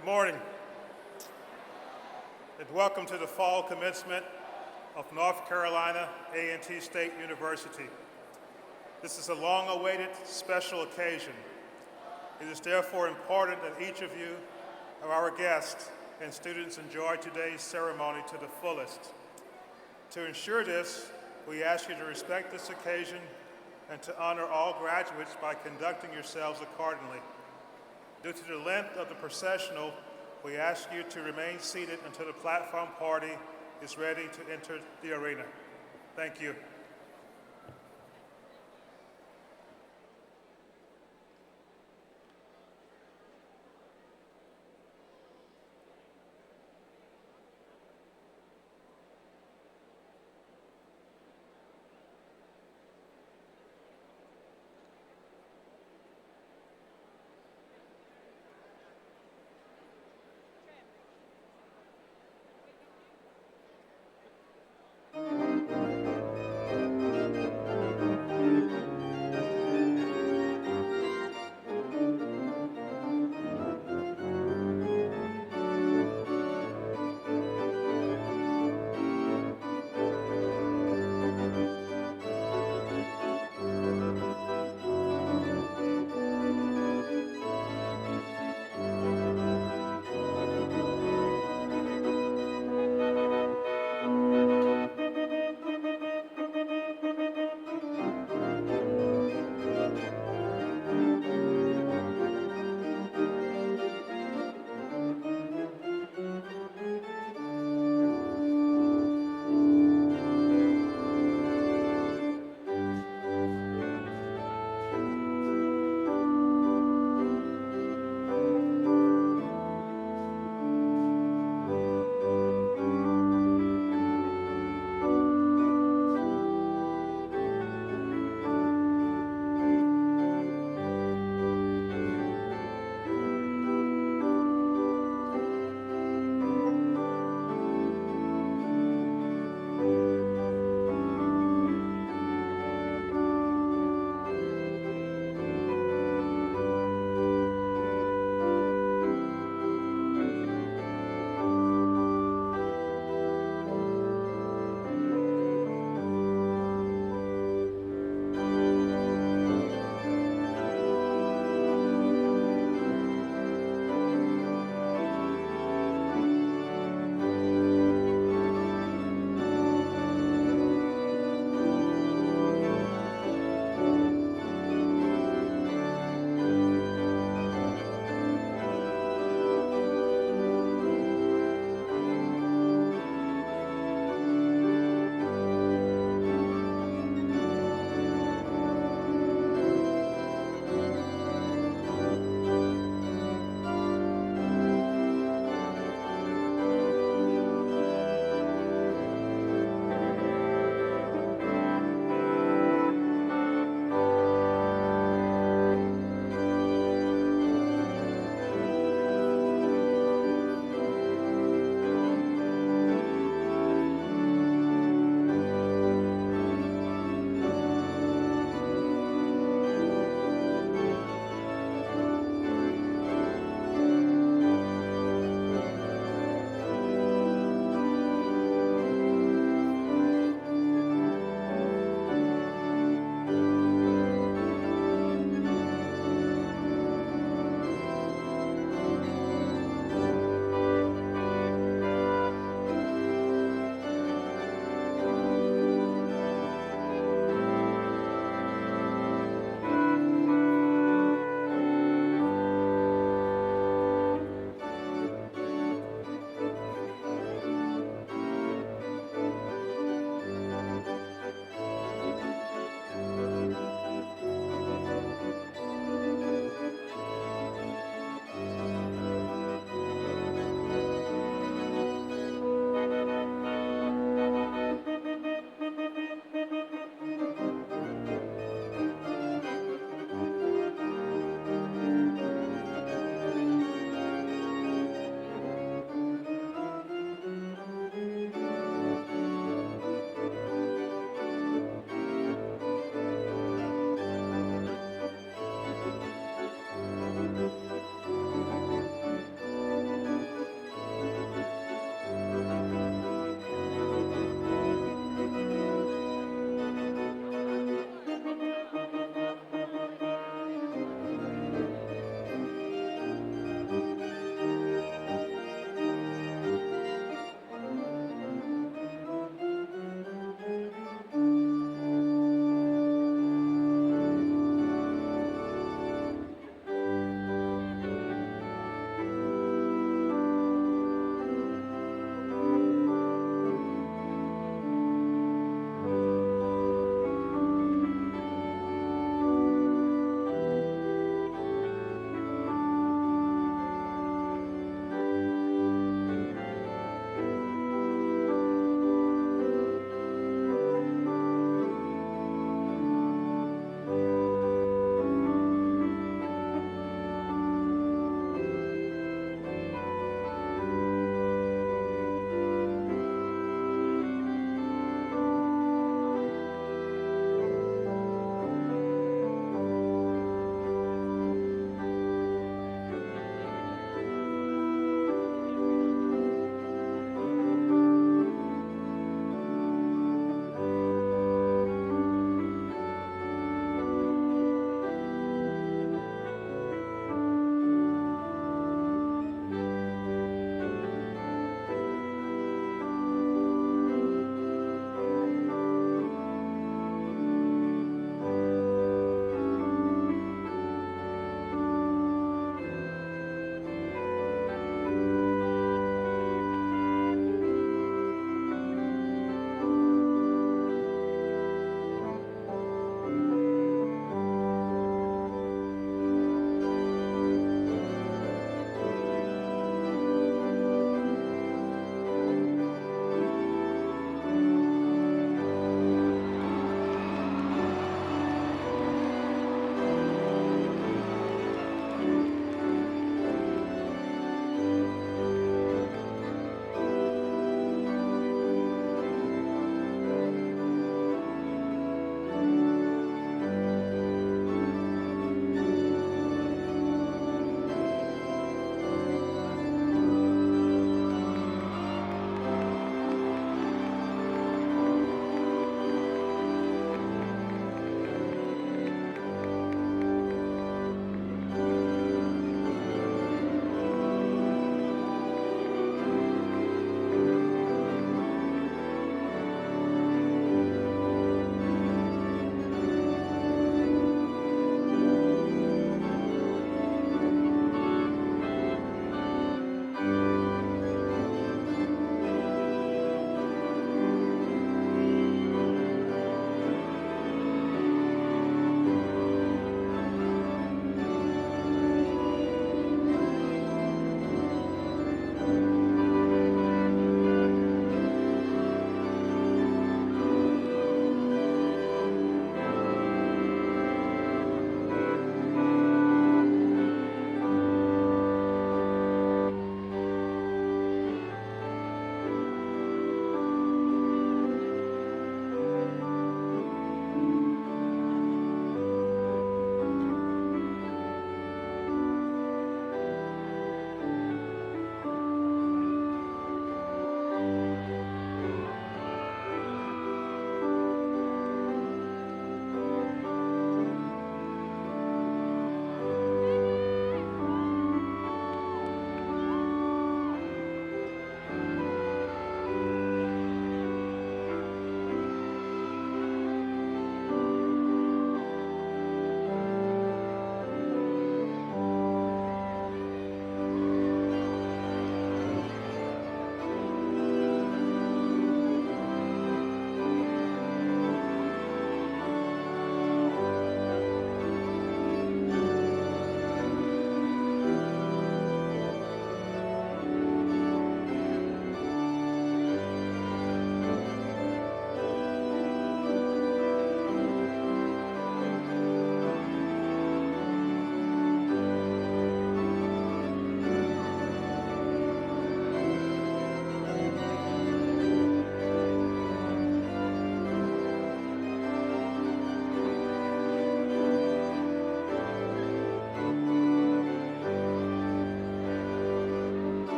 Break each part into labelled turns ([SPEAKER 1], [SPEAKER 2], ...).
[SPEAKER 1] Good morning, and welcome to the fall commencement of North Carolina A&T State University. This is a long-awaited special occasion. It is therefore important that each of you, our guests, and students enjoy today's ceremony to the fullest. To ensure this, we ask you to respect this occasion and to honor all graduates by conducting yourselves accordingly. Due to the length of the processional, we ask you to remain seated until the platform party is ready to enter the arena. Thank you.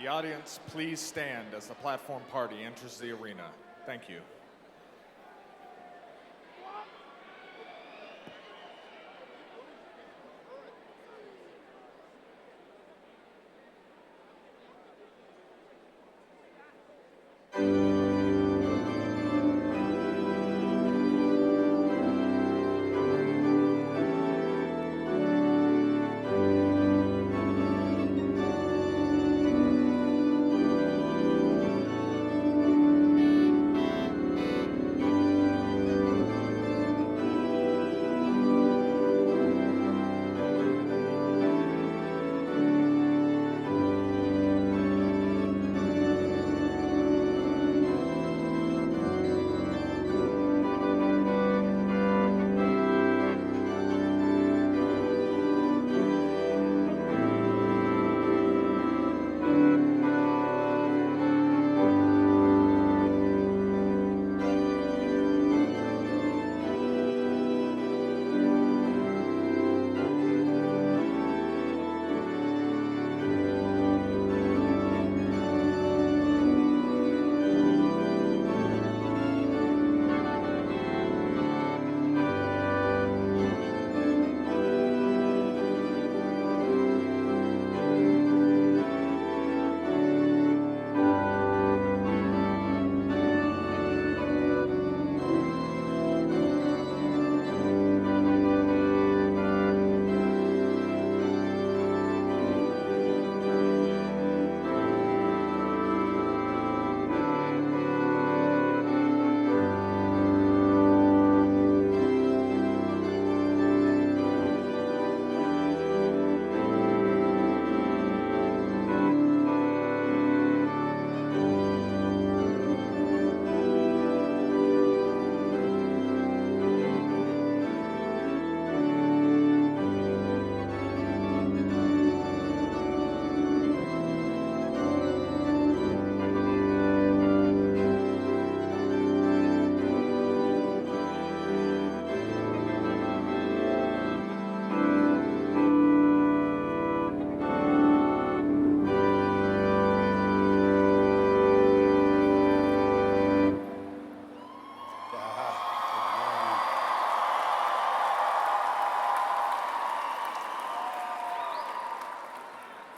[SPEAKER 2] The audience, please stand as the platform party enters the arena. Thank you.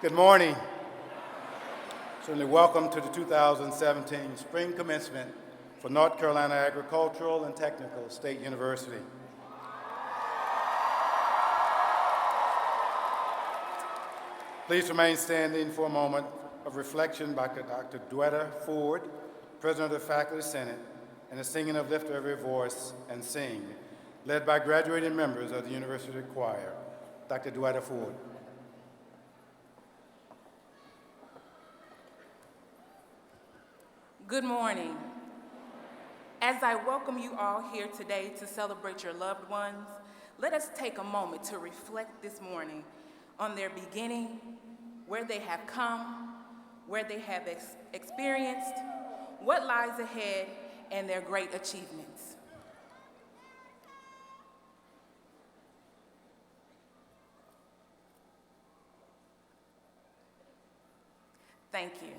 [SPEAKER 3] Good morning. Certainly welcome to the 2017 Spring Commencement for North Carolina Agricultural and Technical State University. Please remain standing for a moment of reflection by Dr. Dwetta Ford, President of the Faculty Senate, and the singing of Lift Every Voice and Sing, led by graduating members of the University Choir. Dr. Dwetta Ford.
[SPEAKER 4] Good morning. As I welcome you all here today to celebrate your loved ones, let us take a moment to reflect this morning on their beginning, where they have come, where they have experienced, what lies ahead, and their great achievements. Thank you.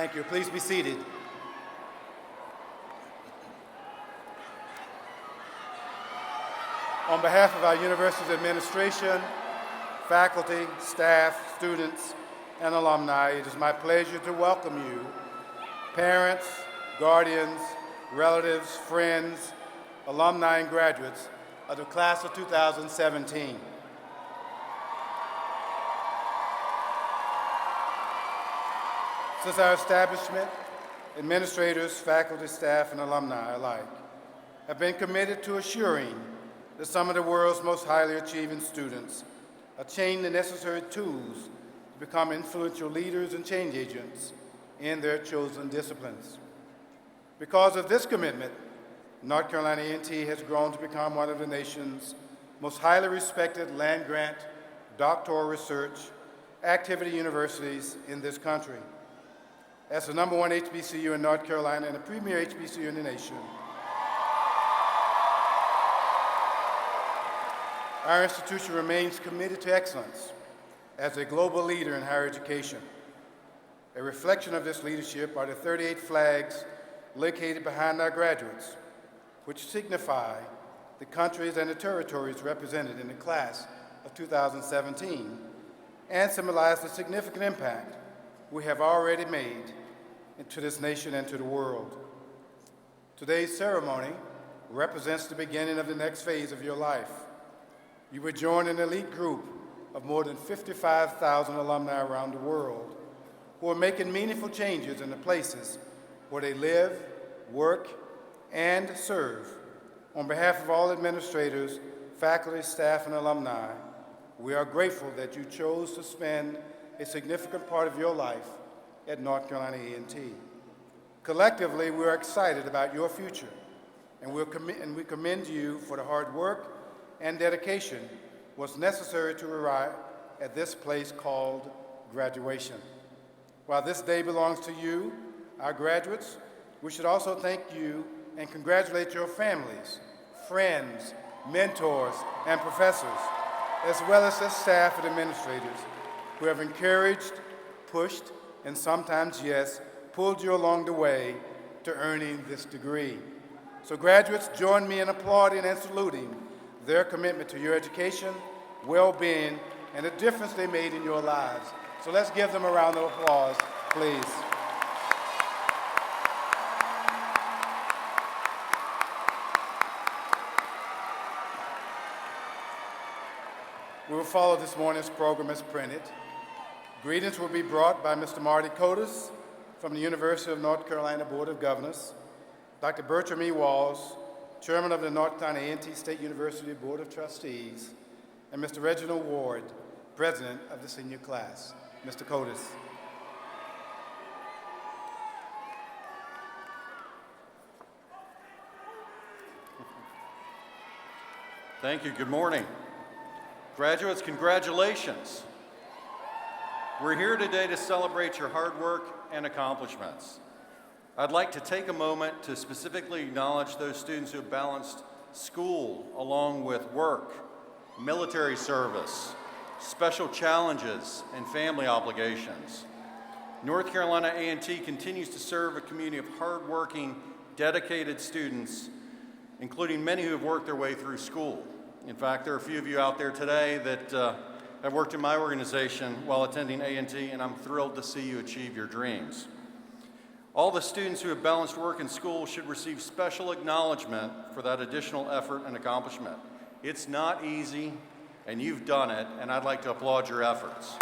[SPEAKER 3] Thank you. Please be seated. On behalf of our university's administration, faculty, staff, students, and alumni, it is my pleasure to welcome you, parents, guardians, relatives, friends, alumni, and graduates of the class of 2017. Since our establishment, administrators, faculty, staff, and alumni alike have been committed to assuring that some of the world's most highly achieving students attain the necessary tools to become influential leaders and change agents in their chosen disciplines. Because of this commitment, North Carolina A&T has grown to become one of the nation's most highly respected land-grant doctoral research activity universities in this country. As the #1 HBCU in North Carolina and the premier HBCU in the nation, our institution remains committed to excellence as a global leader in higher education. A reflection of this leadership are the 38 flags located behind our graduates, which signify the countries and the territories represented in the class of 2017 and symbolize the significant impact we have already made into this nation and to the world. Today's ceremony represents the beginning of the next phase of your life. You will join an elite group of more than 55,000 alumni around the world who are making meaningful changes in the places where they live, work, and serve. On behalf of all administrators, faculty, staff, and alumni, we are grateful that you chose to spend a significant part of your life at North Carolina A&T. Collectively, we are excited about your future, and we commend you for the hard work and dedication was necessary to arrive at this place called graduation. While this day belongs to you, our graduates, we should also thank you and congratulate your families, friends, mentors, and professors, as well as the staff and administrators who have encouraged, pushed, and sometimes, yes, pulled you along the way to earning this degree. So graduates, join me in applauding and saluting their commitment to your education, well-being, and the difference they made in your lives. So let's give them a round of applause, please. We will follow this morning's program as printed. Greetings will be brought by Mr. Marty Cotis from the University of North Carolina Board of Governors, Dr. Bertram E. Walls, Chairman of the North Carolina A&T State University Board of Trustees, and Mr. Reginald Ward, President of the senior class. Mr. Cotis.
[SPEAKER 5] Thank you. Good morning. Graduates, congratulations. We're here today to celebrate your hard work and accomplishments. I'd like to take a moment to specifically acknowledge those students who have balanced school along with work, military service, special challenges, and family obligations. North Carolina A&T continues to serve a community of hardworking, dedicated students, including many who have worked their way through school. In fact, there are a few of you out there today that have worked in my organization while attending A&T, and I'm thrilled to see you achieve your dreams. All the students who have balanced work and school should receive special acknowledgement for that additional effort and accomplishment. It's not easy, and you've done it, and I'd like to applaud your efforts.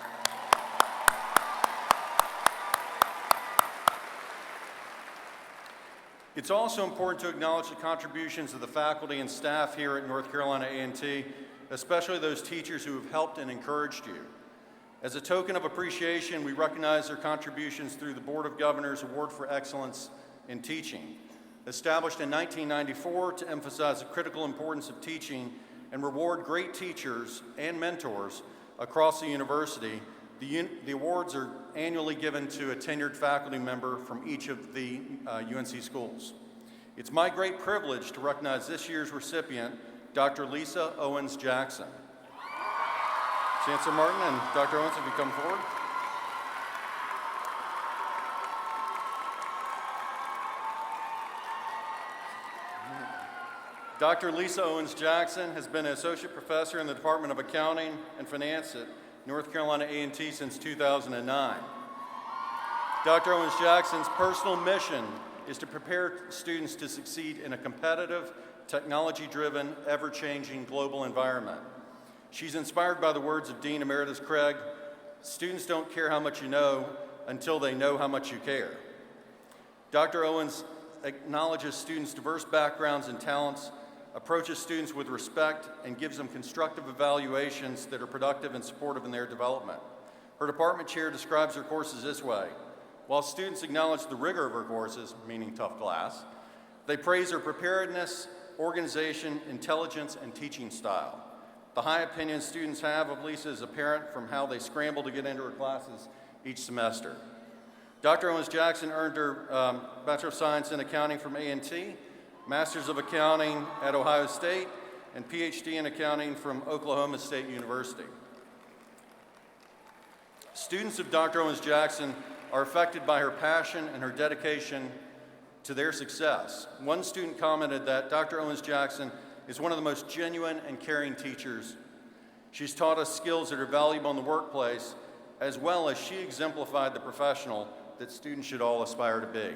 [SPEAKER 5] It's also important to acknowledge the contributions of the faculty and staff here at North Carolina A&T, especially those teachers who have helped and encouraged you. As a token of appreciation, we recognize their contributions through the Board of Governors Award for Excellence in Teaching. Established in 1994 to emphasize the critical importance of teaching and reward great teachers and mentors across the university, the awards are annually given to a tenured faculty member from each of the UNC schools. It's my great privilege to recognize this year's recipient, Dr. Lisa Owens Jackson. Chancellor Martin and Dr. Owens, if you come forward. Dr. Lisa Owens Jackson has been an associate professor in the Department of Accounting and Finance at North Carolina A&T since 2009. Dr. Owens Jackson's personal mission is to prepare students to succeed in a competitive, technology-driven, ever-changing global environment. She's inspired by the words of Dean Emeritus Craig, "Students don't care how much you know until they know how much you care." Dr. Owens acknowledges students' diverse backgrounds and talents, approaches students with respect, and gives them constructive evaluations that are productive and supportive in their development. Her department chair describes her courses this way: while students acknowledge the rigor of her courses, meaning tough class, they praise her preparedness, organization, intelligence, and teaching style. The high opinion students have of Lisa is apparent from how they scramble to get into her classes each semester. Dr. Owens Jackson earned her Bachelor of Science in Accounting from A&T, Masters of Accounting at Ohio State, and PhD in Accounting from Oklahoma State University. Students of Dr. Owens Jackson are affected by her passion and her dedication to their success. One student commented that Dr. Owens Jackson is one of the most genuine and caring teachers. She's taught us skills that are valuable in the workplace, as well as she exemplified the professional that students should all aspire to be.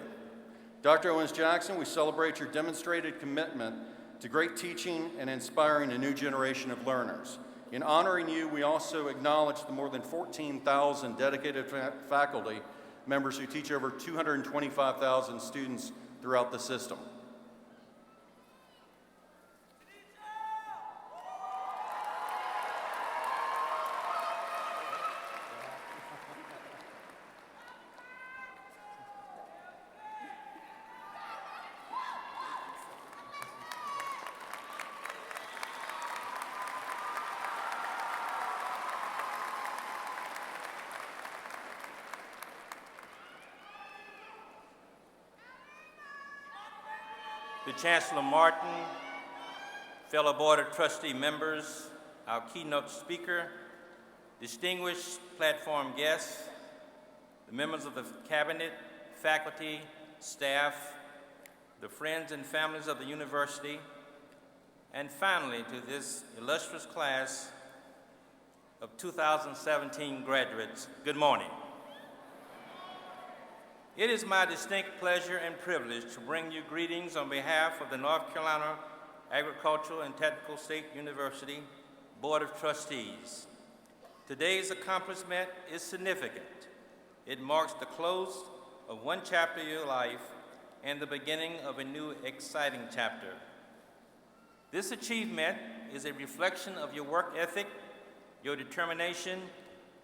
[SPEAKER 5] Dr. Owens Jackson, we celebrate your demonstrated commitment to great teaching and inspiring a new generation of learners. In honoring you, we also acknowledge the more than 14,000 dedicated faculty members who teach over 225,000 students throughout the system.
[SPEAKER 6] To Chancellor Martin, fellow Board of Trustee members, our keynote speaker, distinguished platform guests, the members of the Cabinet, faculty, staff, the friends and families of the university, and finally to this illustrious class of 2017 graduates, good morning. It is my distinct pleasure and privilege to bring you greetings on behalf of the North Carolina Agricultural and Technical State University Board of Trustees. Today's accomplishment is significant. It marks the close of one chapter of your life and the beginning of a new exciting chapter. This achievement is a reflection of your work ethic, your determination,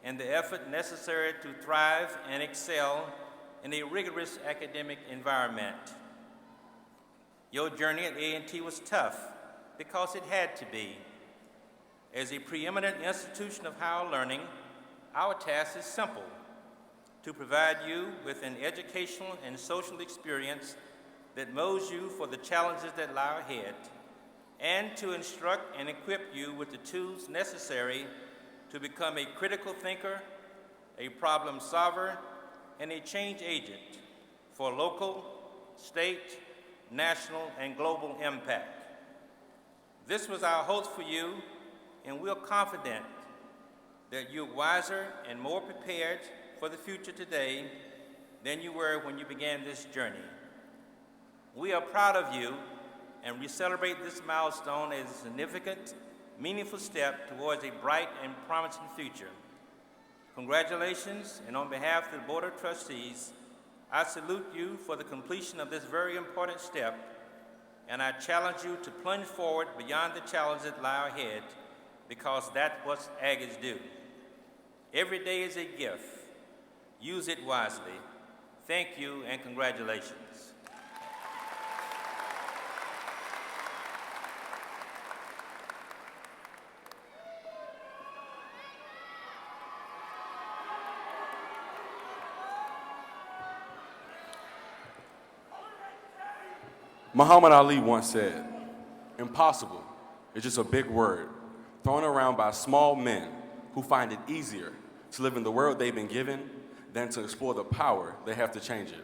[SPEAKER 6] and the effort necessary to thrive and excel in a rigorous academic environment. Your journey at A&T was tough because it had to be. As a preeminent institution of higher learning, our task is simple: to provide you with an educational and social experience that molds you for the challenges that lie ahead, and to instruct and equip you with the tools necessary to become a critical thinker, a problem solver, and a change agent for local, state, national, and global impact. This was our hope for you, and we're confident that you're wiser and more prepared for the future today than you were when you began this journey. We are proud of you, and we celebrate this milestone as a significant, meaningful step towards a bright and promising future. Congratulations, and on behalf of the Board of Trustees, I salute you for the completion of this very important step, and I challenge you to plunge forward beyond the challenges that lie ahead, because that's what Aggies do. Every day is a gift. Use it wisely. Thank you, and congratulations.
[SPEAKER 7] Muhammad Ali once said, "Impossible is just a big word thrown around by small men who find it easier to live in the world they've been given than to explore the power they have to change it.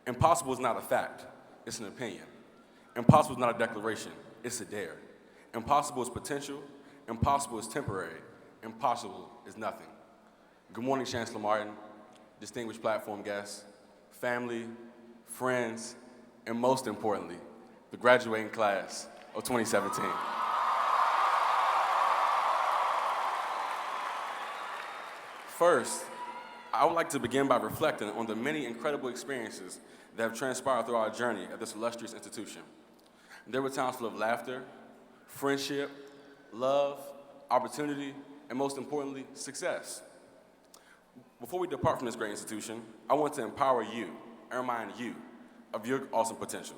[SPEAKER 7] Impossible is not a fact, it's an opinion. Impossible is not a declaration, it's a dare. Impossible is potential, impossible is temporary, impossible is nothing. Good morning, Chancellor Martin, distinguished platform guests, family, friends, and most importantly, the graduating class of 2017. First, I would like to begin by reflecting on the many incredible experiences that have transpired through our journey at this illustrious institution. There were times full of laughter, friendship, love, opportunity, and most importantly, success. Before we depart from this great institution, I want to empower you and remind you of your awesome potential.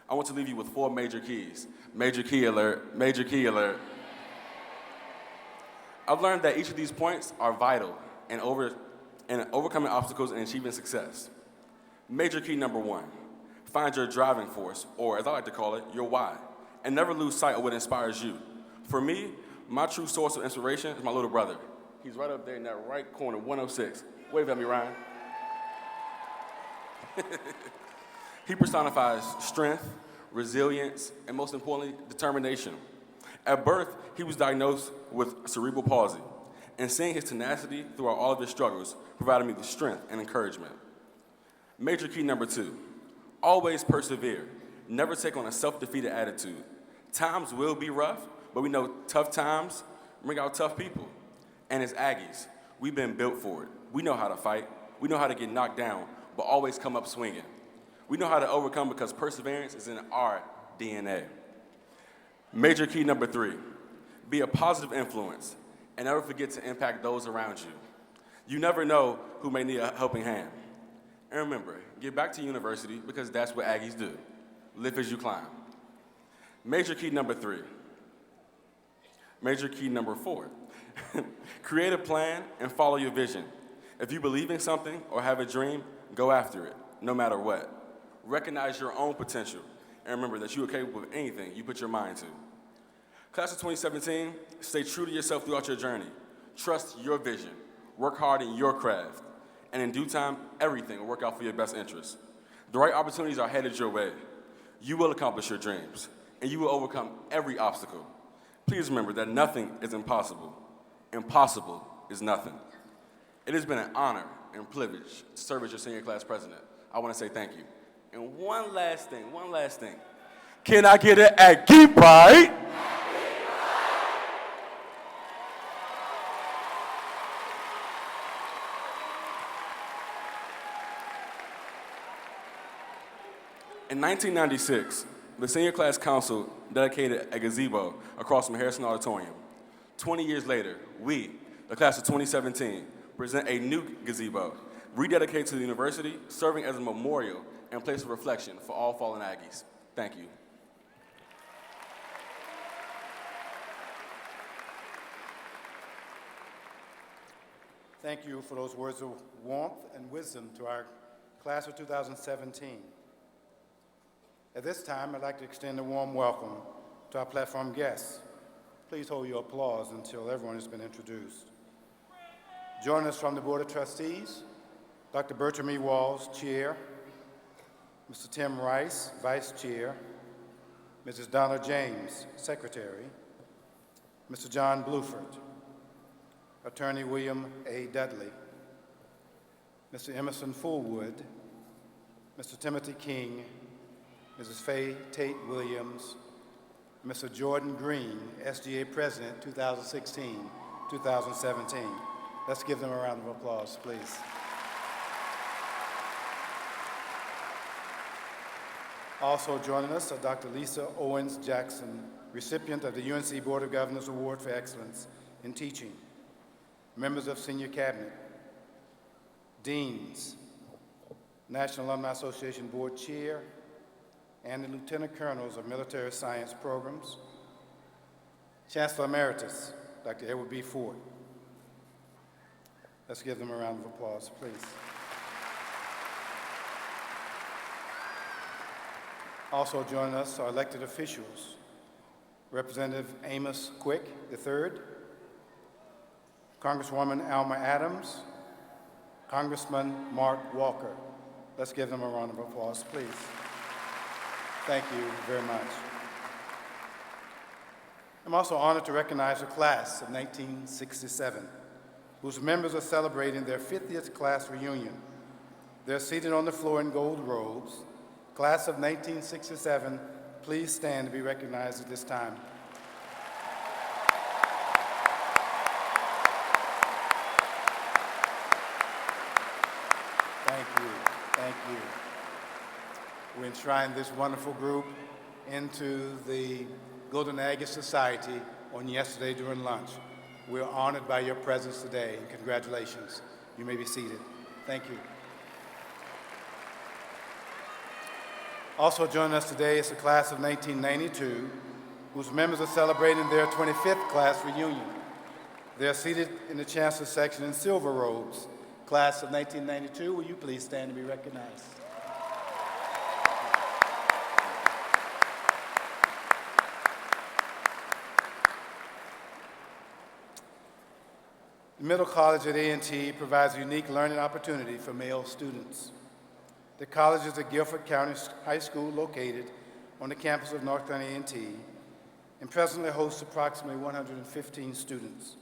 [SPEAKER 7] I want to leave you with 4 major keys. Major key alert, major key alert. I've learned that each of these points are vital in overcoming obstacles and achieving success. Major key number 1, find your driving force, or as I like to call it, your why, and never lose sight of what inspires you. For me, my true source of inspiration is my little brother. He's right up there in that right corner, 106. Wave at me, Ryan. He personifies strength, resilience, and most importantly, determination. At birth, he was diagnosed with cerebral palsy, and seeing his tenacity throughout all of his struggles provided me the strength and encouragement. Major key number 2, always persevere. Never take on a self-defeated attitude. Times will be rough, but we know tough times bring out tough people. And as Aggies, we've been built for it. We know how to fight. We know how to get knocked down, but always come up swinging. We know how to overcome because perseverance is in our DNA. Major key number 3, be a positive influence and never forget to impact those around you. You never know who may need a helping hand. And remember, get back to university because that's what Aggies do. Live as you climb. Major key number 3. Major key number 4. Create a plan and follow your vision. If you believe in something or have a dream, go after it, no matter what. Recognize your own potential, and remember that you are capable of anything you put your mind to. Class of 2017, stay true to yourself throughout your journey. Trust your vision. Work hard in your craft. And in due time, everything will work out for your best interests. The right opportunities are headed your way. You will accomplish your dreams, and you will overcome every obstacle. Please remember that nothing is impossible. Impossible is nothing. It has been an honor and privilege to serve as your senior class president. I want to say thank you. And one last thing. Can I get it at Keep Right? In 1996, the Senior Class Council dedicated a gazebo across from Harrison Auditorium. 20 years later, we, the class of 2017, present a new gazebo, rededicated to the university, serving as a memorial and place of reflection for all fallen Aggies. Thank you.
[SPEAKER 3] Thank you for those words of warmth and wisdom to our class of 2017. At this time, I'd like to extend a warm welcome to our platform guests. Please hold your applause until everyone has been introduced. Joining us from the Board of Trustees, Dr. Bertram E. Walls, Chair, Mr. Tim Rice, Vice Chair, Mrs. Donna James, Secretary, Mr. John Bluford, Attorney William A. Dudley, Mr. Emerson Fullwood, Mr. Timothy King, Mrs. Faye Tate Williams, Mr. Jordan Green, SGA President, 2016-2017. Let's give them a round of applause, please. Also joining us are Dr. Lisa Owens Jackson, recipient of the UNC Board of Governors Award for Excellence in Teaching, members of Senior Cabinet, deans, National Alumni Association Board Chair, and the Lieutenant Colonels of Military Science Programs, Chancellor Emeritus, Dr. Edward B. Ford. Let's give them a round of applause, please. Also joining us are elected officials, Representative Amos Quick III, Congresswoman Alma Adams, Congressman Mark Walker. Let's give them a round of applause, please. Thank you very much. I'm also honored to recognize the class of 1967, whose members are celebrating their 50th class reunion. They're seated on the floor in gold robes. Class of 1967, please stand to be recognized at this time. Thank you, thank you. We enshrined this wonderful group into the Golden Aggie Society on yesterday during lunch. We're honored by your presence today, and congratulations. You may be seated. Thank you. Also joining us today is the class of 1992, whose members are celebrating their 25th class reunion. They're seated in the Chancellor section in silver robes. Class of 1992, will you please stand to be recognized? The Middle College at A&T provides a unique learning opportunity for male students. The college is a Guilford County high school located on the campus of North Carolina A&T and presently hosts approximately 115 students.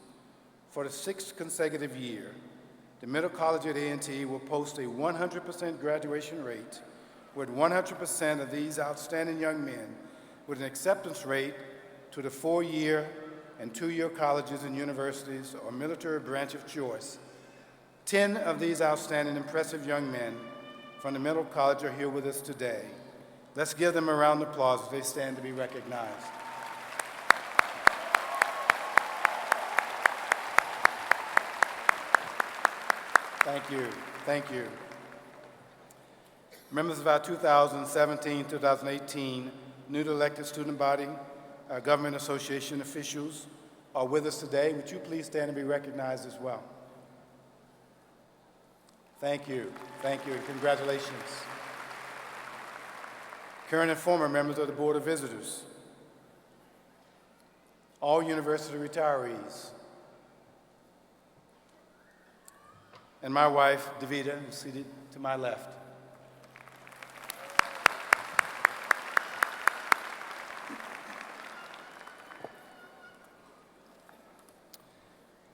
[SPEAKER 3] For the 6th consecutive year, the Middle College at A&T will post a 100% graduation rate, with 100% of these outstanding young men with an acceptance rate to the 4-year and 2-year colleges and universities or military branch of choice. 10 of these outstanding, impressive young men from the Middle College are here with us today. Let's give them a round of applause as they stand to be recognized. Thank you, thank you. Members of our 2017-2018 newly elected student body, government association officials are with us today. Would you please stand and be recognized as well? Thank you, and congratulations. Current and former members of the Board of Visitors, all university retirees, and my wife, Davida, who's seated to my left.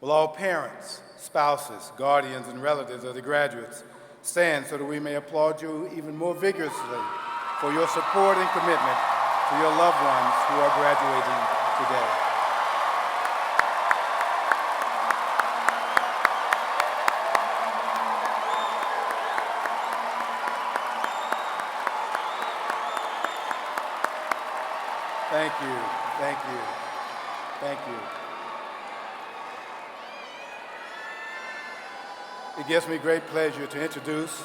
[SPEAKER 3] Will all parents, spouses, guardians, and relatives of the graduates stand so that we may applaud you even more vigorously for your support and commitment to your loved ones who are graduating today. Thank you, thank you, thank you. It gives me great pleasure to introduce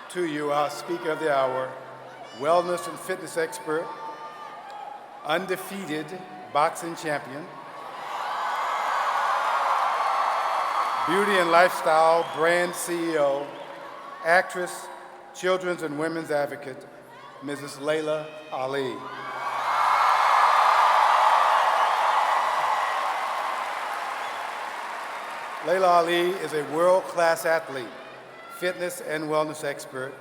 [SPEAKER 3] to you our speaker of the hour, wellness and fitness expert, undefeated boxing champion, beauty and lifestyle brand CEO, actress, children's and women's advocate, Mrs. Laila Ali. Laila Ali is a world-class athlete, fitness and wellness expert,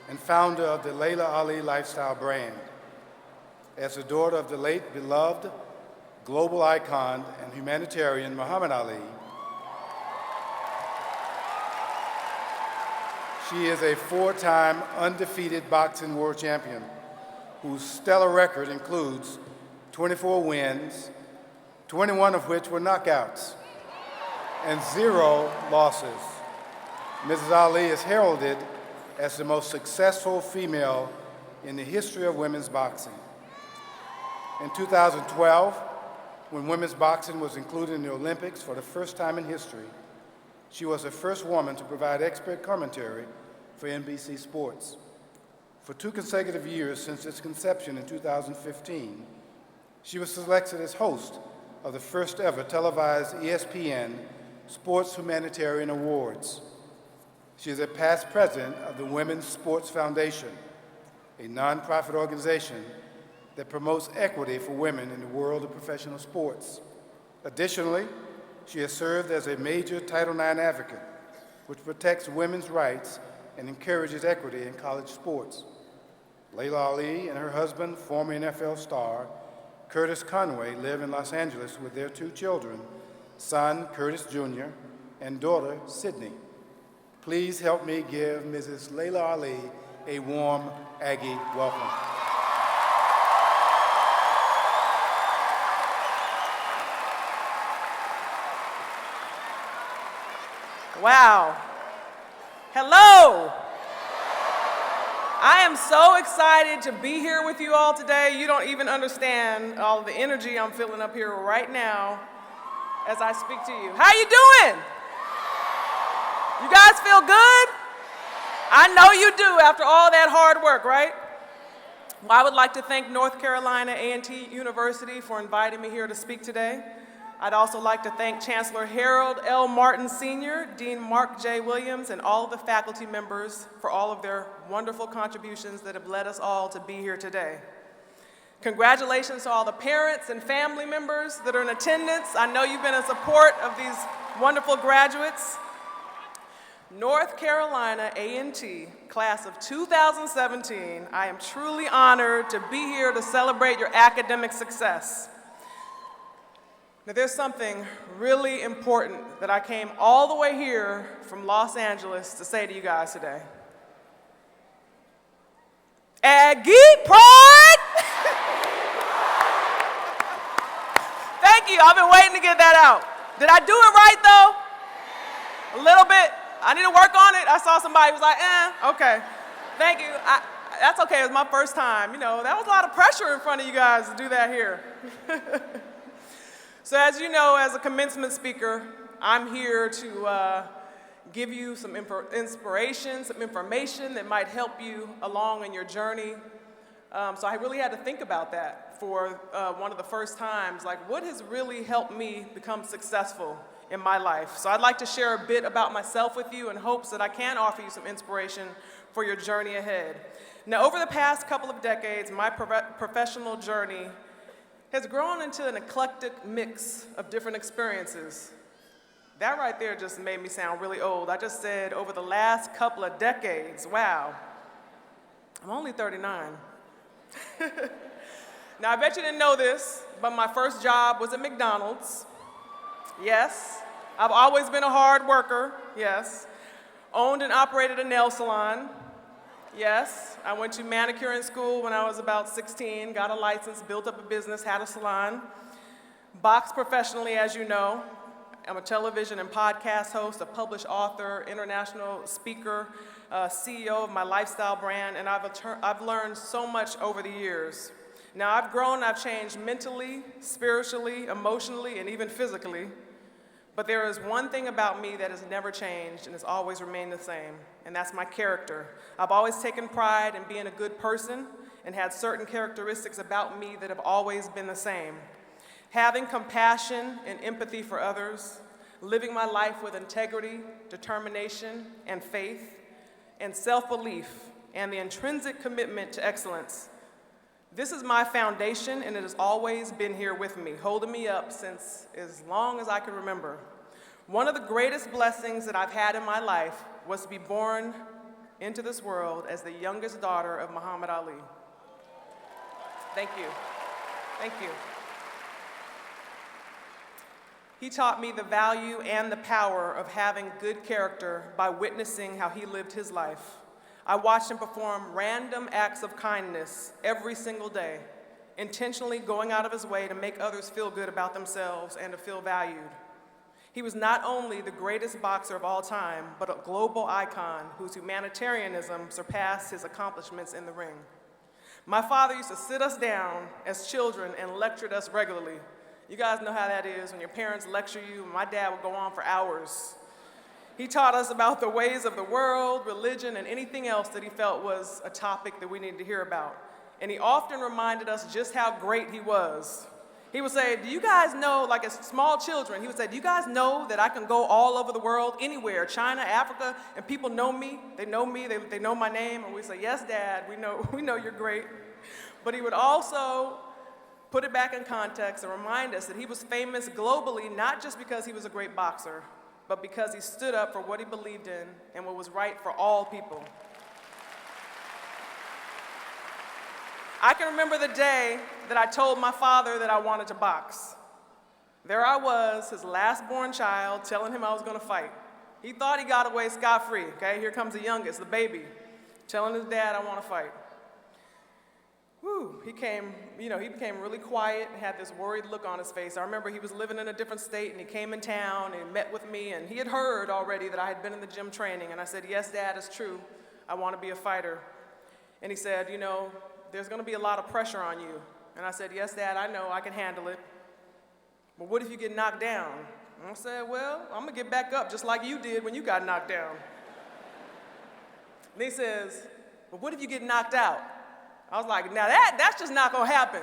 [SPEAKER 3] and founder of the Laila Ali lifestyle brand. As the daughter of the late beloved global icon and humanitarian Muhammad Ali, she is a 4-time undefeated boxing world champion whose stellar record includes 24 wins, 21 of which were knockouts, and 0 losses. Mrs. Ali is heralded as the most successful female in the history of women's boxing. In 2012, when women's boxing was included in the Olympics for the first time in history, she was the first woman to provide expert commentary for NBC Sports. For 2 consecutive years since its conception in 2015, she was selected as host of the first ever televised ESPN Sports Humanitarian Awards. She is a past president of the Women's Sports Foundation, a nonprofit organization that promotes equity for women in the world of professional sports. Additionally, she has served as a major Title IX advocate, which protects women's rights and encourages equity in college sports. Laila Ali and her husband, former NFL star Curtis Conway live in Los Angeles with their 2 children, son Curtis Jr. and daughter Sydney. Please help me give Mrs. Laila Ali a warm Aggie welcome.
[SPEAKER 8] Wow. Hello. I am so excited to be here with you all today. You don't even understand all the energy I'm feeling up here right now as I speak to you. How you doing? You guys feel good? I know you do after all that hard work, right? Well, I would like to thank North Carolina A&T University for inviting me here to speak today. I'd also like to thank Chancellor Harold L. Martin Sr., Dean Mark J. Williams, and all of the faculty members for all of their wonderful contributions that have led us all to be here today. Congratulations to all the parents and family members that are in attendance. I know you've been in support of these wonderful graduates. North Carolina A&T, class of 2017, I am truly honored to be here to celebrate your academic success. Now, there's something really important that I came all the way here from Los Angeles to say to you guys today. Aggie Pride! Thank you, I've been waiting to get that out. Did I do it right though? A little bit. I need to work on it. I saw somebody who was like, okay. Thank you. That's okay, it was my first time. You know, that was a lot of pressure in front of you guys to do that here. So as you know, as a commencement speaker, I'm here to give you some inspiration, some information that might help you along in your journey. So I really had to think about that for one of the first times, like what has really helped me become successful in my life. So I'd like to share a bit about myself with you in hopes that I can offer you some inspiration for your journey ahead. Now, over the past couple of decades, my professional journey has grown into an eclectic mix of different experiences. That right there just made me sound really old. I just said over the last couple of decades. Wow. I'm only 39. Now, I bet you didn't know this, but my first job was at McDonald's. Yes. I've always been a hard worker. Yes. Owned and operated a nail salon. Yes, I went to manicuring school when I was about 16, got a license, built up a business, had a salon. Boxed professionally, as you know. I'm a television and podcast host, a published author, international speaker, CEO of my lifestyle brand, and I've learned so much over the years. Now, I've grown, I've changed mentally, spiritually, emotionally, and even physically. But there is one thing about me that has never changed and has always remained the same, and that's my character. I've always taken pride in being a good person and had certain characteristics about me that have always been the same. Having compassion and empathy for others, living my life with integrity, determination, and faith, and self-belief, and the intrinsic commitment to excellence. This is my foundation, and it has always been here with me, holding me up since as long as I can remember. One of the greatest blessings that I've had in my life was to be born into this world as the youngest daughter of Muhammad Ali. Thank you. Thank you. He taught me the value and the power of having good character by witnessing how he lived his life. I watched him perform random acts of kindness every single day, intentionally going out of his way to make others feel good about themselves and to feel valued. He was not only the greatest boxer of all time, but a global icon whose humanitarianism surpassed his accomplishments in the ring. My father used to sit us down as children and lectured us regularly. You guys know how that is when your parents lecture you. My dad would go on for hours. He taught us about the ways of the world, religion, and anything else that he felt was a topic that we needed to hear about. And he often reminded us just how great he was. He would say, do you guys know, like as small children, he would say, do you guys know that I can go all over the world, anywhere, China, Africa, and people know me, they know my name, and we say, yes, Dad, we know you're great. But he would also put it back in context and remind us that he was famous globally, not just because he was a great boxer, but because he stood up for what he believed in and what was right for all people. I can remember the day that I told my father that I wanted to box. There I was, his last-born child, telling him I was going to fight. He thought he got away scot-free, okay? Here comes the youngest, the baby, telling his dad, I want to fight. Whew, he became really quiet and had this worried look on his face. I remember he was living in a different state, and he came in town and met with me, and he had heard already that I had been in the gym training, and I said, yes, Dad, it's true. I want to be a fighter. And he said, there's going to be a lot of pressure on you. And I said, yes, Dad, I know, I can handle it. But what if you get knocked down? And I said, well, I'm going to get back up just like you did when you got knocked down. And he says, but what if you get knocked out? I was like, now that's just not going to happen.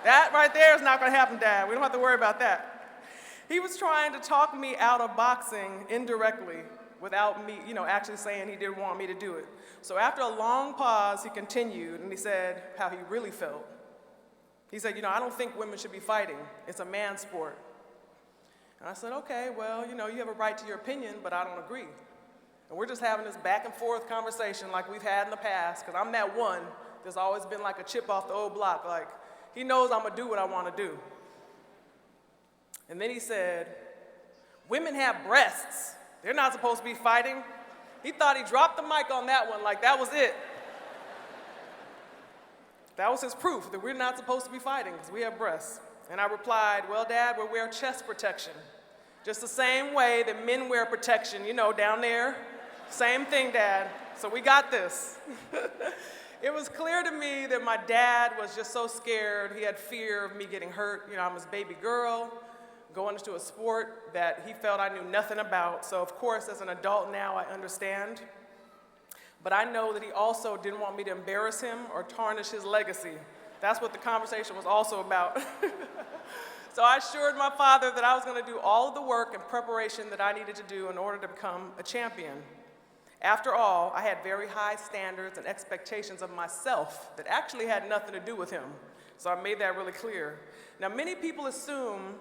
[SPEAKER 8] That right there is not going to happen, Dad. We don't have to worry about that. He was trying to talk me out of boxing indirectly without me, actually saying he didn't want me to do it. So after a long pause, he continued, and he said how he really felt. He said, I don't think women should be fighting. It's a man's sport. And I said, okay, well, you have a right to your opinion, but I don't agree. And we're just having this back and forth conversation like we've had in the past, because I'm that one that's always been like a chip off the old block. Like, he knows I'm going to do what I want to do. And then he said, women have breasts. They're not supposed to be fighting. He thought he dropped the mic on that one like that was it. That was his proof that we're not supposed to be fighting because we have breasts. And I replied, well, Dad, we wear chest protection. Just the same way that men wear protection, down there. Same thing, Dad. So we got this. It was clear to me that my dad was just so scared. He had fear of me getting hurt. I'm his baby girl, going into a sport that he felt I knew nothing about. So, of course, as an adult now, I understand. But I know that he also didn't want me to embarrass him or tarnish his legacy. That's what the conversation was also about. So I assured my father that I was going to do all of the work and preparation that I needed to do in order to become a champion. After all, I had very high standards and expectations of myself that actually had nothing to do with him. So I made that really clear. Now, many people assume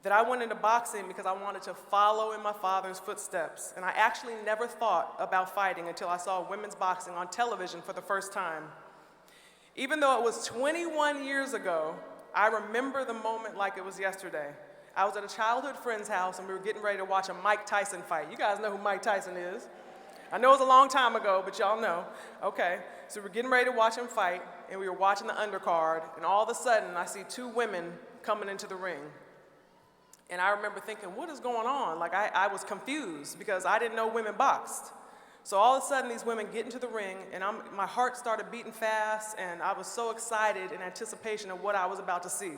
[SPEAKER 8] that I went into boxing because I wanted to follow in my father's footsteps. And I actually never thought about fighting until I saw women's boxing on television for the first time. Even though it was 21 years ago, I remember the moment like it was yesterday. I was at a childhood friend's house and we were getting ready to watch a Mike Tyson fight. You guys know who Mike Tyson is. I know it was a long time ago, but y'all know. Okay, so we're getting ready to watch him fight, and we were watching the undercard, and all of a sudden, I see two women coming into the ring. And I remember thinking, what is going on? Like, I was confused because I didn't know women boxed. So all of a sudden, these women get into the ring, and my heart started beating fast, and I was so excited in anticipation of what I was about to see.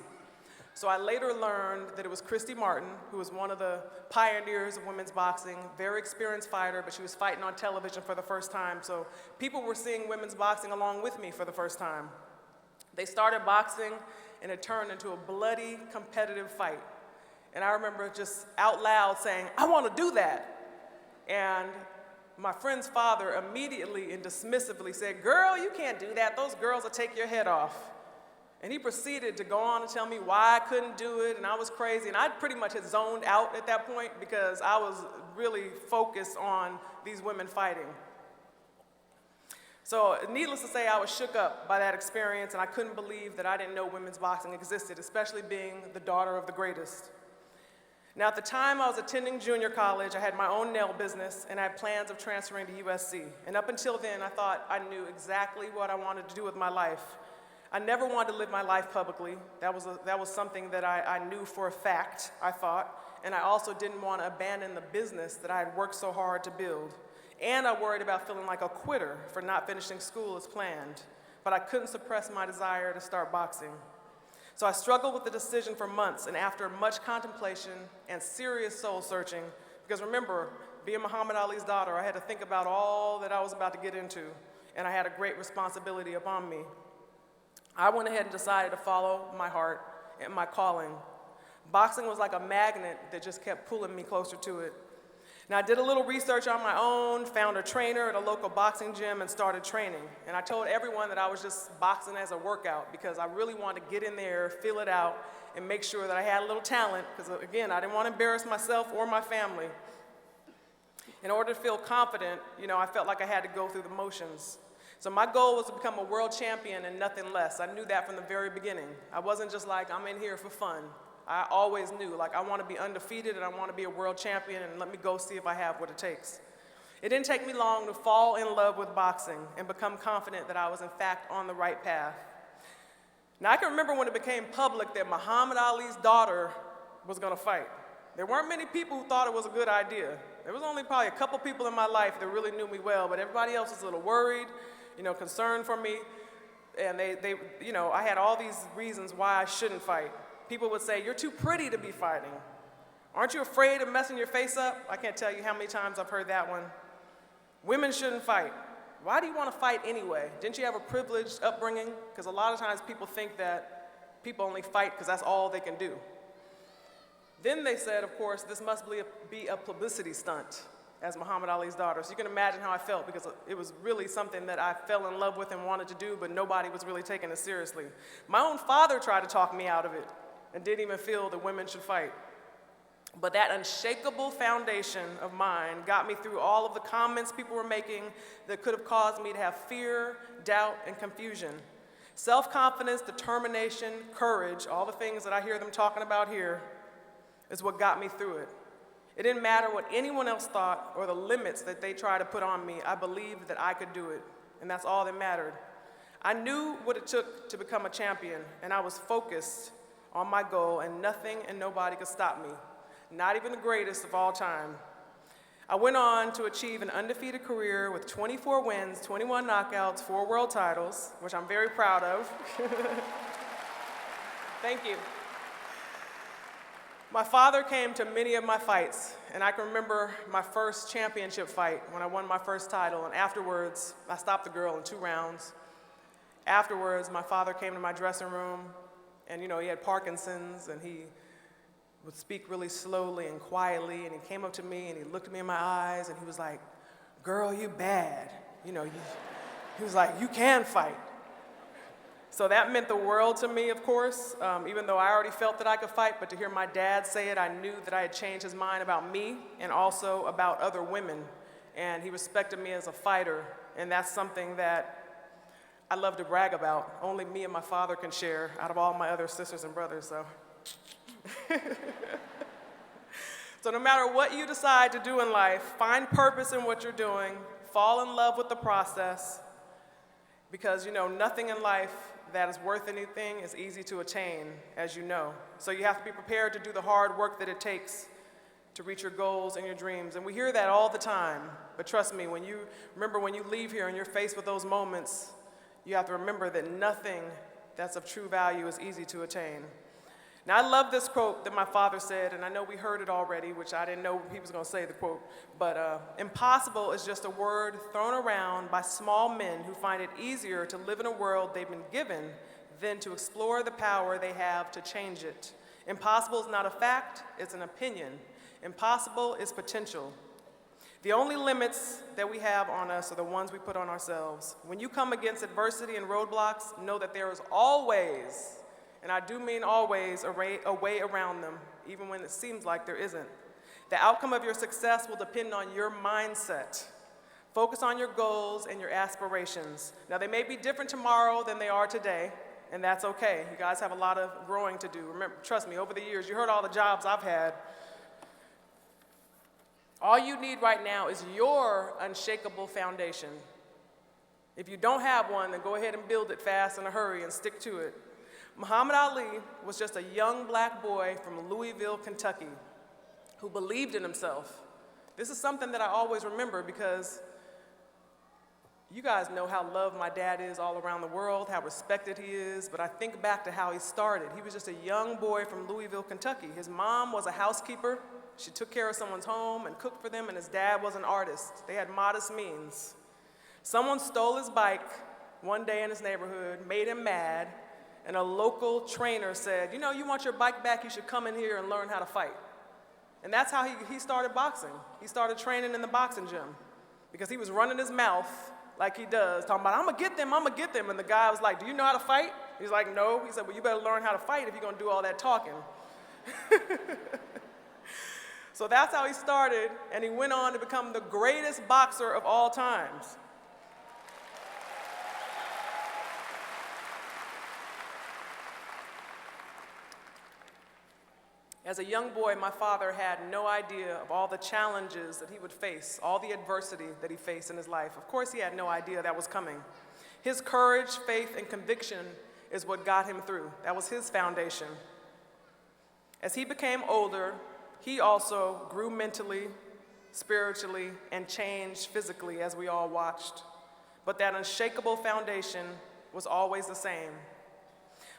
[SPEAKER 8] So I later learned that it was Christy Martin, who was one of the pioneers of women's boxing, very experienced fighter, but she was fighting on television for the first time. So people were seeing women's boxing along with me for the first time. They started boxing, and it turned into a bloody, competitive fight. And I remember just out loud saying, I want to do that. And my friend's father immediately and dismissively said, girl, you can't do that. Those girls will take your head off. And he proceeded to go on and tell me why I couldn't do it, and I was crazy. And I pretty much had zoned out at that point because I was really focused on these women fighting. So needless to say, I was shook up by that experience, and I couldn't believe that I didn't know women's boxing existed, especially being the daughter of the greatest. Now, at the time I was attending junior college, I had my own nail business, and I had plans of transferring to USC. And up until then, I thought I knew exactly what I wanted to do with my life. I never wanted to live my life publicly. That was something that I knew for a fact, I thought. And I also didn't want to abandon the business that I had worked so hard to build. And I worried about feeling like a quitter for not finishing school as planned. But I couldn't suppress my desire to start boxing. So I struggled with the decision for months, and after much contemplation and serious soul searching, because remember, being Muhammad Ali's daughter, I had to think about all that I was about to get into, and I had a great responsibility upon me. I went ahead and decided to follow my heart and my calling. Boxing was like a magnet that just kept pulling me closer to it. Now, I did a little research on my own, found a trainer at a local boxing gym, and started training. And I told everyone that I was just boxing as a workout because I really wanted to get in there, feel it out, and make sure that I had a little talent because, again, I didn't want to embarrass myself or my family. In order to feel confident, I felt like I had to go through the motions. So my goal was to become a world champion and nothing less. I knew that from the very beginning. I wasn't just like, I'm in here for fun. I always knew, like, I want to be undefeated and I want to be a world champion, and let me go see if I have what it takes. It didn't take me long to fall in love with boxing and become confident that I was in fact on the right path. Now I can remember when it became public that Muhammad Ali's daughter was going to fight. There weren't many people who thought it was a good idea. There was only probably a couple people in my life that really knew me well, but everybody else was a little worried, concerned for me, and I had all these reasons why I shouldn't fight. People would say, "You're too pretty to be fighting. Aren't you afraid of messing your face up?" I can't tell you how many times I've heard that one. Women shouldn't fight. Why do you want to fight anyway? Didn't you have a privileged upbringing? Because a lot of times people think that people only fight because that's all they can do. Then they said, of course, this must be a publicity stunt as Muhammad Ali's daughter. So you can imagine how I felt, because it was really something that I fell in love with and wanted to do, but nobody was really taking it seriously. My own father tried to talk me out of it and didn't even feel that women should fight. But that unshakable foundation of mine got me through all of the comments people were making that could have caused me to have fear, doubt, and confusion. Self-confidence, determination, courage, all the things that I hear them talking about here, is what got me through it. It didn't matter what anyone else thought or the limits that they tried to put on me. I believed that I could do it, and that's all that mattered. I knew what it took to become a champion, and I was focused on my goal, and nothing and nobody could stop me. Not even the greatest of all time. I went on to achieve an undefeated career with 24 wins, 21 knockouts, 4 world titles, which I'm very proud of. Thank you. My father came to many of my fights, and I can remember my first championship fight when I won my first title, and afterwards, I stopped the girl in 2 rounds. Afterwards, my father came to my dressing room, and he had Parkinson's, and he would speak really slowly and quietly, and he came up to me and he looked at me in my eyes and he was like, "Girl, you bad." He was like, "You can fight." So that meant the world to me, of course, even though I already felt that I could fight, but to hear my dad say it, I knew that I had changed his mind about me and also about other women, and he respected me as a fighter, and that's something that I love to brag about. Only me and my father can share out of all my other sisters and brothers, so. So no matter what you decide to do in life, find purpose in what you're doing, fall in love with the process, because nothing in life that is worth anything is easy to attain, as you know. So you have to be prepared to do the hard work that it takes to reach your goals and your dreams. And we hear that all the time, but trust me, when you leave here and you're faced with those moments, you have to remember that nothing that's of true value is easy to attain. Now, I love this quote that my father said, and I know we heard it already, which I didn't know he was going to say the quote, but impossible is just a word thrown around by small men who find it easier to live in a world they've been given than to explore the power they have to change it. Impossible is not a fact, it's an opinion. Impossible is potential. The only limits that we have on us are the ones we put on ourselves. When you come against adversity and roadblocks, know that there is always, and I do mean always, a way around them, even when it seems like there isn't. The outcome of your success will depend on your mindset. Focus on your goals and your aspirations. Now, they may be different tomorrow than they are today, and that's okay. You guys have a lot of growing to do. Remember, trust me, over the years, you heard all the jobs I've had. All you need right now is your unshakable foundation. If you don't have one, then go ahead and build it fast in a hurry and stick to it. Muhammad Ali was just a young black boy from Louisville, Kentucky, who believed in himself. This is something that I always remember because you guys know how loved my dad is all around the world, how respected he is, but I think back to how he started. He was just a young boy from Louisville, Kentucky. His mom was a housekeeper. She took care of someone's home and cooked for them, and his dad was an artist. They had modest means. Someone stole his bike one day in his neighborhood, made him mad, and a local trainer said, "You want your bike back, you should come in here and learn how to fight." And that's how he started boxing. He started training in the boxing gym because he was running his mouth like he does, talking about, I'm gonna get them. And the guy was like, "Do you know how to fight?" He's like, "No." He said, "Well, you better learn how to fight if you're gonna do all that talking." So that's how he started, and he went on to become the greatest boxer of all times. As a young boy, my father had no idea of all the challenges that he would face, all the adversity that he faced in his life. Of course, he had no idea that was coming. His courage, faith, and conviction is what got him through. That was his foundation. As he became older, he also grew mentally, spiritually, and changed physically, as we all watched. But that unshakable foundation was always the same.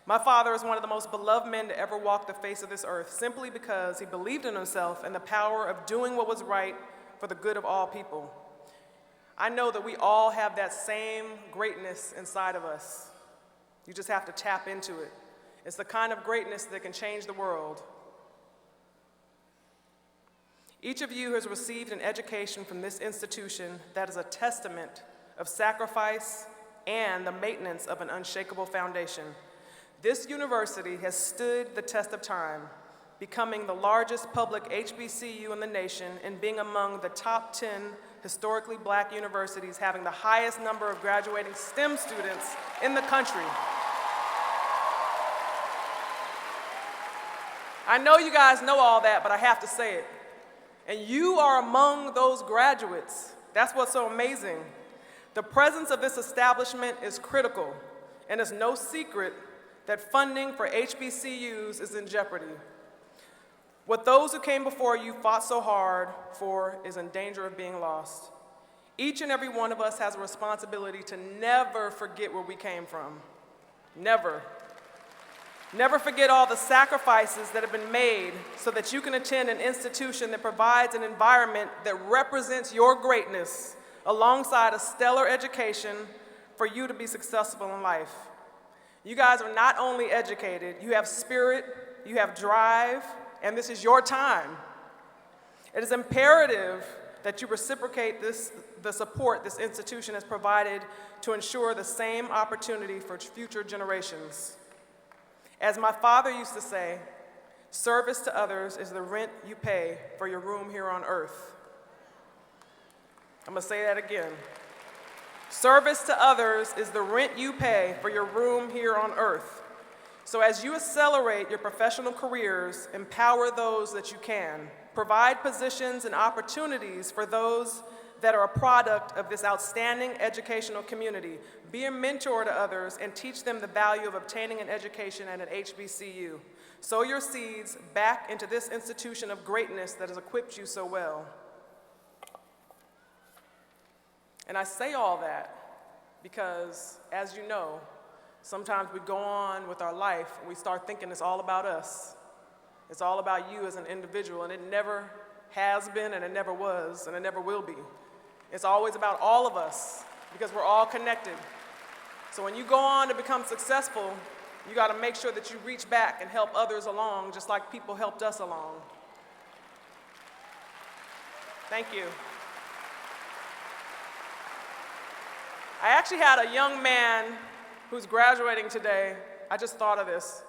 [SPEAKER 8] My father is one of the most beloved men to ever walk the face of this earth, simply because he believed in himself and the power of doing what was right for the good of all people. I know that we all have that same greatness inside of us. You just have to tap into it. It's the kind of greatness that can change the world. Each of you has received an education from this institution that is a testament of sacrifice and the maintenance of an unshakable foundation. This university has stood the test of time, becoming the largest public HBCU in the nation and being among the top 10 historically black universities having the highest number of graduating STEM students in the country. I know you guys know all that, but I have to say it. And you are among those graduates. That's what's so amazing. The presence of this establishment is critical, and it's no secret that funding for HBCUs is in jeopardy. What those who came before you fought so hard for is in danger of being lost. Each and every one of us has a responsibility to never forget where we came from. Never. Never forget all the sacrifices that have been made so that you can attend an institution that provides an environment that represents your greatness alongside a stellar education for you to be successful in life. You guys are not only educated, you have spirit, you have drive, and this is your time. It is imperative that you reciprocate the support this institution has provided to ensure the same opportunity for future generations. As my father used to say, service to others is the rent you pay for your room here on earth. I'm gonna say that again. Service to others is the rent you pay for your room here on earth. So as you accelerate your professional careers, empower those that you can. Provide positions and opportunities for those that are a product of this outstanding educational community. Be a mentor to others and teach them the value of obtaining an education at an HBCU. Sow your seeds back into this institution of greatness that has equipped you so well. And I say all that because, as you know, sometimes we go on with our life and we start thinking it's all about us. It's all about you as an individual, and it never has been, and it never was, and it never will be. It's always about all of us because we're all connected. So when you go on to become successful, you got to make sure that you reach back and help others along just like people helped us along. Thank you. I actually had a young man who's graduating today, I just thought of this,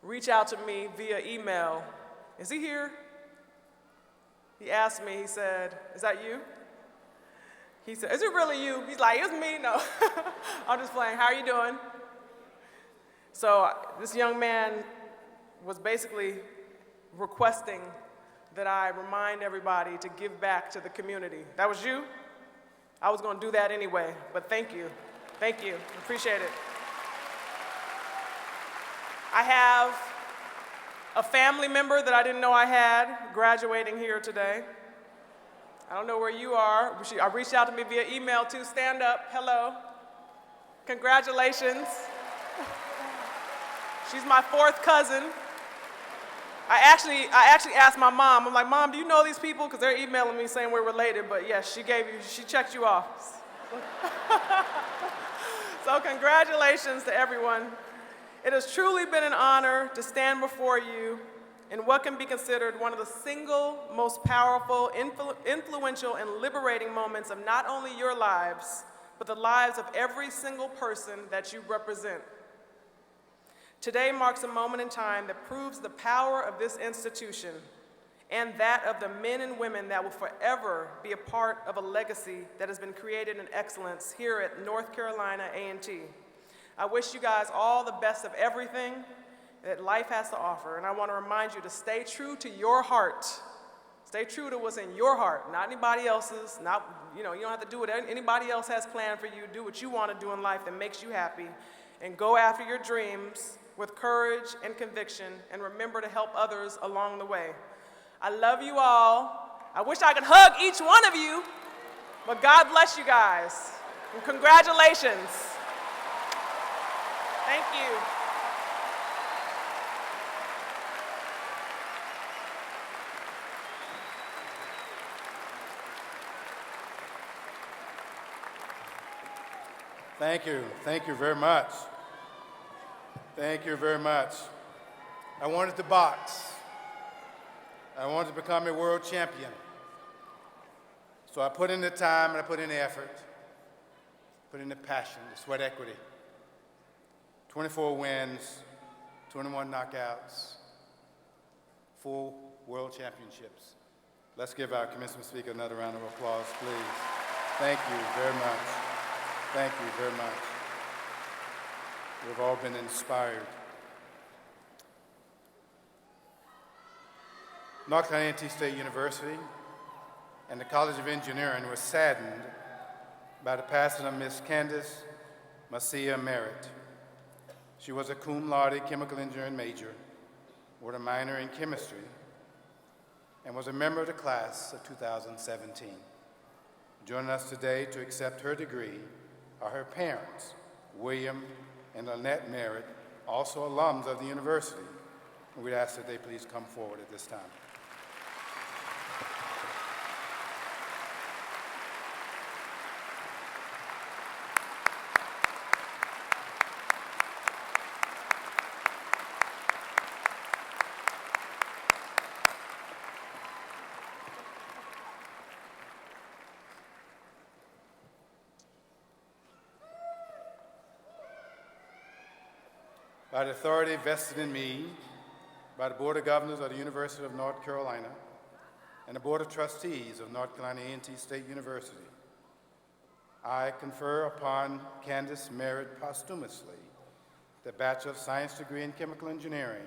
[SPEAKER 8] reach out to me via email. Is he here? He asked me, he said, "Is that you?" He said, "Is it really you?" He's like, "It's me." No, I'm just playing. How are you doing? So this young man was basically requesting that I remind everybody to give back to the community. That was you? I was going to do that anyway, but thank you. Thank you. Appreciate it. I have a family member that I didn't know I had graduating here today. I don't know where you are. I reached out to me via email too. Stand up. Hello. Congratulations. She's my fourth cousin. I actually asked my mom. I'm like, "Mom, do you know these people?" Because they're emailing me saying we're related. But yes, she checked you off. So congratulations to everyone. It has truly been an honor to stand before you in what can be considered one of the single most powerful, influential, and liberating moments of not only your lives, but the lives of every single person that you represent. Today marks a moment in time that proves the power of this institution and that of the men and women that will forever be a part of a legacy that has been created in excellence here at North Carolina A&T. I wish you guys all the best of everything, that life has to offer. And I want to remind you to stay true to your heart. Stay true to what's in your heart, not anybody else's. You don't have to do what anybody else has planned for you. Do what you want to do in life that makes you happy. And go after your dreams with courage and conviction, and remember to help others along the way. I love you all. I wish I could hug each one of you, but God bless you guys. And congratulations. Thank you.
[SPEAKER 3] Thank you. Thank you very much. Thank you very much. I wanted to box. I wanted to become a world champion. So I put in the time and I put in the effort, put in the passion, the sweat equity. 24 wins, 21 knockouts, 4 world championships. Let's give our commencement speaker another round of applause, please. Thank you very much. Thank you very much. We've all been inspired. North Carolina A&T State University and the College of Engineering were saddened by the passing of Miss Candace Macia Merritt. She was a cum laude chemical engineering major with a minor in chemistry and was a member of the class of 2017. Joining us today to accept her degree are her parents, William and Lynette Merritt, also alums of the university. And we'd ask that they please come forward at this time. By the authority vested in me by the Board of Governors of the University of North Carolina and the Board of Trustees of North Carolina A&T State University, I confer upon Candace Merritt posthumously the Bachelor of Science degree in Chemical Engineering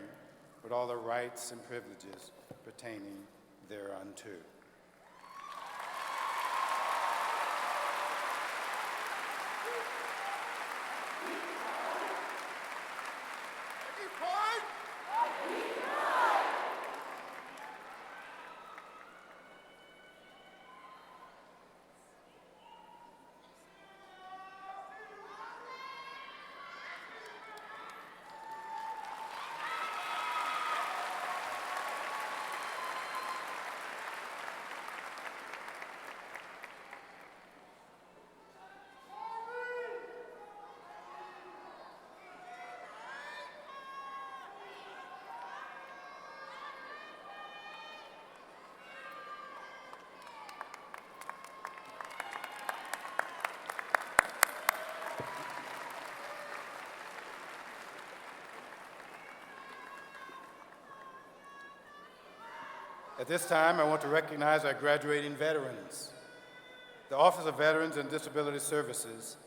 [SPEAKER 3] with all the rights and privileges pertaining thereunto. At this time, I want to recognize our graduating veterans. The Office of Veterans and Disability Services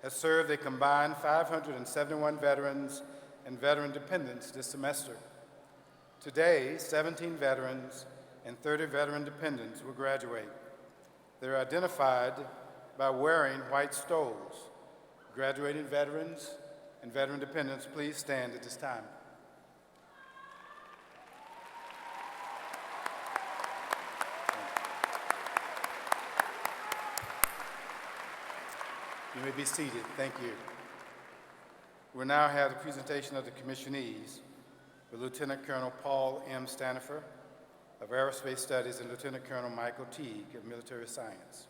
[SPEAKER 3] has served a combined 571 veterans and veteran dependents this semester. Today, 17 veterans and 30 veteran dependents will graduate. They're identified by wearing white stoles. Graduating veterans and veteran dependents, please stand at this time. You may be seated. Thank you. We'll now have the presentation of the commissionees with Lieutenant Colonel Paul M. Stanifer of Aerospace Studies and Lieutenant Colonel Michael Teague of Military Science.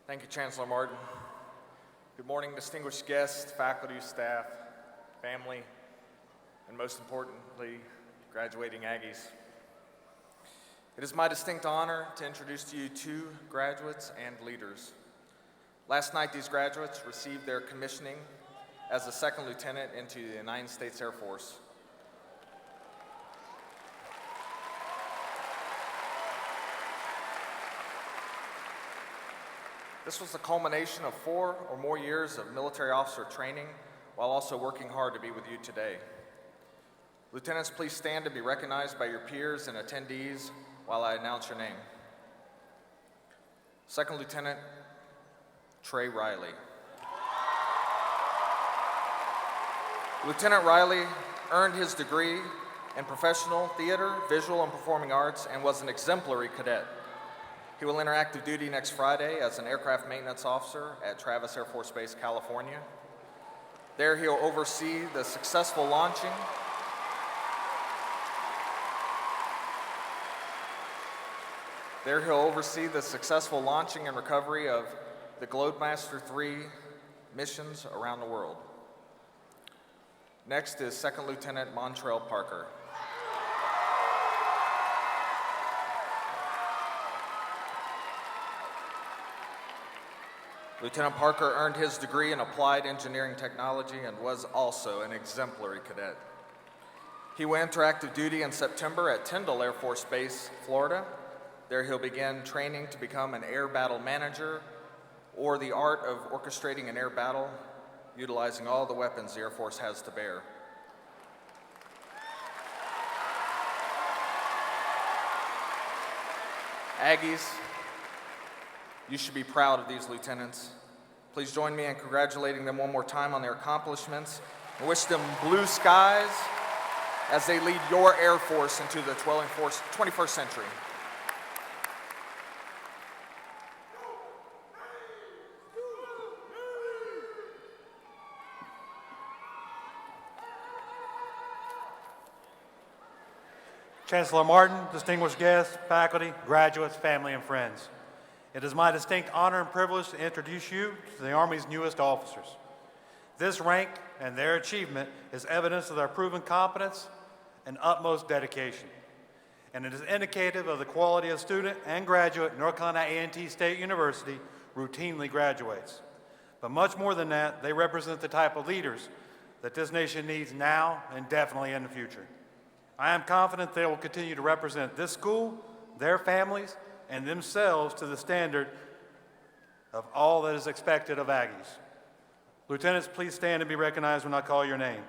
[SPEAKER 2] Thank you, Chancellor Martin. Good morning, distinguished guests, faculty, staff, family, and most importantly, graduating Aggies. It is my distinct honor to introduce to you 2 graduates and leaders. Last night, these graduates received their commissioning as a second lieutenant into the United States Air Force. This was the culmination of 4 or more years of military officer training while also working hard to be with you today. Lieutenants, please stand to be recognized by your peers and attendees while I announce your name. Second Lieutenant Trey Riley. Lieutenant Riley earned his degree in professional theater, visual, and performing arts and was an exemplary cadet. He will enter active duty next Friday as an aircraft maintenance officer at Travis Air Force Base, California. There he'll oversee the successful launching and recovery of the Globemaster III missions around the world. Next is Second Lieutenant Montrell Parker. Lieutenant Parker earned his degree in applied engineering technology and was also an exemplary cadet. He will enter active duty in September at Tyndall Air Force Base, Florida. There he'll begin training to become an air battle manager, or the art of orchestrating an air battle, utilizing all the weapons the Air Force has to bear. Aggies, you should be proud of these lieutenants. Please join me in congratulating them one more time on their accomplishments and wish them blue skies as they lead your Air Force into the 21st century.
[SPEAKER 9] Chancellor Martin, distinguished guests, faculty, graduates, family, and friends. It is my distinct honor and privilege to introduce you to the Army's newest officers. This rank and their achievement is evidence of their proven competence and utmost dedication, and it is indicative of the quality of student and graduate North Carolina A&T State University routinely graduates. But much more than that, they represent the type of leaders that this nation needs now and definitely in the future. I am confident they will continue to represent this school, their families, and themselves to the standard of all that is expected of Aggies. Lieutenants, please stand and be recognized when I call your name.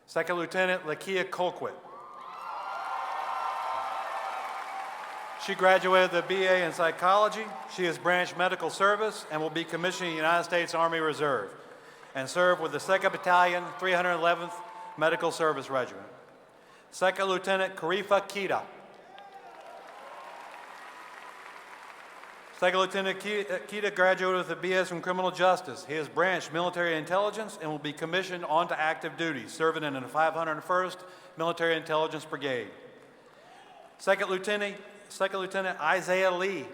[SPEAKER 9] Second Lieutenant Lakia Colquitt. She graduated with a BA in psychology. She is branch medical service and will be commissioned in the United States Army Reserve and served with the 2nd Battalion, 311th Medical Service Regiment. Second Lieutenant Karifa Kita. Second Lieutenant Kita graduated with a BS in criminal justice. He is branch military intelligence and will be commissioned onto active duty, serving in the 501st Military Intelligence Brigade. Second Lieutenant Isaiah Lee.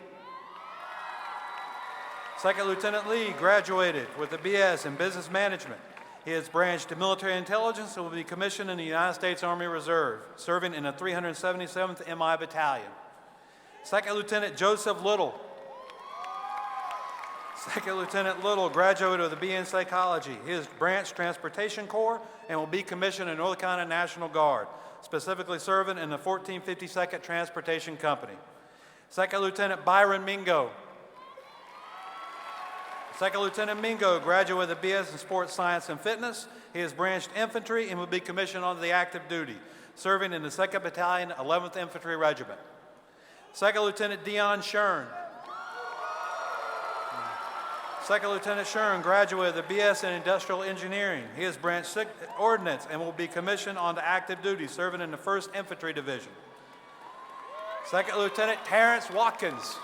[SPEAKER 9] Second Lieutenant Lee graduated with a BS in business management. He is branched to military intelligence and will be commissioned in the United States Army Reserve, serving in the 377th MI Battalion. Second Lieutenant Joseph Little. Second Lieutenant Little graduated with a BA in psychology. He is branch Transportation Corps and will be commissioned in North Carolina National Guard, specifically serving in the 1452nd Transportation Company. Second Lieutenant Byron Mingo. Second Lieutenant Mingo graduated with a BS in Sports Science and Fitness. He is branched infantry and will be commissioned onto the active duty, serving in the 2nd Battalion, 11th Infantry Regiment. Second Lieutenant Dion Shern. Second Lieutenant Shern graduated with a BS in Industrial Engineering. He is branched Ordnance and will be commissioned onto active duty, serving in the 1st Infantry Division. Second Lieutenant Terrence Watkins.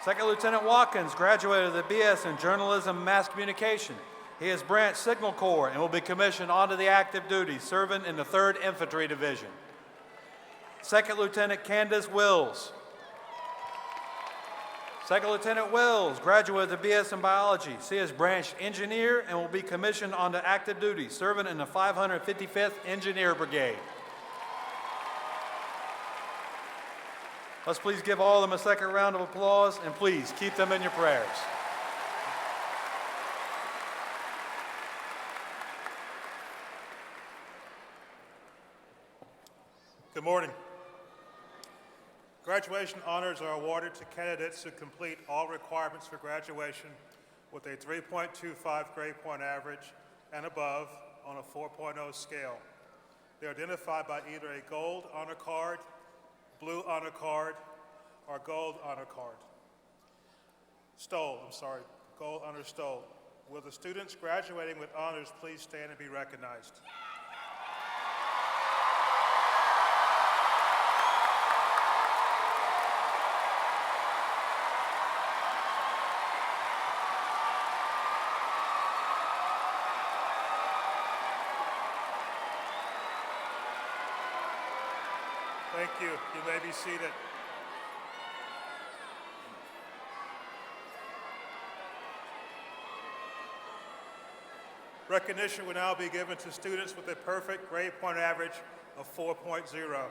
[SPEAKER 9] Second Lieutenant Watkins graduated with a BS in Journalism and Mass Communication. He is branch Signal Corps and will be commissioned onto the active duty, serving in the 3rd Infantry Division. Second Lieutenant Candace Wills. Second Lieutenant Wills graduated with a BS in Biology. She is branch Engineer and will be commissioned onto active duty, serving in the 555th Engineer Brigade. Let's please give all of them a second round of applause, and please keep them in your prayers.
[SPEAKER 1] Good morning. Graduation honors are awarded to candidates who complete all requirements for graduation with a 3.25 grade point average and above on a 4.0 scale. They are identified by either a gold honor card, blue honor card, or gold honor card. Gold honor stole. Will the students graduating with honors please stand and be recognized? Thank you. You may be seated. Recognition will now be given to students with a perfect grade point average of 4.0.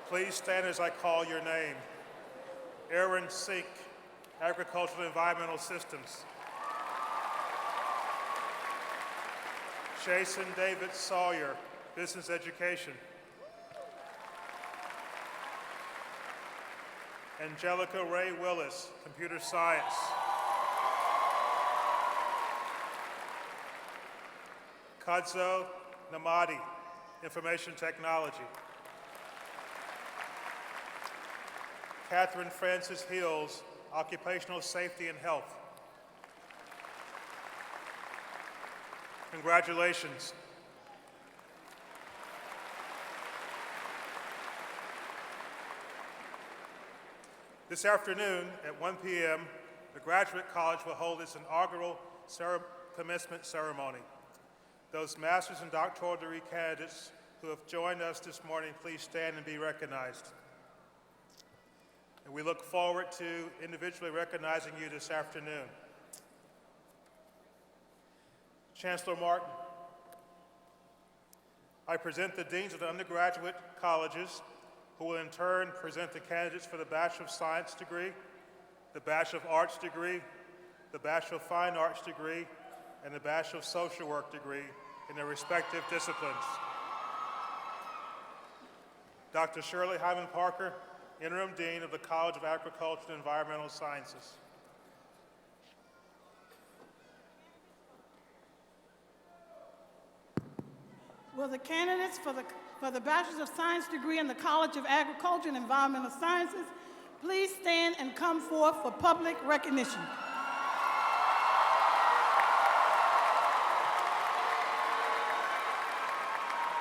[SPEAKER 1] Please stand as I call your name. Aaron Sink, Agricultural and Environmental Systems. Jason David Sawyer, Business Education. Angelica Ray Willis, Computer Science. Kadzo Namadi, Information Technology. Catherine Francis Hills, Occupational Safety and Health. Congratulations. This afternoon at 1 p.m., the Graduate College will hold its inaugural commencement ceremony. Those master's and doctoral degree candidates who have joined us this morning, please stand and be recognized. And we look forward to individually recognizing you this afternoon. Chancellor Martin, I present the deans of the undergraduate colleges who will in turn present the candidates for the Bachelor of Science degree, the Bachelor of Arts degree, the Bachelor of Fine Arts degree, and the Bachelor of Social Work degree in their respective disciplines. Dr. Shirley Hyman Parker, Interim Dean of the College of Agriculture and Environmental Sciences.
[SPEAKER 10] Will the candidates for the Bachelor of Science degree in the College of Agriculture and Environmental Sciences please stand and come forth for public recognition?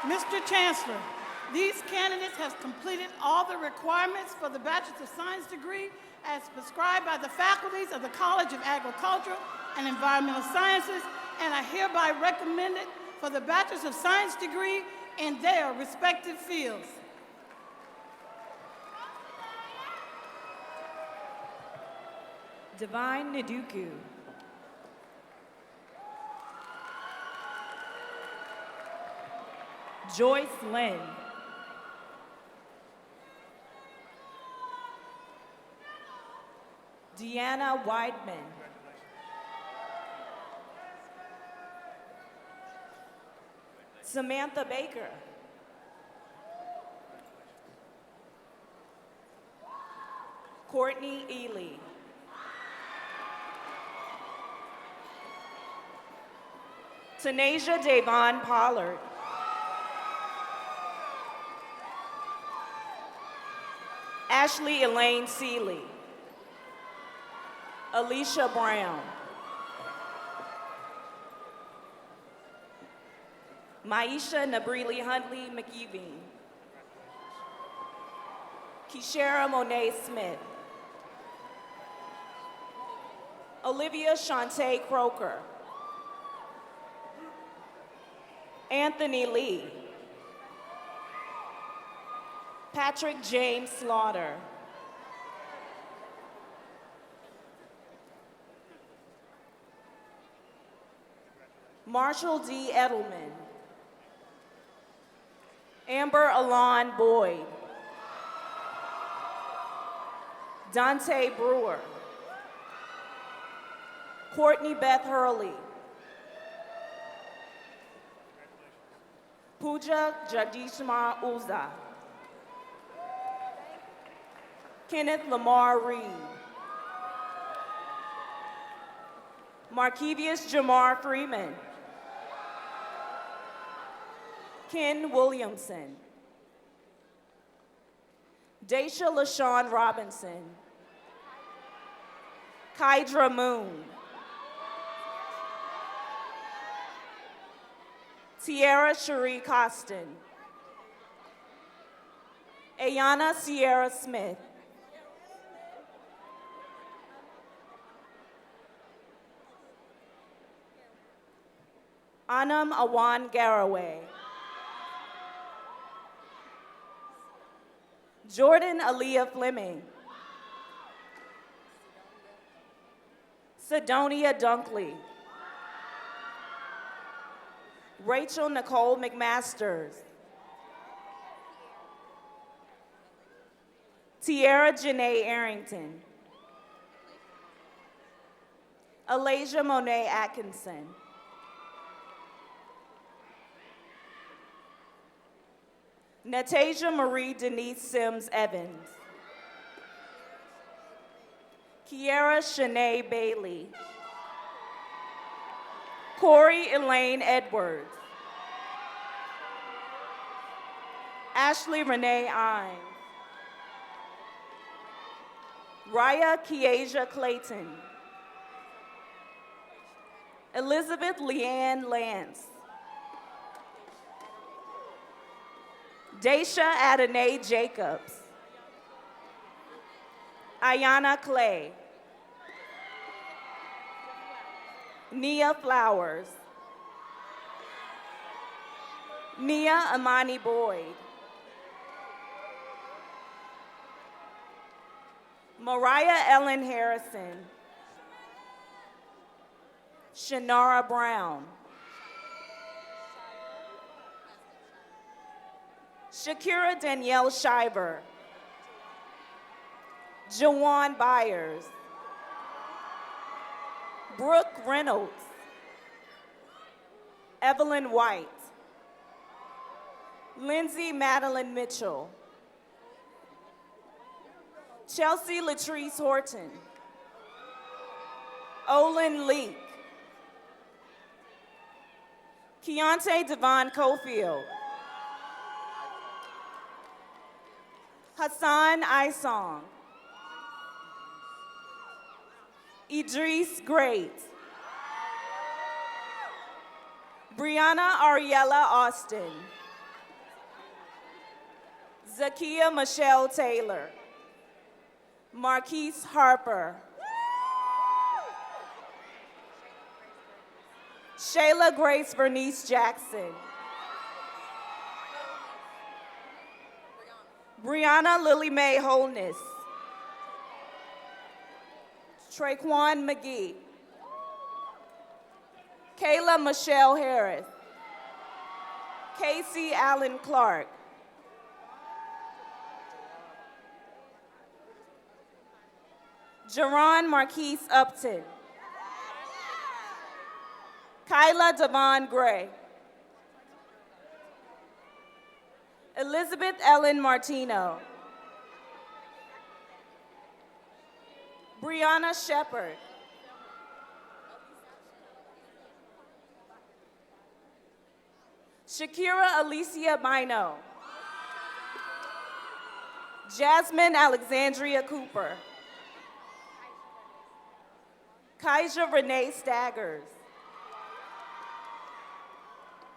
[SPEAKER 10] Mr. Chancellor, these candidates have completed all the requirements for the Bachelor of Science degree as prescribed by the faculties of the College of Agricultural and Environmental Sciences and are hereby recommended for the Bachelor of Science degree in their respective fields.
[SPEAKER 11] Divine Naduku. Joyce Lynn. Deanna Weidman. Samantha Baker. Courtney Ely. Tanasia Davon Pollard. Ashley Elaine Seeley. Alicia Brown. Maisha Nabreely Huntley McEving. Kishara Monet Smith. Olivia Shantae Croker. Anthony Lee. Patrick James Slaughter. Marshall D. Edelman. Amber Alon Boyd. Dante Brewer. Courtney Beth Hurley. Pooja Jagdishma Uza. Kenneth Lamar Reed. Markevius Jamar Freeman. Ken Williamson. Daisha LaShawn Robinson. Kydra Moon. Tiara Cherie Costin. Ayana Sierra Smith. Anam Awan Garaway. Jordan Aaliyah Fleming. Sidonia Dunkley. Rachel Nicole McMasters. Tiara Janae Arrington. Alasia Monet Atkinson. Natasia Marie Denise Sims Evans. Kiara Shanae Bailey. Corey Elaine Edwards. Ashley Renee Ines. Raya Kiesia Clayton. Elizabeth Leanne Lance. Daisha Adonai Jacobs. Ayana Clay. Nia Flowers. Nia Amani Boyd. Mariah Ellen Harrison. Shanara Brown. Shakira Danielle Shiver. Jawan Byers. Brooke Reynolds. Evelyn White. Lindsay Madeline Mitchell. Chelsea Latrice Horton. Olin Leak. Keontae Devon Cofield. Hassan Isong. Idris Great. Brianna Ariella Austin. Zakia Michelle Taylor. Marquise Harper. Shayla Grace Bernice Jackson. Brianna Lily Mae Holness. Traquan McGee. Kayla Michelle Harris. Casey Allen Clark. Jerron Marquise Upton. Kyla Devon Gray. Elizabeth Ellen Martino. Brianna Shepard. Shakira Alicia Bino. Jasmine Alexandria Cooper. Kaija Renee Staggers.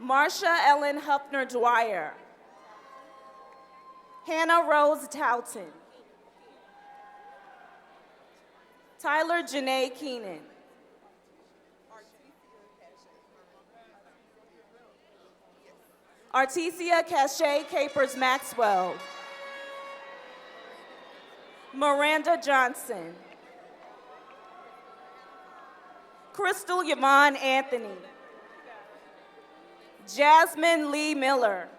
[SPEAKER 11] Marsha Ellen Huffner Dwyer. Hannah Rose Towton. Tyler Janae Keenan. Artesia Cachet Capers Maxwell. Miranda Johnson. Crystal Yvonne Anthony. Jasmine Lee Miller.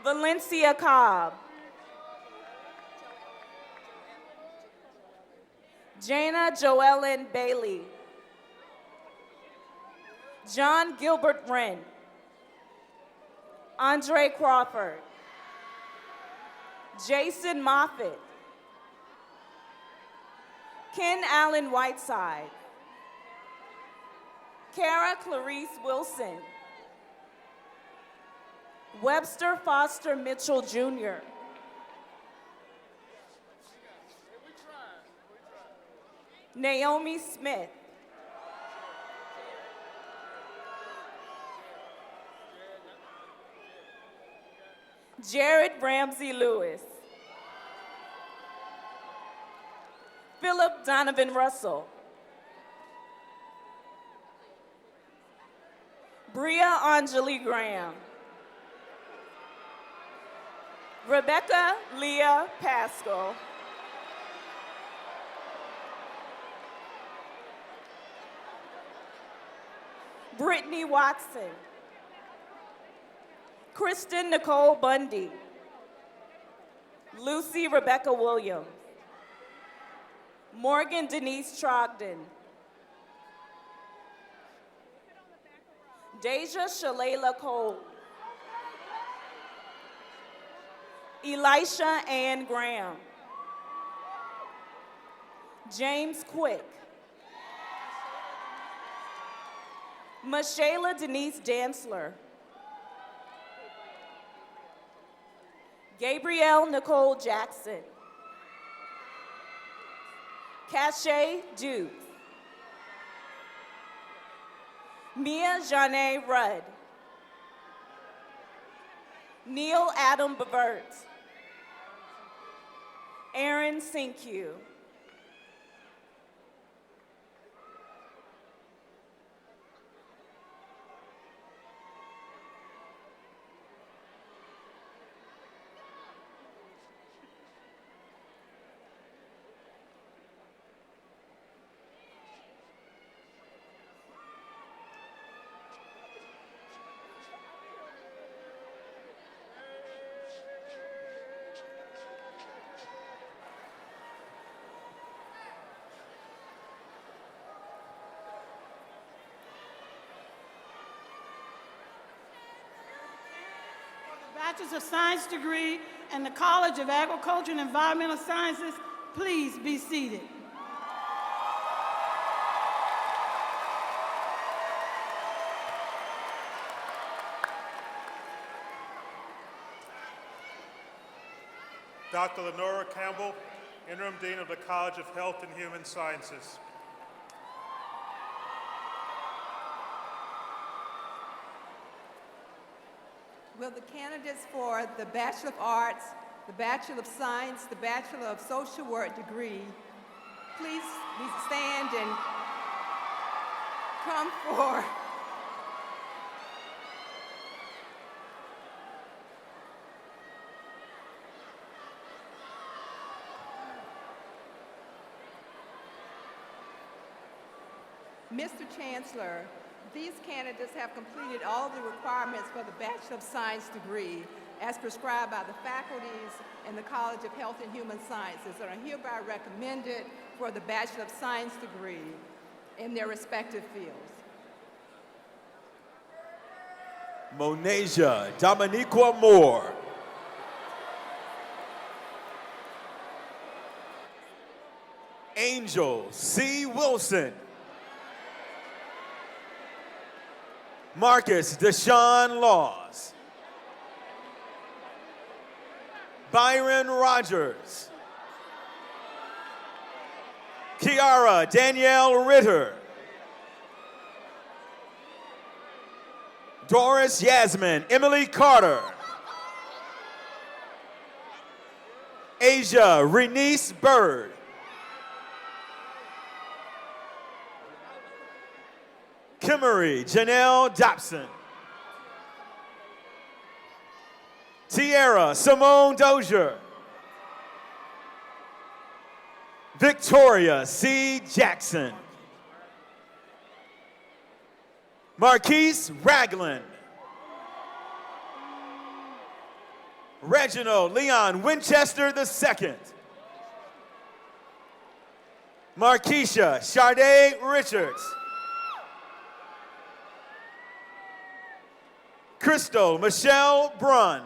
[SPEAKER 11] Valencia Cobb. Jana Joellen Bailey. John Gilbert Wren. Andre Crawford. Jason Moffitt, Ken Allen Whiteside, Kara Clarice Wilson, Webster Foster Mitchell Jr., Naomi Smith, Jared Ramsey Lewis, Philip Donovan Russell, Bria Anjali Graham, Rebecca Leah Pascal, Brittany Watson, Kristen Nicole Bundy, Lucy Rebecca Williams, Morgan Denise Trogdon, Deja Shalala Cole, Elisha Ann Graham, James Quick, Mashayla Denise Dantzler, Gabrielle Nicole Jackson, Cache Dukes, Mia Janae Rudd, Neil Adam Bevert, Aaron Sinkyu,
[SPEAKER 10] Bachelor's of Science degree and the College of Agriculture and Environmental Sciences, please be seated.
[SPEAKER 1] Dr. Lenora Campbell, Interim Dean of the College of Health and Human Sciences.
[SPEAKER 12] Will the candidates for the Bachelor of Arts, the Bachelor of Science, the Bachelor of Social Work degree please stand and come forward? Mr. Chancellor, these candidates have completed all the requirements for the Bachelor of Science degree as prescribed by the faculties in the College of Health and Human Sciences and are hereby recommended for the Bachelor of Science degree in their respective fields.
[SPEAKER 13] Monasia Dominiqua Moore. Angel C. Wilson. Marcus Deshaun Laws. Byron Rogers. Kiara Danielle Ritter. Doris Yasmin Emily Carter. Asia Renice Bird. Kimmery Janelle Dobson. Tierra Simone Dozier. Victoria C. Jackson. Marquise Ragland. Reginald Leon Winchester II. Marquisha Sade Richards. Crystal Michelle Brunn.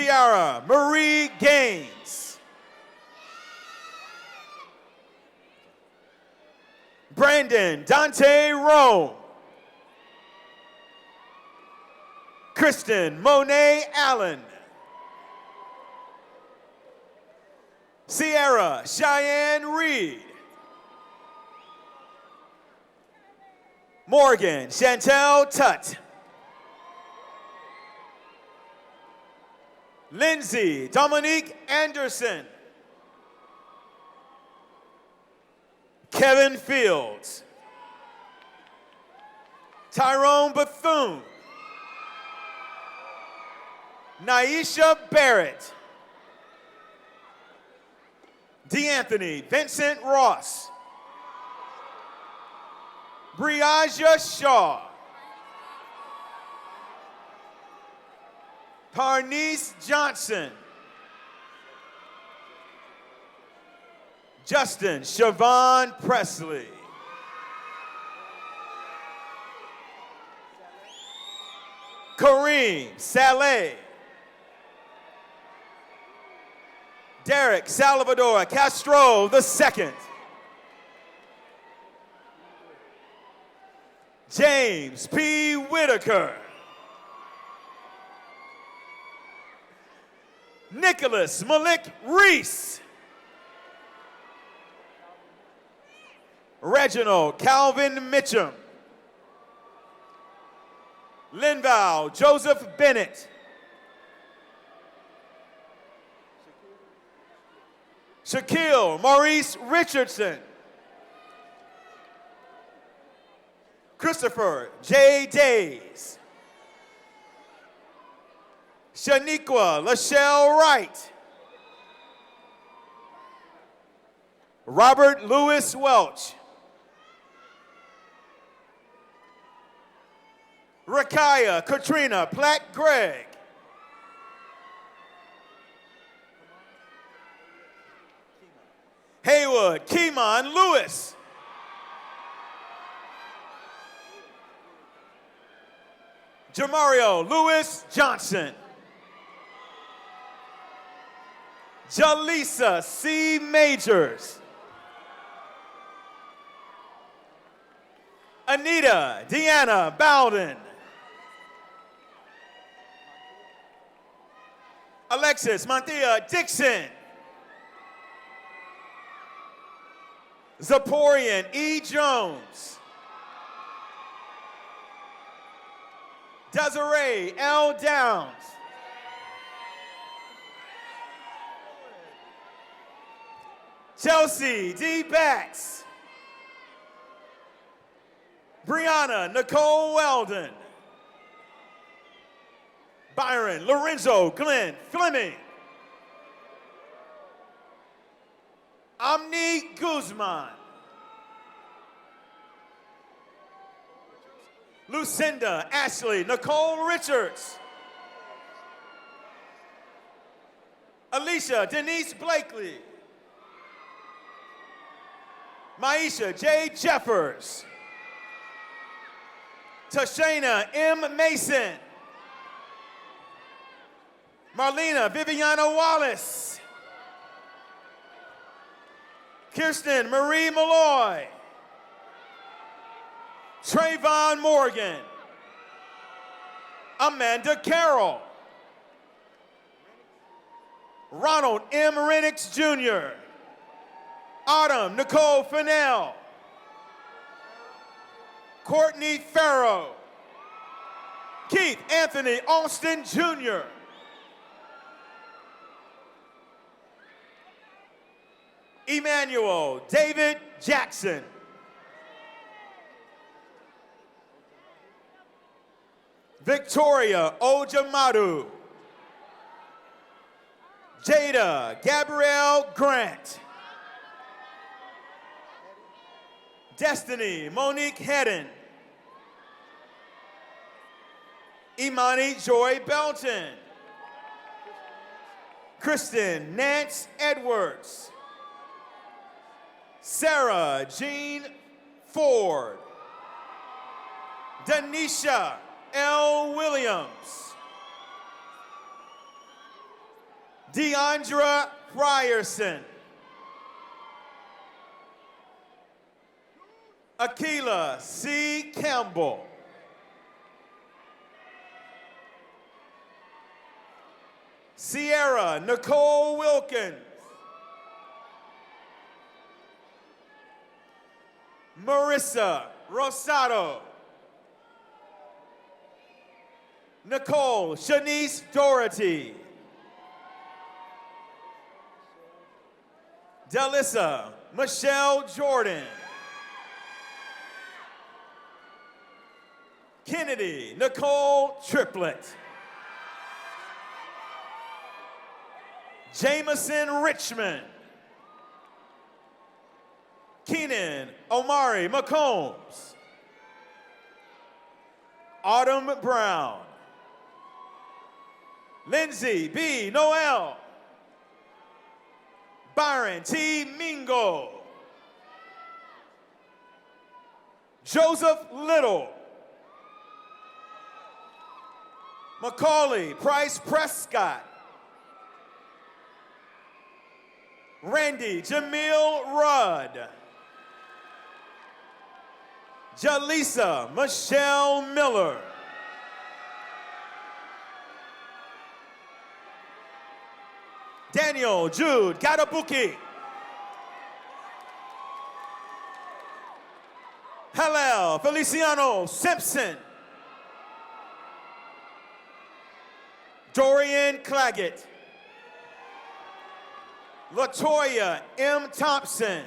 [SPEAKER 13] Tiara Marie Gaines. Brandon Dante Rome. Kristen Monet Allen. Sierra Cheyenne Reed. Morgan Chantel Tutt. Lindsay Dominique Anderson. Kevin Fields. Tyrone Bethune. Naisha Barrett. DeAnthony Vincent Ross. Briaja Shaw. Parnice Johnson. Justin Siobhan Presley. Kareem Saleh. Derek Salvador Castro II. James P. Whitaker. Nicholas Malik Reese. Reginald Calvin Mitchum. Linval Joseph Bennett. Shaquille Maurice Richardson. Christopher J. Days. Shaniqua Lachelle Wright. Robert Lewis Welch. Rakaya Katrina Platt Gregg. Haywood Keemon Lewis. Jamario Lewis Johnson. Jalisa C. Majors. Anita Deanna Bowden. Alexis Monthea Dixon. Zaporian E. Jones. Desiree L. Downs. Chelsea D. Batts. Brianna Nicole Weldon. Byron Lorenzo Glenn Fleming. Amni Guzman. Lucinda Ashley Nicole Richards. Alicia Denise Blakely. Maisha J. Jeffers. Tashana M. Mason. Marlena Viviana Wallace. Kirsten Marie Malloy. Trayvon Morgan. Amanda Carroll. Ronald M. Renix Jr. Autumn Nicole Fennell. Courtney Farrow. Keith Anthony Austin Jr. Emmanuel David Jackson. Victoria Ojamadu. Jada Gabrielle Grant. Destiny Monique Hedden. Imani Joy Belton. Kristen Nance Edwards. Sarah Jean Ford. Denisha L. Williams. Deandra Frierson. Akila C. Campbell. Sierra Nicole Wilkins. Marissa Rosado. Nicole Shanice Doherty. Delissa Michelle Jordan. Kennedy Nicole Triplett. Jameson Richmond. Keenan Omari McCombs. Autumn Brown. Lindsay B. Noel. Byron T. Mingo. Joseph Little. Macaulay Price Prescott. Randy Jamil Rudd. Jalisa Michelle Miller. Daniel Jude Gadabuki. Hallel Feliciano Simpson. Dorian Claggett. Latoya M. Thompson.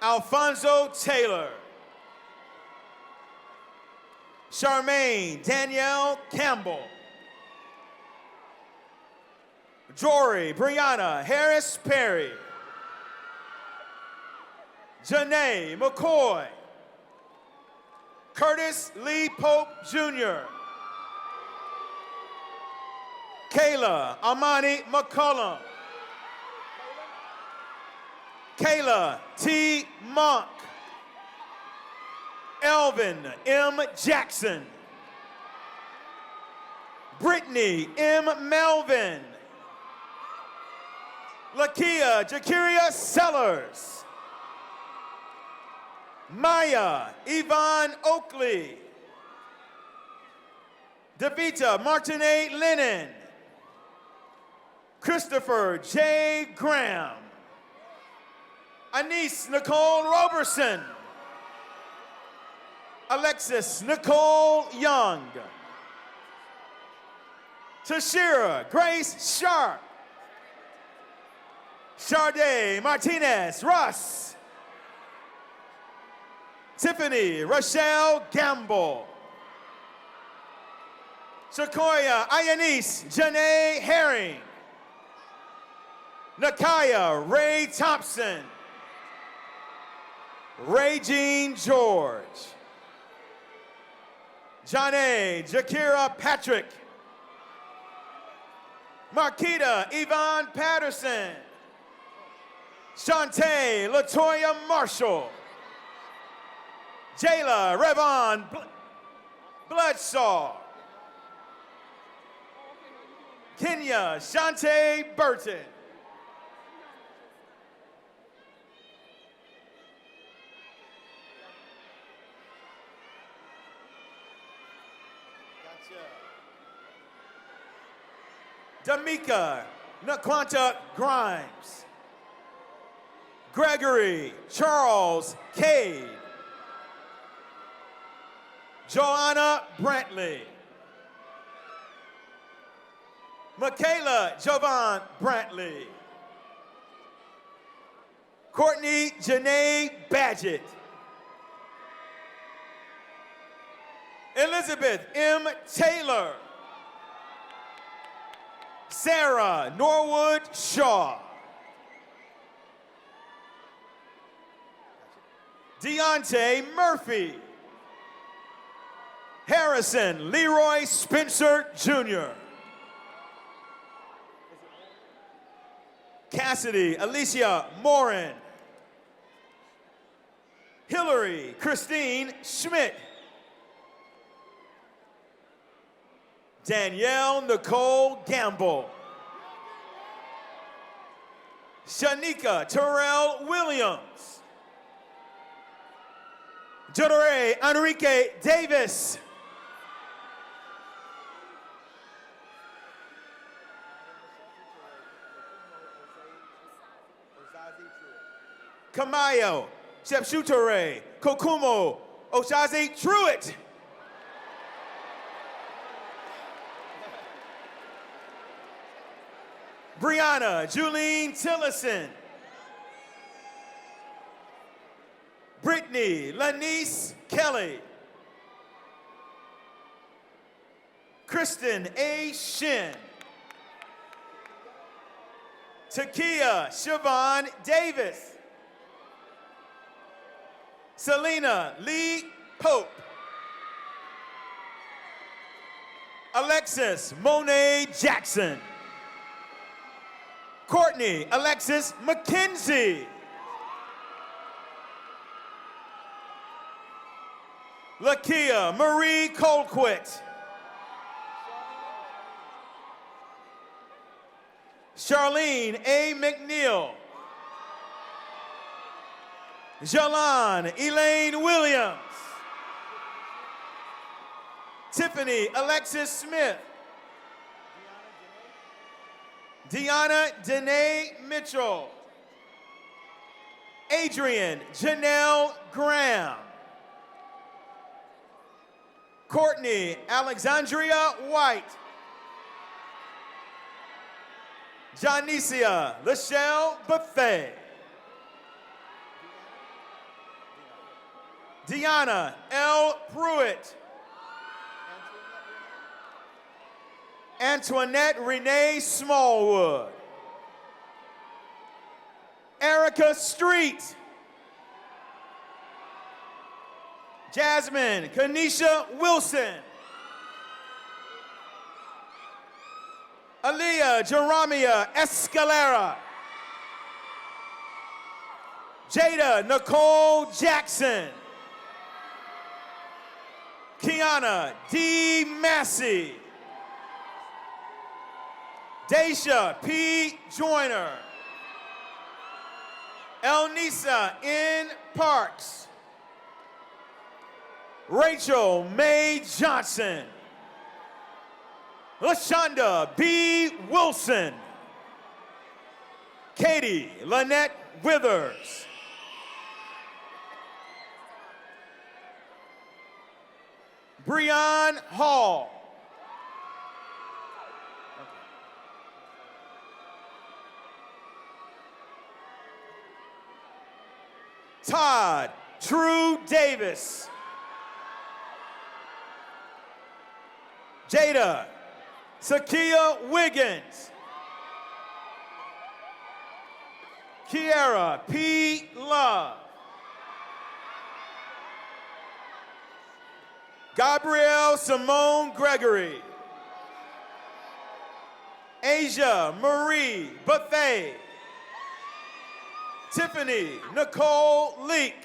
[SPEAKER 13] Alfonso Taylor. Charmaine Danielle Campbell. Jory Brianna Harris Perry. Janae McCoy. Curtis Lee Pope Jr. Kayla Amani McCullum. Kayla T. Monk. Elvin M. Jackson. Brittany M. Melvin. Lakia Jakiria Sellers. Maya Yvonne Oakley. Davita Martinet Lennon. Christopher J. Graham. Anise Nicole Roberson. Alexis Nicole Young. Tashira Grace Sharp. Sade Martinez Russ. Tiffany Rochelle Gamble. Sequoia Ionis Janae Herring. Nakaya Ray Thompson. Ray Jean George. Janae Jakira Patrick. Marquita Yvonne Patterson. Shantae Latoya Marshall. Jayla Revon Bloodsaw. Kenya Shantae Burton. Damika Naquanta Grimes. Gregory Charles Cade. Joanna Brantley. Michaela Jovan Brantley. Courtney Janae Badgett. Elizabeth M. Taylor. Sarah Norwood Shaw. Deontay Murphy. Harrison Leroy Spencer Jr. Cassidy Alicia Morin. Hillary Christine Schmidt. Danielle Nicole Gamble. Shanika Terrell Williams. Jodore Enrique Davis. Kamayo Shepshutere Kokumo Oshazi Truitt. Brianna Julene Tillison. Brittany Lanice Kelly. Kristen A. Shin. Takia Siobhan Davis. Selena Lee Pope. Alexis Monet Jackson. Courtney Alexis McKenzie. Lakia Marie Colquitt. Charlene A. McNeil. Jalan Elaine Williams. Tiffany Alexis Smith. Deanna Danae Mitchell. Adrian Janelle Graham. Courtney Alexandria White. Janicia Lachelle Buffet. Deanna L. Pruitt. Antoinette Renee Smallwood. Erica Street. Jasmine Kanisha Wilson. Aaliyah Jeramia Escalera. Jada Nicole Jackson. Kiana D. Massey. Daisha P. Joyner. Elnisa N. Parks. Rachel Mae Johnson. LaShonda B. Wilson. Katie Lynette Withers. Breon Hall. Todd Drew Davis. Jada Sakia Wiggins. Kiara P. Love. Gabrielle Simone Gregory. Asia Marie Buffet. Tiffany Nicole Leak.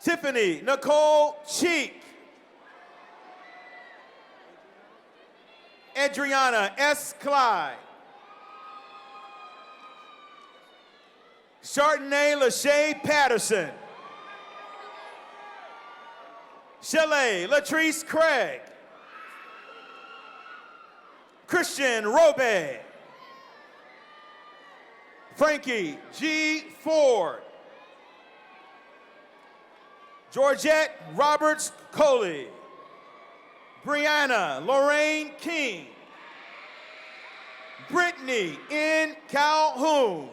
[SPEAKER 13] Tiffany Nicole Cheek. Adriana S. Clyde. Chardonnay Lachey Patterson. Chalet Latrice Craig. Christian Robe. Frankie G. Ford. Georgette Roberts Coley. Brianna Lorraine King. Brittany N. Calhoun.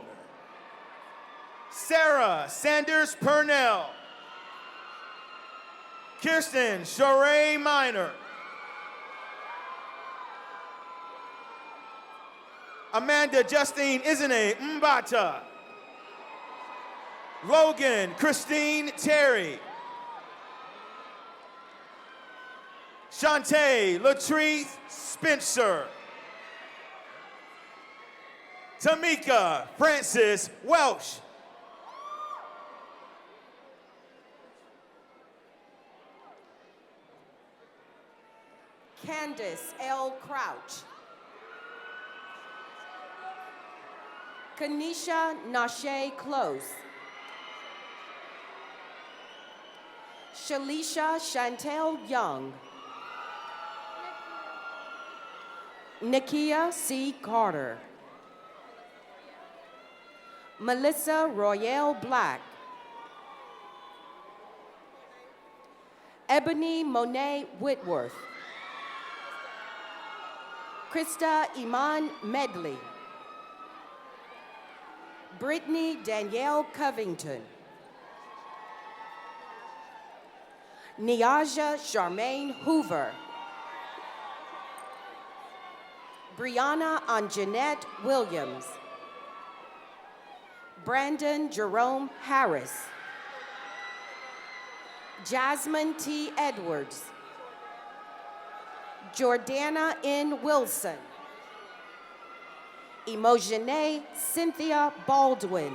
[SPEAKER 13] Sarah Sanders Purnell. Kirsten Sheree Minor. Amanda Justine Izene Mbata. Logan Christine Terry. Shantae Latrice Spencer. Tamika Francis Welsh.
[SPEAKER 14] Candace L. Crouch. Kanisha Nashe Close. Shalisha Chantel Young. Nakia C. Carter. Melissa Royale Black. Ebony Monet Whitworth. Krista Iman Medley. Brittany Danielle Covington. Niaja Charmaine Hoover. Brianna Anjanette Williams. Brandon Jerome Harris. Jasmine T. Edwards. Jordana N. Wilson. Emojene Cynthia Baldwin.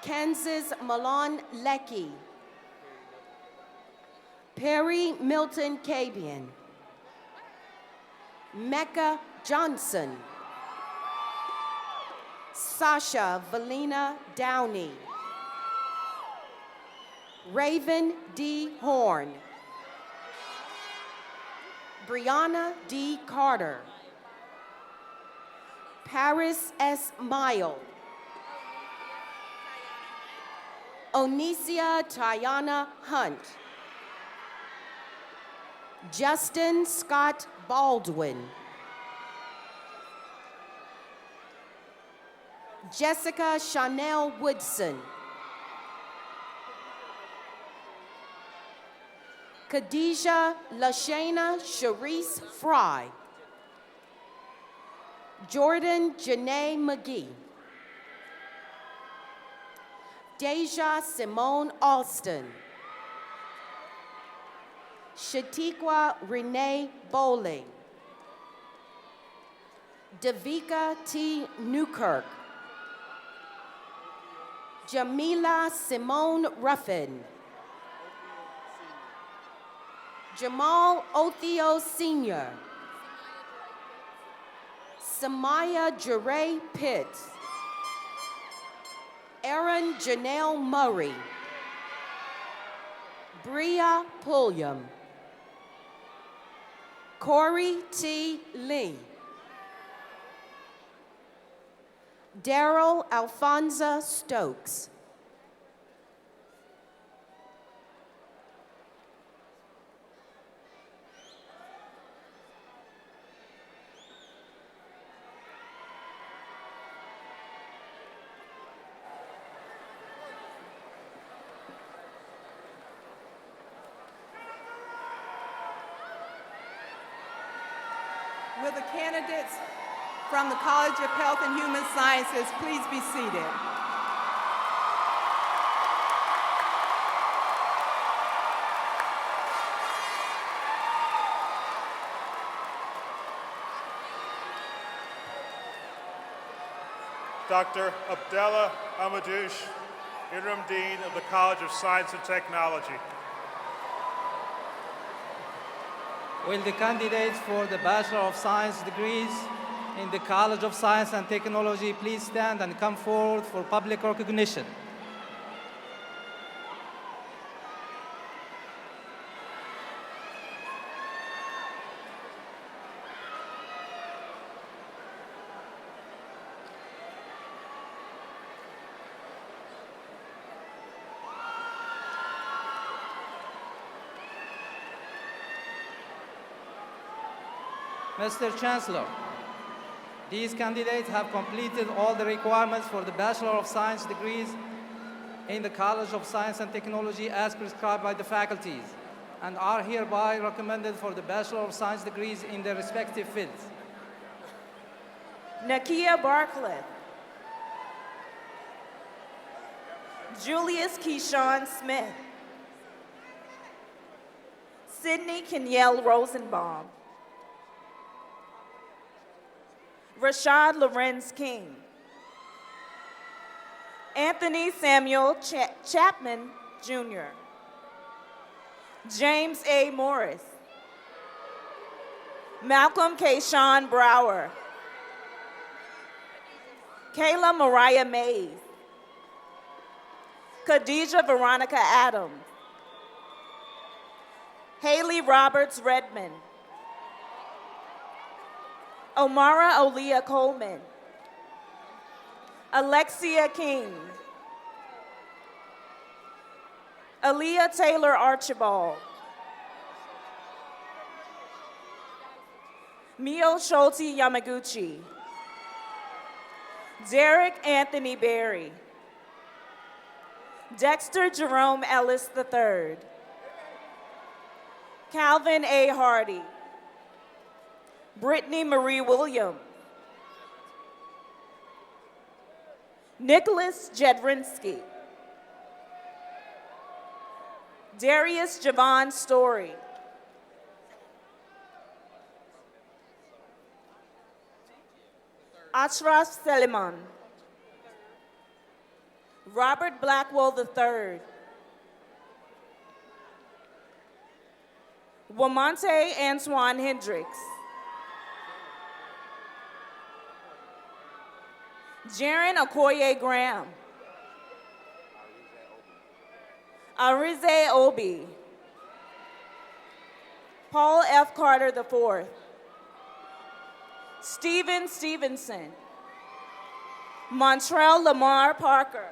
[SPEAKER 14] Kansas Malon Leckie. Perry Milton Cabian. Mecca Johnson. Sasha Valina Downey. Raven D. Horn. Brianna D. Carter. Paris S. Mile. Onisia Tayana Hunt. Justin Scott Baldwin. Jessica Chanel Woodson. Khadijah Lashana Sharice Fry. Jordan Janae McGee. Deja Simone Alston. Shatikwa Renee Bowling. Davika T. Newkirk. Jamila Simone Ruffin. Jamal Othio Sr. Samaya Jure Pitts. Erin Janelle Murray. Bria Pulliam. Corey T. Lee. Daryl Alfonso Stokes.
[SPEAKER 12] Will the candidates from the College of Health and Human Sciences please be seated?
[SPEAKER 1] Dr. Abdallah Amadouche, Interim Dean of the College of Science and Technology.
[SPEAKER 15] Will the candidates for the Bachelor of Science degrees in the College of Science and Technology please stand and come forward for public recognition? Mr. Chancellor, these candidates have completed all the requirements for the Bachelor of Science degrees in the College of Science and Technology as prescribed by the faculties and are hereby recommended for the Bachelor of Science degrees in their respective fields.
[SPEAKER 11] Nakia Barcliffe. Julius Keyshawn Smith. Sydney Kenyelle Rosenbaum. Rashad Lorenz King. Anthony Samuel Chapman, Jr. James A. Morris. Malcolm Kayshawn Brower. Kayla Mariah Mays. Khadijah Veronica Adams. Haley Roberts Redmond. Omara Olia Coleman. Alexia King. Aaliyah Taylor Archibald. Mio Schulte Yamaguchi. Derek Anthony Berry. Dexter Jerome Ellis III. Calvin A. Hardy. Brittany Marie Williams. Nicholas Jedrinsky. Darius Javon Story. Ashraf Seliman. Robert Blackwell III. Wamonte Antoine Hendricks. Jaron Okoye Graham. Arize Obi. Paul F. Carter IV. Stephen Stevenson. Montrell Lamar Parker.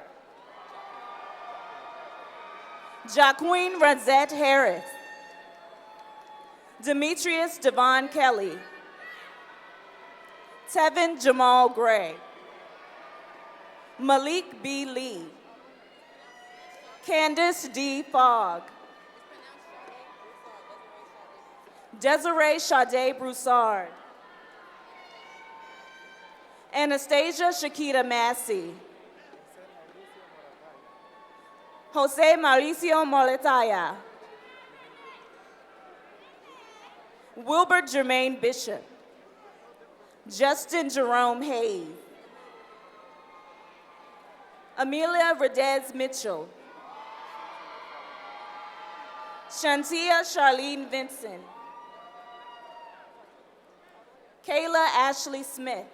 [SPEAKER 11] Jaqueen Rosette Harris. Demetrius Devon Kelly. Tevin Jamal Gray. Malik B. Lee. Candace D. Fogg. Desiree Sade Broussard. Anastasia Shakita Massey. Jose Mauricio Moletaya. Wilbert Jermaine Bishop. Justin Jerome Hayes. Amelia Radez Mitchell. Shantia Charlene Vincent. Kayla Ashley Smith.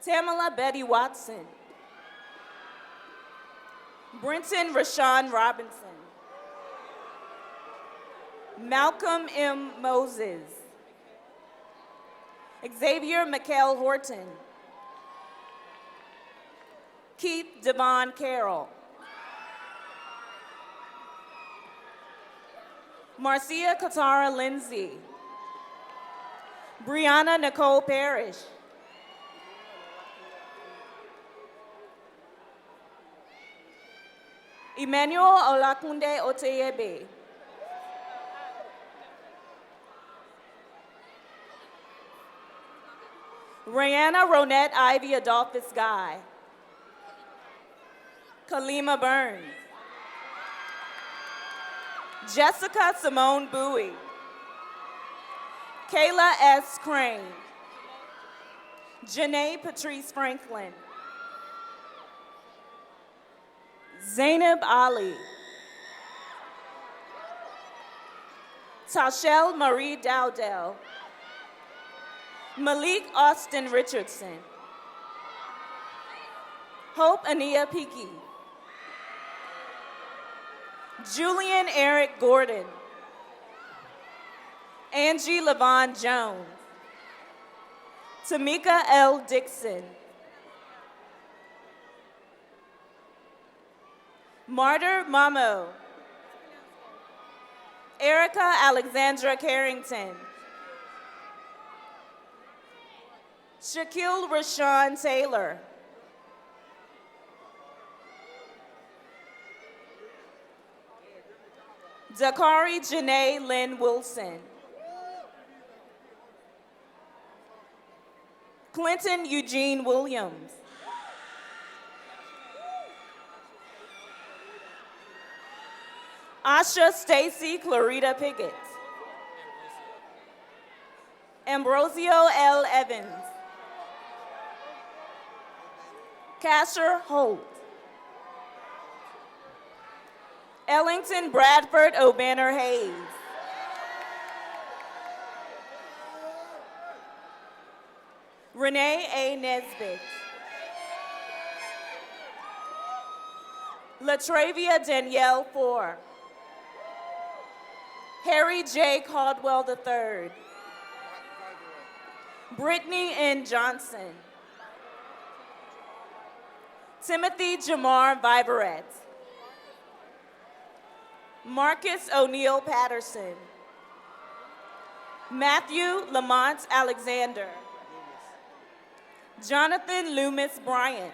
[SPEAKER 11] Tamala Betty Watson. Brenton Rashawn Robinson. Malcolm M. Moses. Xavier Mikkel Horton. Keith Devon Carroll. Marcia Katara Lindsay. Brianna Nicole Parrish. Emmanuel Olakunde Oteyebe. Rihanna Ronette Ivy Adolphus Guy. Kalima Burns. Jessica Simone Bowie. Kayla S. Crane. Janae Patrice Franklin. Zainab Ali. Tashelle Marie Dowdell. Malik Austin Richardson. Hope Ania Piki. Julian Eric Gordon. Angie Lavon Jones. Tamika L. Dixon. Martyr Mamo. Erica Alexandra Carrington. Shaquille Rashawn Taylor. Dakari Janae Lynn Wilson. Clinton Eugene Williams. Asha Stacy Clarita Pickett. Ambrosio L. Evans. Casher Holt. Ellington Bradford O'Banner Hayes. Renee A. Nesbitt. Latravia Danielle Four. Harry J. Caldwell III. Brittany N. Johnson. Timothy Jamar Viverette. Marcus O'Neill Patterson. Matthew Lamont Alexander. Jonathan Loomis Bryant.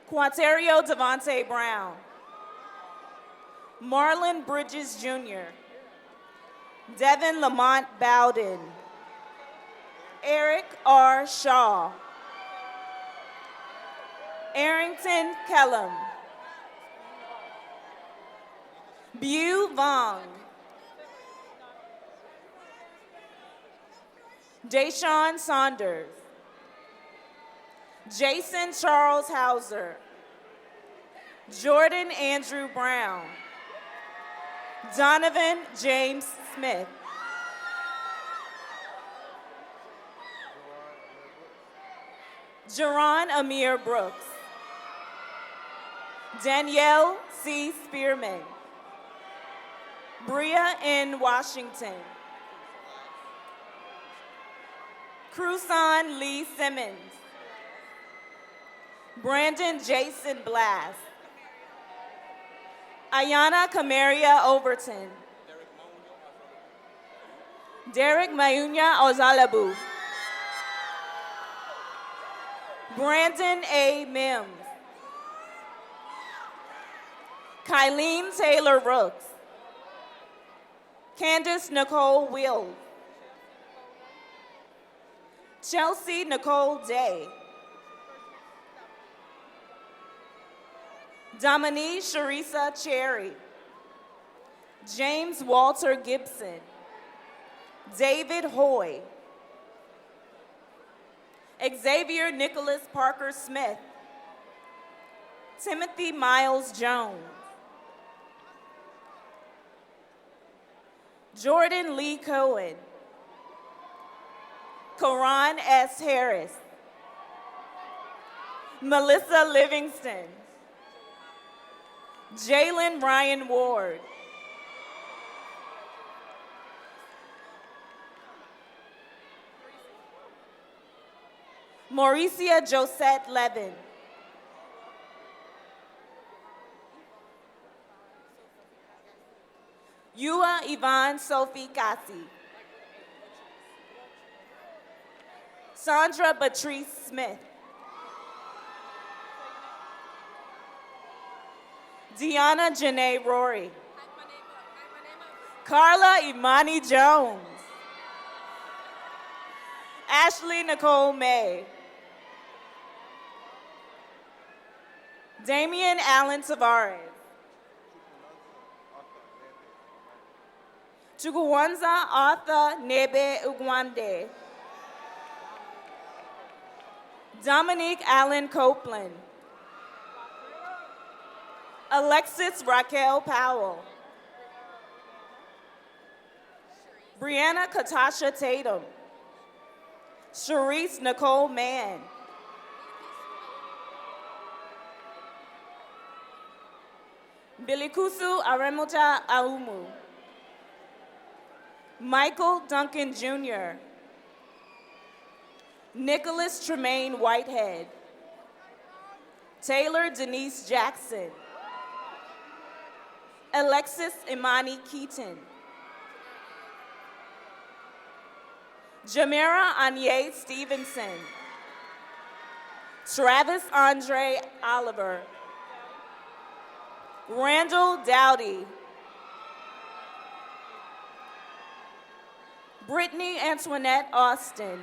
[SPEAKER 11] Quaterio Devontae Brown. Marlon Bridges Jr. Devin Lamont Bowden. Eric R. Shaw. Arrington Kellum. Bu Vong. Deshaun Saunders. Jason Charles Hauser. Jordan Andrew Brown. Donovan James Smith. Jerron Amir Brooks. Danielle C. Spearman. Bria N. Washington. Cruson Lee Simmons. Brandon Jason Blass. Ayana Camaria Overton. Derek Mayunya Ozalabu. Brandon A. Mims. Kylene Taylor Rooks. Candace Nicole Wills. Chelsea Nicole Day. Dominique Sharisa Cherry. James Walter Gibson. David Hoy. Xavier Nicholas Parker Smith. Timothy Miles Jones. Jordan Lee Cohen. Karan S. Harris. Melissa Livingston. Jalen Ryan Ward. Mauricia Josette Levin. Yua Yvonne Sophie Cassie. Sandra Patrice Smith. Deanna Janae Rory. Carla Imani Jones. Ashley Nicole May. Damian Allen Tavares. Chukwuwanza Arthur Nebe Ugwande. Dominique Allen Copeland. Alexis Raquel Powell. Brianna Katasha Tatum. Sharice Nicole Mann. Bilikusu Aremuta Aumu. Michael Duncan Jr. Nicholas Tremaine Whitehead. Taylor Denise Jackson. Alexis Imani Keaton. Jamera Anye Stevenson. Travis Andre Oliver. Randall Dowdy. Brittany Antoinette Austin.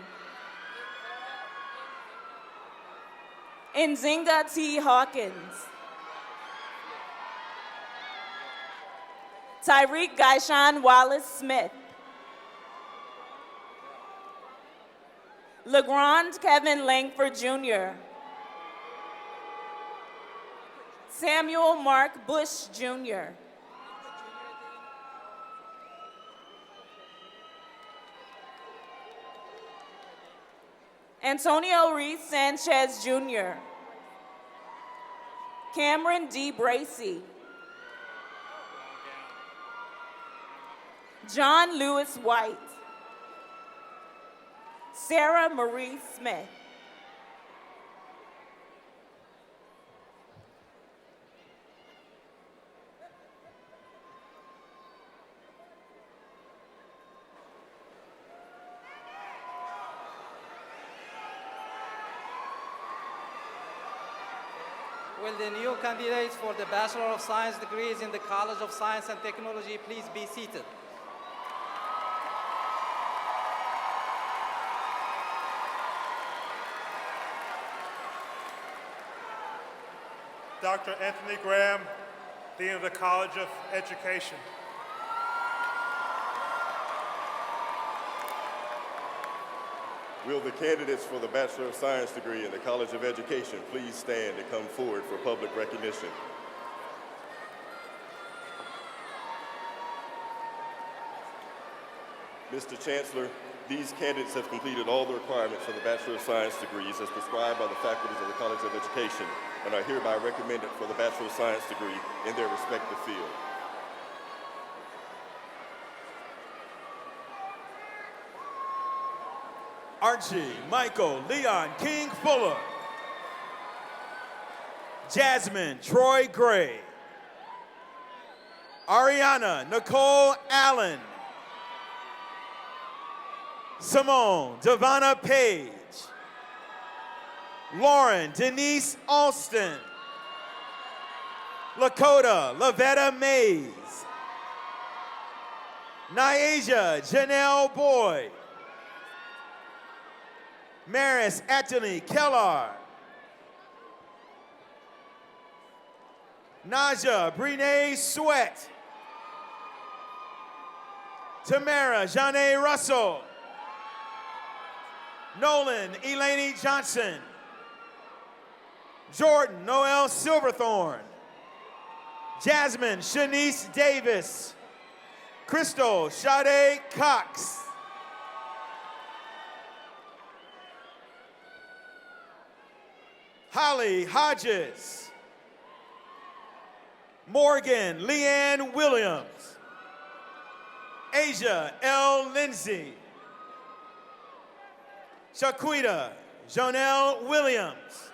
[SPEAKER 11] Nzinga T. Hawkins. Tyreek Gaishan Wallace Smith. LeGrand Kevin Langford Jr. Samuel Mark Bush Jr. Antonio Reese Sanchez Jr., Cameron D. Bracey, John Lewis White, Sarah Marie Smith,
[SPEAKER 15] Will the new candidates for the Bachelor of Science degrees in the College of Science and Technology please be seated?
[SPEAKER 1] Dr. Anthony Graham, Dean of the College of Education.
[SPEAKER 16] Will the candidates for the Bachelor of Science degree in the College of Education please stand and come forward for public recognition? Mr. Chancellor, these candidates have completed all the requirements for the Bachelor of Science degrees as prescribed by the faculties of the College of Education and are hereby recommended for the Bachelor of Science degree in their respective field.
[SPEAKER 13] Archie Michael Leon King Fuller. Jasmine Troy Gray. Ariana Nicole Allen. Simone Devonna Page. Lauren Denise Alston. Lakota Lavetta Mays. Nyasia Janelle Boyd. Maris Anthony Kellar. Naja Brene Sweat. Tamara Janae Russell. Nolan Elaney Johnson. Jordan Noel Silverthorne. Jasmine Shanice Davis. Crystal Sade Cox. Holly Hodges. Morgan Leanne Williams. Asia L. Lindsay. Shaquita Jonelle Williams.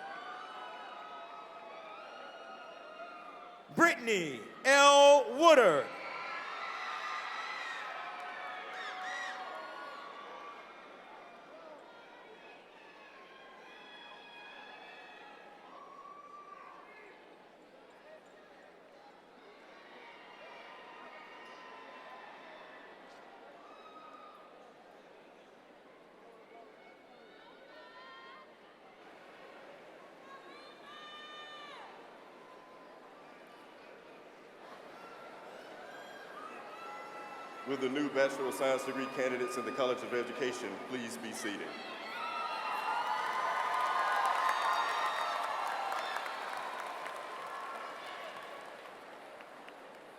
[SPEAKER 13] Brittany L. Woodard.
[SPEAKER 16] Will the new Bachelor of Science degree candidates in the College of Education please be seated?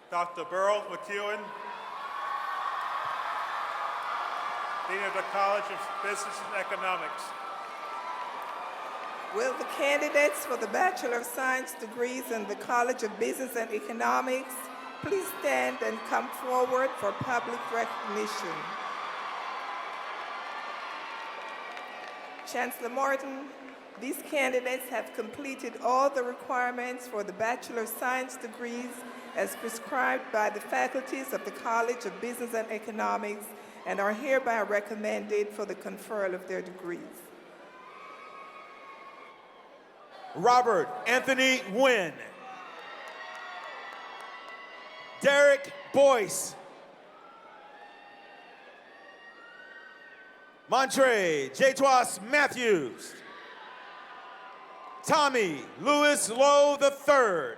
[SPEAKER 1] Dr. Burl McEwen, Dean of the College of Business and Economics.
[SPEAKER 17] Will the candidates for the Bachelor of Science degrees in the College of Business and Economics please stand and come forward for public recognition? Chancellor Martin, these candidates have completed all the requirements for the Bachelor of Science degrees as prescribed by the faculties of the College of Business and Economics and are hereby recommended for the conferral of their degrees.
[SPEAKER 13] Robert Anthony Nguyen. Derek Boyce. Montre Jatois Matthews. Tommy Lewis Lowe III.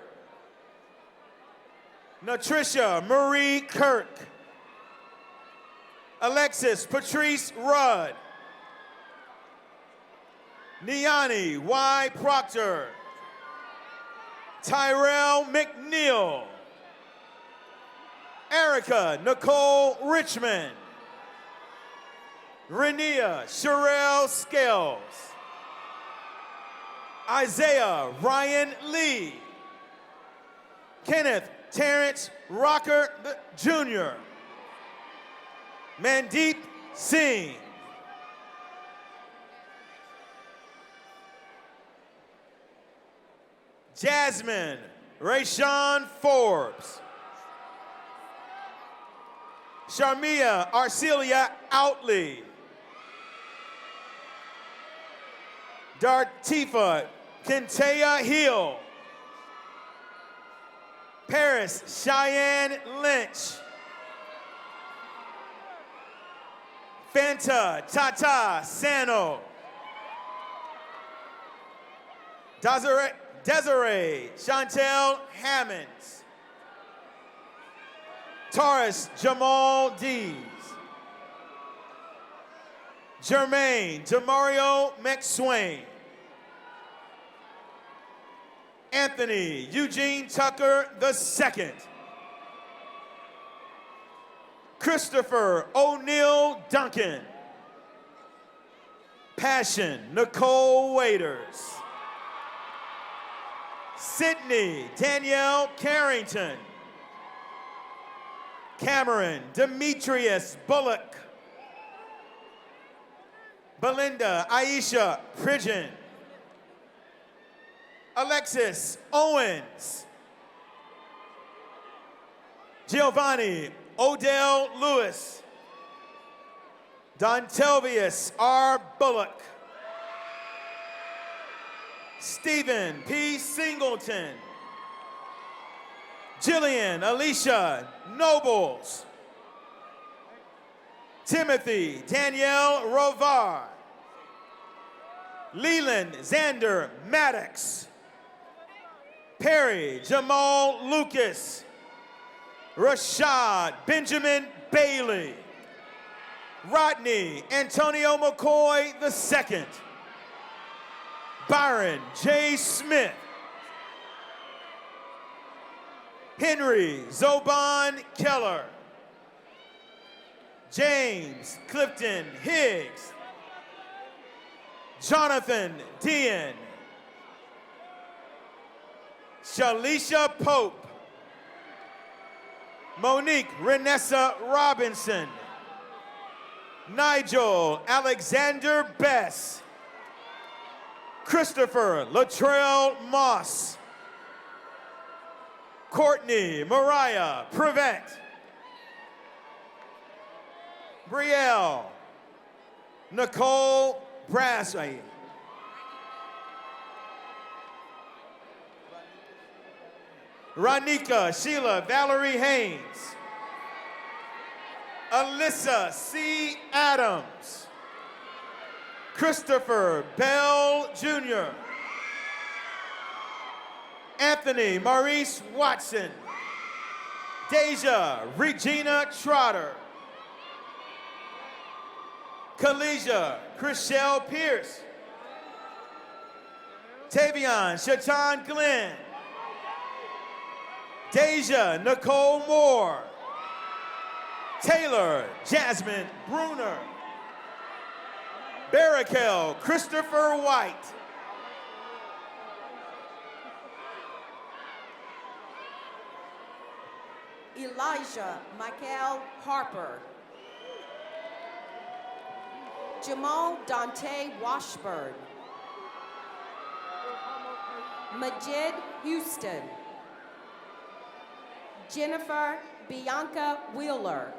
[SPEAKER 13] Natricia Marie Kirk. Alexis Patrice Rudd. Niani Y. Proctor. Tyrell McNeil. Erica Nicole Richmond. Renia Sherelle Scales. Isaiah Ryan Lee. Kenneth Terrence Rocker Jr. Mandeep Singh. Jasmine Rayshawn Forbes. Sharmia Arcelia Outley. Dartifa Kintea Hill. Paris Cheyenne Lynch. Fanta Tata Sano. Desiree Chantel Hammonds. Taurus Jamal Dees. Jermaine Demario McSwain. Anthony Eugene Tucker II. Christopher O'Neill Duncan. Passion Nicole Waiters. Sydney Danielle Carrington. Cameron Demetrius Bullock. Belinda Aisha Pridgeon. Alexis Owens. Giovanni Odell Lewis. Dontelvius R. Bullock. Stephen P. Singleton. Jillian Alicia Nobles. Timothy Danielle Rovar. Leland Xander Maddox. Perry Jamal Lucas. Rashad Benjamin Bailey. Rodney Antonio McCoy II. Byron J. Smith. Henry Zoban Keller. James Clifton Higgs. Jonathan Dean. Shalisha Pope. Monique Renessa Robinson. Nigel Alexander Bess. Christopher Latrell Moss. Courtney Mariah Prevent. Brielle Nicole Brassway. Ronika Sheila Valerie Haynes. Alyssa C. Adams. Christopher Bell Jr. Anthony Maurice Watson. Deja Regina Trotter. Kalisha Chriselle Pierce. Tavion Shatan Glenn. Deja Nicole Moore. Taylor Jasmine Bruner. Barakel Christopher White.
[SPEAKER 14] Elijah Michael Harper. Jamal Dante Washburn. Majid Houston. Jennifer Bianca Wheeler.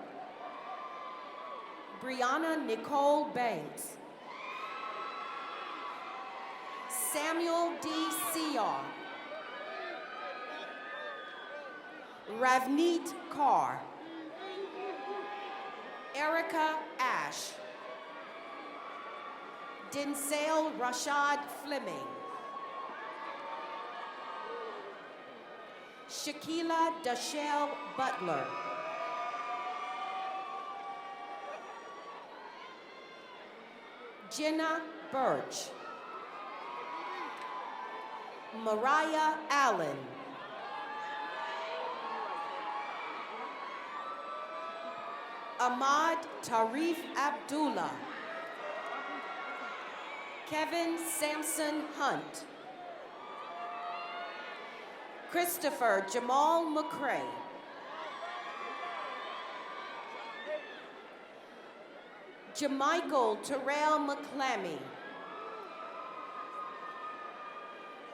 [SPEAKER 14] Brianna Nicole Banks. Samuel D. Sion. Ravneet Kaur. Erica Ash. Dinsale Rashad Fleming. Shaquila Dashelle Butler. Jenna Birch. Mariah Allen. Ahmad Tarif Abdullah. Kevin Sampson Hunt. Christopher Jamal McCray. Jamichael Terrell McClammy.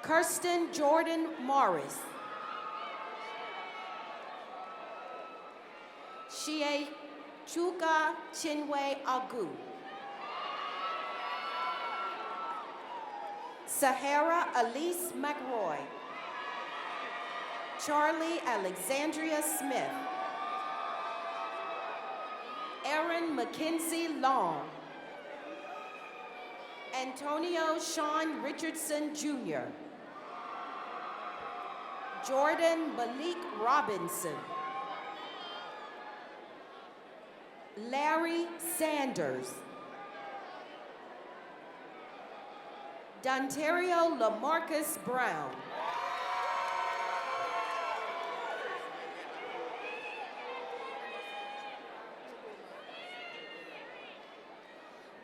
[SPEAKER 14] Kirsten Jordan Morris. Shie Chuka Chinwe Agu. Sahara Elise McRoy. Charlie Alexandria Smith. Aaron McKenzie Long. Antonio Sean Richardson Jr. Jordan Malik Robinson. Larry Sanders. Dontario LaMarcus Brown.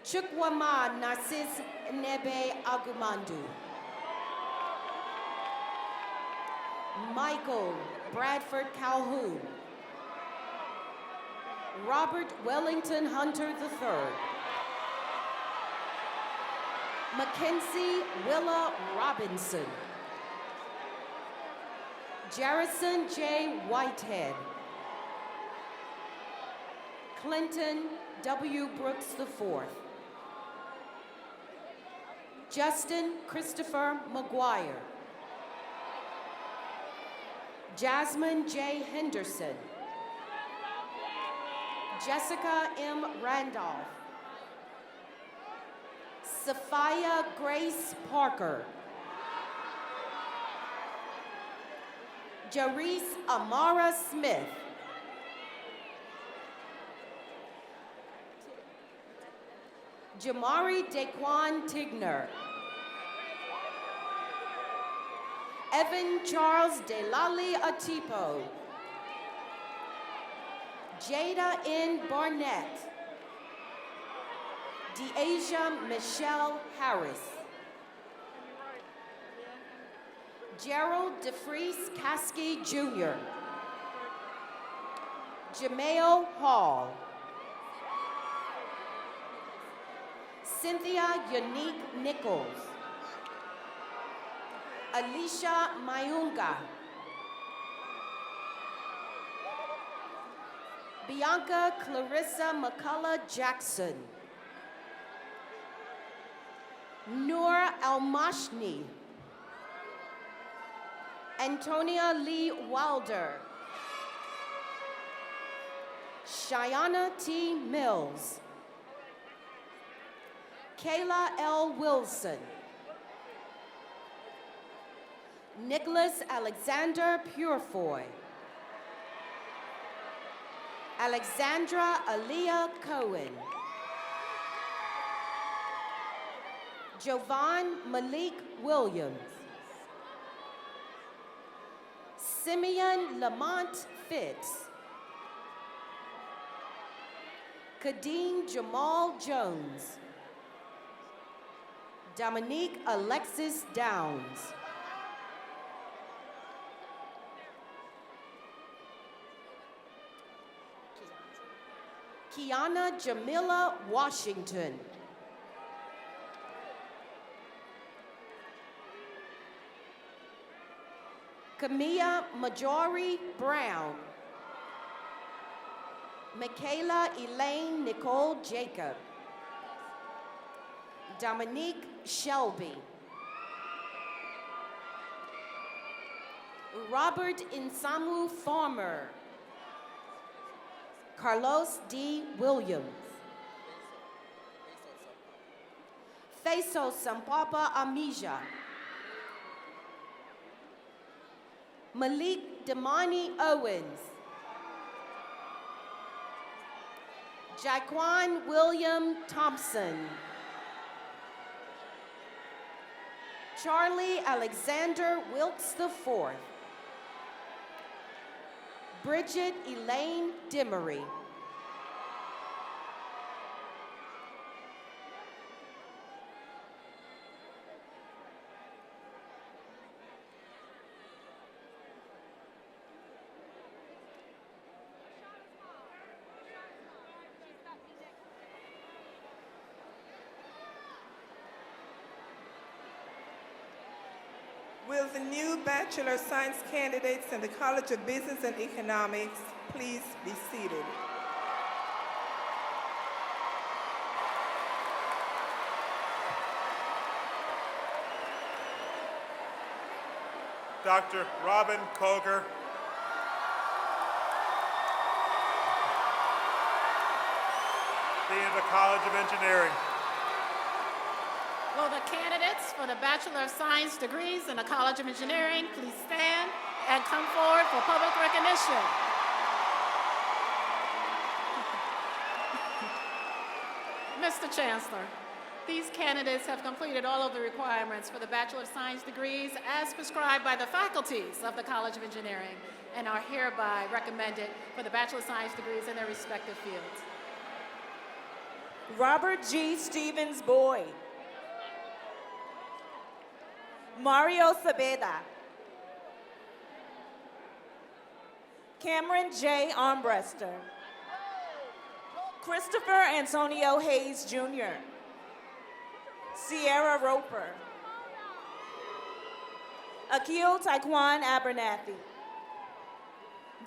[SPEAKER 14] Chukwuma Narcis Nebe Agumandu. Michael Bradford Calhoun. Robert Wellington Hunter III. Mackenzie Willa Robinson. Jarrison J. Whitehead. Clinton W. Brooks IV. Justin Christopher McGuire. Jasmine J. Henderson. Jessica M. Randolph. Sophia Grace Parker. Jarice Amara Smith. Jamari Daquan Tigner. Evan Charles Delali Atipo. Jada N. Barnett. Deasia Michelle Harris. Gerald DeFreeze Caskey Jr. Jameo Hall. Cynthia Unique Nichols. Alicia Mayunga. Bianca Clarissa McCullough Jackson. Noor Almashni. Antonia Lee Wilder. Shayana T. Mills. Kayla L. Wilson. Nicholas Alexander Purefoy. Alexandra Aaliyah Cohen. Jovan Malik Williams. Simeon Lamont Fitz. Kadeem Jamal Jones. Dominique Alexis Downs. Kiana Jamila Washington. Camilla Majori Brown. Michaela Elaine Nicole Jacob. Dominique Shelby. Robert Insamu Farmer. Carlos D. Williams. Feso Sampapa Amija. Malik Damani Owens. Jaquan William Thompson. Charlie Alexander Wilkes IV. Bridget Elaine Dimery.
[SPEAKER 17] Will the new Bachelor of Science candidates in the College of Business and Economics please be seated?
[SPEAKER 1] Dr. Robin Koger. Dean of the College of Engineering.
[SPEAKER 10] Will the candidates for the Bachelor of Science degrees in the College of Engineering please stand and come forward for public recognition? Mr. Chancellor, these candidates have completed all of the requirements for the Bachelor of Science degrees as prescribed by the faculties of the College of Engineering and are hereby recommended for the Bachelor of Science degrees in their respective fields.
[SPEAKER 11] Robert G. Stevens Boyd. Mario Sabeda. Cameron J. Armbruster. Christopher Antonio Hayes Jr. Sierra Roper. Akil Taekwon Abernathy.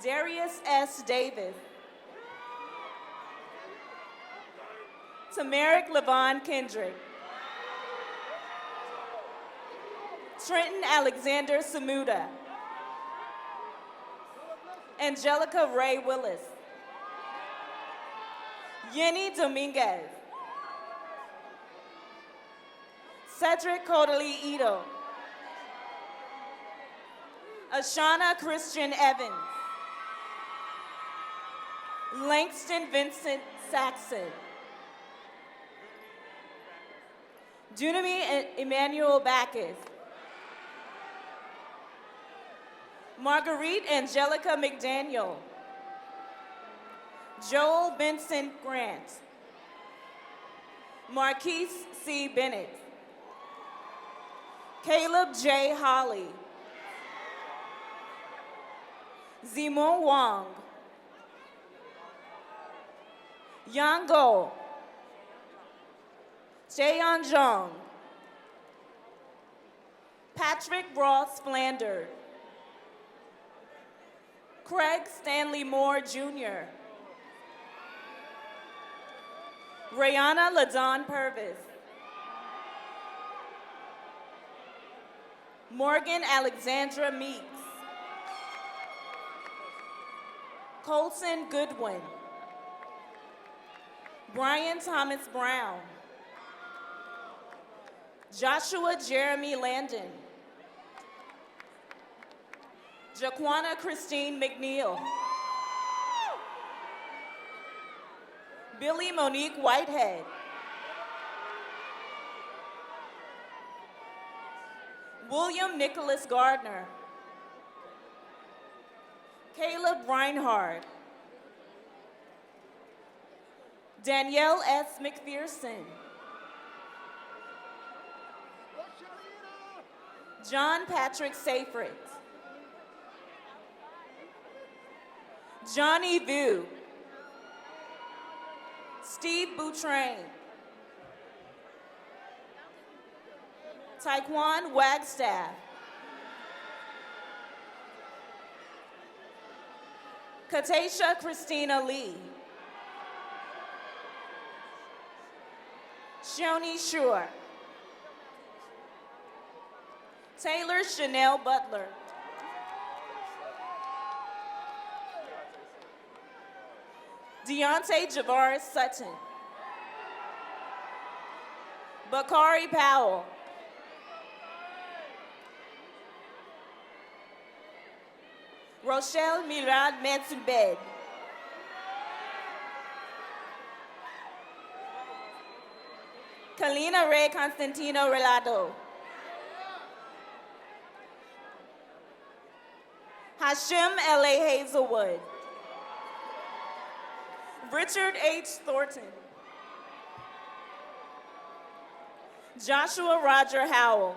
[SPEAKER 11] Darius S. Davis. Tamarick Levon Kendrick. Trenton Alexander Samuda. Angelica Ray Willis. Yenny Dominguez. Cedric Codley Ito. Ashana Christian Evans. Langston Vincent Saxon. Dunami Emmanuel Backus. Marguerite Angelica McDaniel. Joel Benson Grant. Marquise C. Bennett. Caleb J. Holly. Zimon Wong. Yang Go. Jaeyeon Jung. Patrick Ross Flander. Craig Stanley Moore Jr. Rayana LaDon Purvis. Morgan Alexandra Meeks. Colson Goodwin. Brian Thomas Brown. Joshua Jeremy Landon. Jaquana Christine McNeil. Billy Monique Whitehead. William Nicholas Gardner. Caleb Reinhardt. Danielle S. McPherson. John Patrick Seyfried. Johnny Vu. Steve Boutrain. Taekwon Wagstaff. Katasha Christina Lee. Shoni Shore. Taylor Chanel Butler. Deontay Javaris Sutton. Bakari Powell. Rochelle Mirad Mensubed. Kalina Ray Constantino Relado. Hashim L.A. Hazelwood. Richard H. Thornton. Joshua Roger Howell.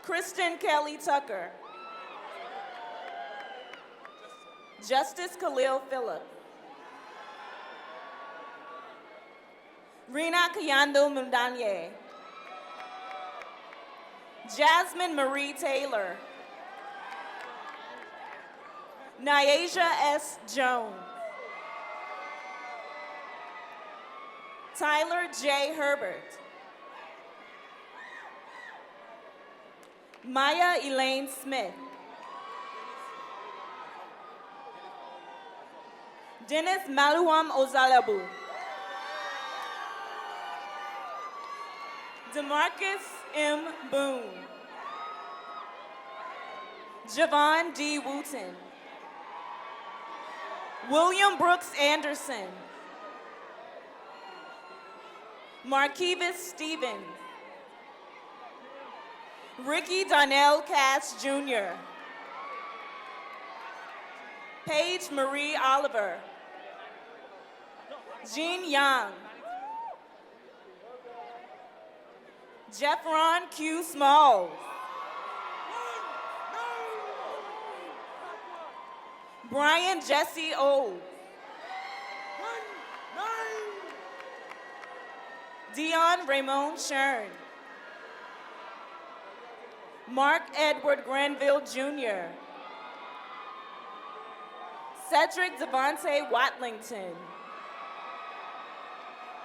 [SPEAKER 11] Kristen Kelly Tucker. Justice Khalil Phillip. Rina Kayando Mundanye. Jasmine Marie Taylor. Nyasia S. Jones. Tyler J. Herbert. Maya Elaine Smith. Dennis Maluam Ozalabu. Demarcus M. Boone. Javon D. Wooten. William Brooks Anderson. Markevis Stevens. Ricky Donnell Cass Jr. Paige Marie Oliver. Jean Young. Jeffron Q. Smalls. Brian Jesse Old. Dion Raymond Shern. Mark Edward Granville Jr. Cedric Devontae Watlington.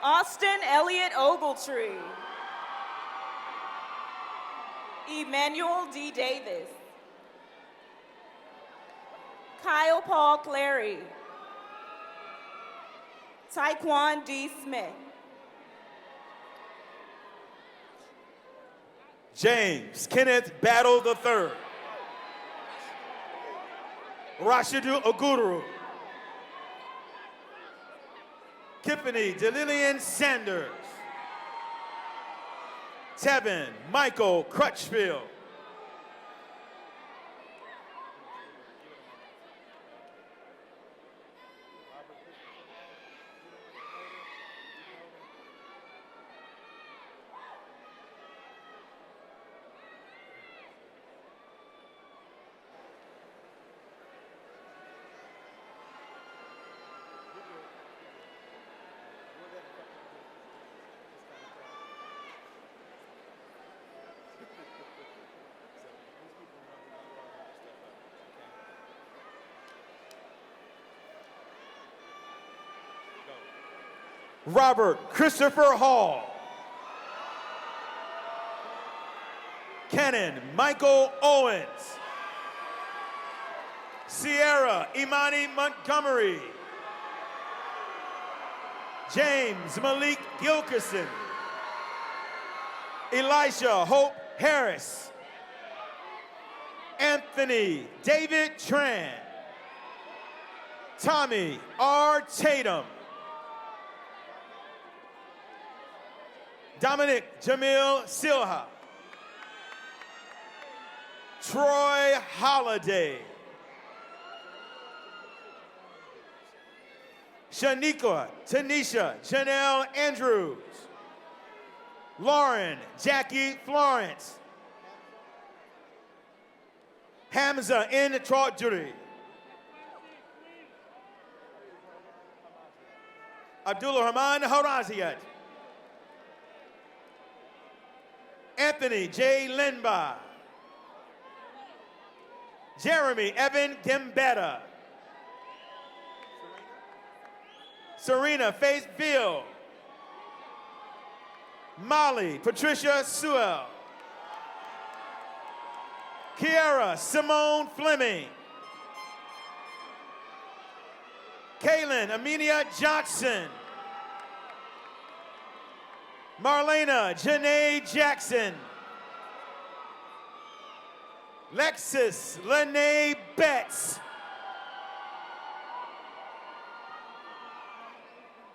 [SPEAKER 11] Austin Elliott Ogletree. Emmanuel D. Davis. Kyle Paul Clary. Taekwon D. Smith.
[SPEAKER 13] James Kenneth Battle III. Rashidu Oguru. Tiffany DeLillian Sanders. Tevin Michael Crutchfield. Robert Christopher Hall. Cannon Michael Owens. Sierra Imani Montgomery. James Malik Gilkerson. Elisha Hope Harris. Anthony David Tran. Tommy R. Tatum. Dominic Jamil Silha. Troy Holliday. Shanika Tanisha Janelle Andrews. Lauren Jackie Florence. Hamza N. Chaudhry. Abdullah Rahman Haraziat. Anthony J. Linba. Jeremy Evan Gambetta. Serena Faith Bill. Molly Patricia Sewell. Kiara Simone Fleming. Kaylin Amelia Johnson. Marlena Janae Jackson. Lexus Lene Betts.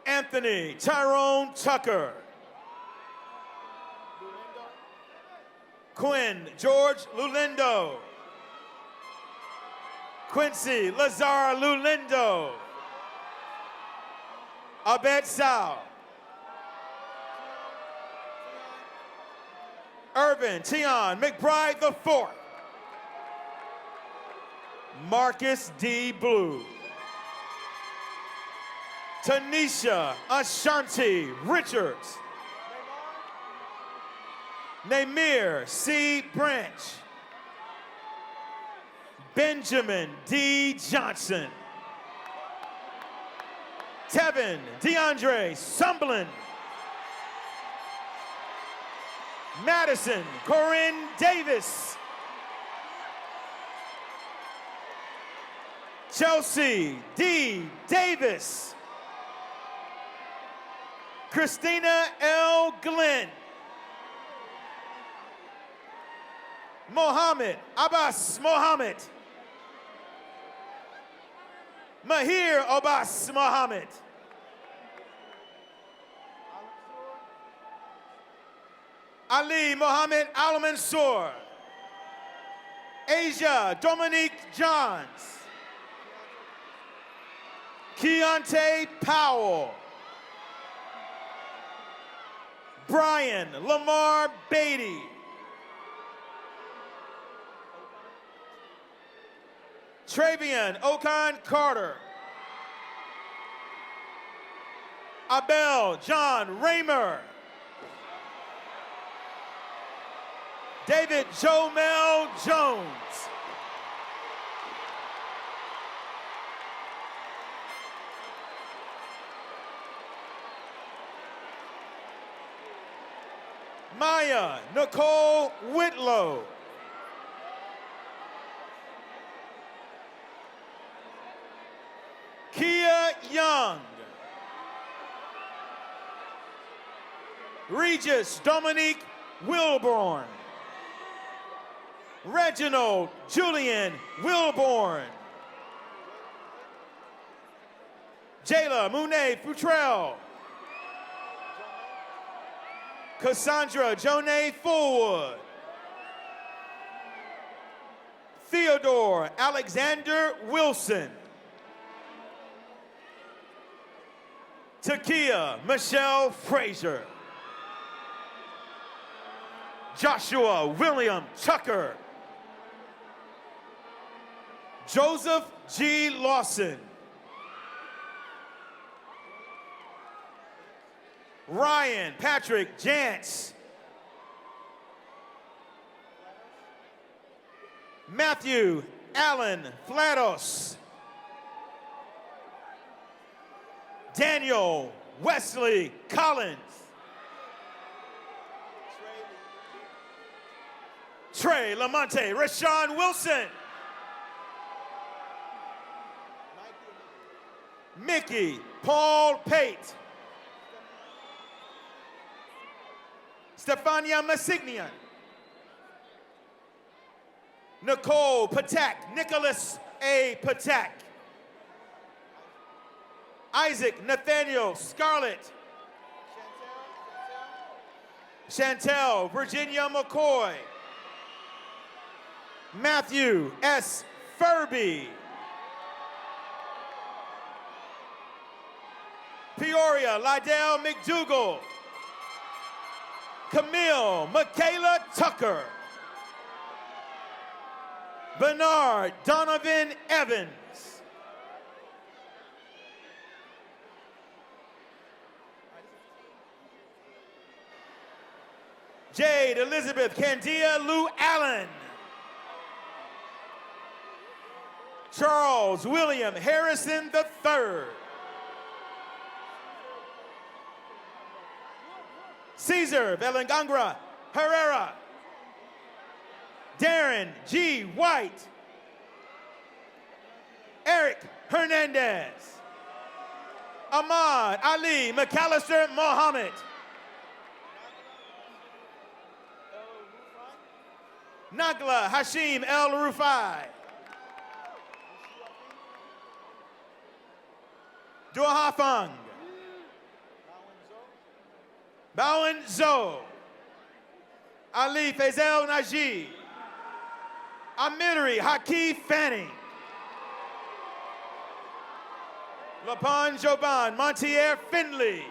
[SPEAKER 13] Anthony Tyrone Tucker. Quinn George Lulindo. Quincy Lazar Lulindo. Abed Sao. Irvin Tion McBride IV. Marcus D. Blue. Tanisha Ashanti Richards. Namir C. Branch. Benjamin D. Johnson. Tevin DeAndre Sumblin. Madison Corinne Davis. Chelsea D. Davis. Christina L. Glenn. Mohammed Abbas Mohammed. Mahir Abbas Mohammed. Ali Mohammed Al Mansour. Asia Dominique Johns. Keontae Powell. Brian Lamar Beatty. Travian Okan Carter. Abel John Raymer. David Jomel Jones. Maya Nicole Whitlow. Kia Young. Regis Dominique Wilborn. Reginald Julian Wilborn. Jayla Monet Futrell. Cassandra Jonay Fullwood. Theodore Alexander Wilson. Takia Michelle Frazier. Joshua William Tucker. Joseph G. Lawson. Ryan Patrick Jantz. Matthew Allen Flatos. Daniel Wesley Collins. Trey Lamonte Rashawn Wilson. Mickey Paul Pate. Stefania Masignian. Nicole Patak, Nicholas A. Patak. Isaac Nathaniel Scarlett. Chantel Virginia McCoy. Matthew S. Furby. Peoria Lydell McDougall. Camille Michaela Tucker. Bernard Donovan Evans. Jade Elizabeth Candia Lou Allen. Charles William Harrison III. Cesar Belangangra Herrera. Darren G. White. Eric Hernandez. Ahmad Ali McAllister Mohammed. Nagla Hashim El Rufai. Duahafang. Bowen Zo. Ali Faisal Najee. Amiri Haki Fanning. Lapan Joban Montier Finley.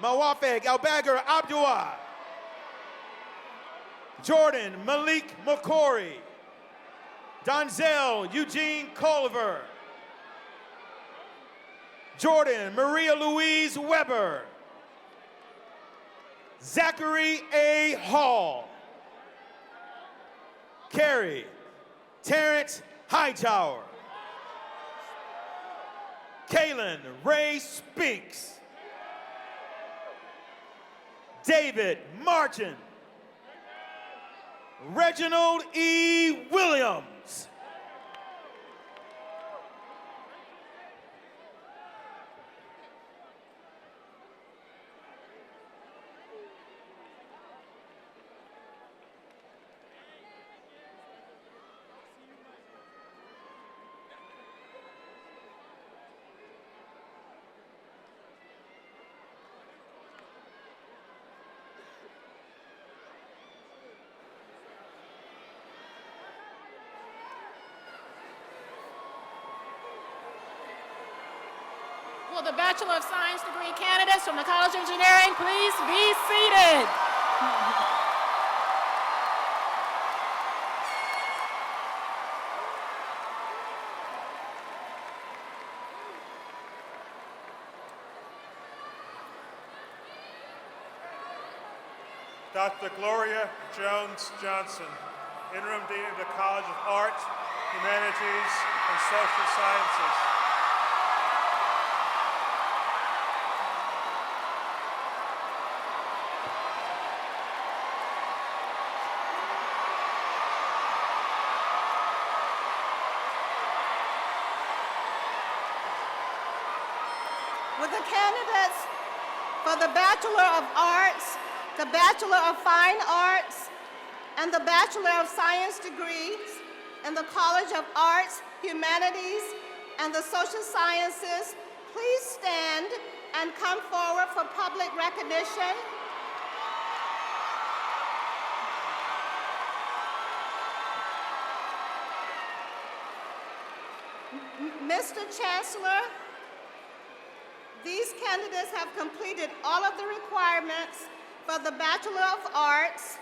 [SPEAKER 13] Mawafek Albagar Abdua. Jordan Malik McCory. Donzel Eugene Culver. Jordan Maria Louise Weber. Zachary A. Hall. Carrie Terrence Hightower. Kaylin Ray Spinks. David Martin. Reginald E. Williams.
[SPEAKER 10] Will the Bachelor of Science degree candidates from the College of Engineering please be seated?
[SPEAKER 1] Dr. Gloria Jones Johnson, Interim Dean of the College of Art, Humanities, and Social Sciences.
[SPEAKER 10] Will the candidates for the Bachelor of Arts, the Bachelor of Fine Arts, and the Bachelor of Science degrees in the College of Arts, Humanities, and the Social Sciences please stand and come forward for public recognition? Mr. Chancellor, these candidates have completed all of the requirements for the Bachelor of Arts,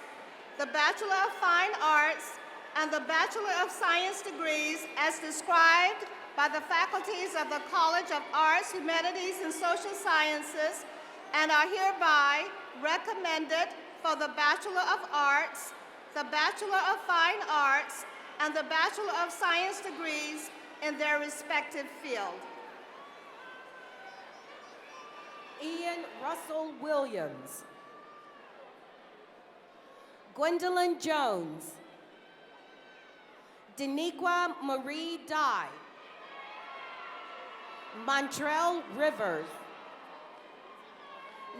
[SPEAKER 10] the Bachelor of Fine Arts, and the Bachelor of Science degrees as described by the faculties of the College of Arts, Humanities, and Social Sciences, and are hereby recommended for the Bachelor of Arts, the Bachelor of Fine Arts, and the Bachelor of Science degrees in their respective field.
[SPEAKER 14] Ian Russell Williams. Gwendolyn Jones. Daniqua Marie Dye. Montrell Rivers.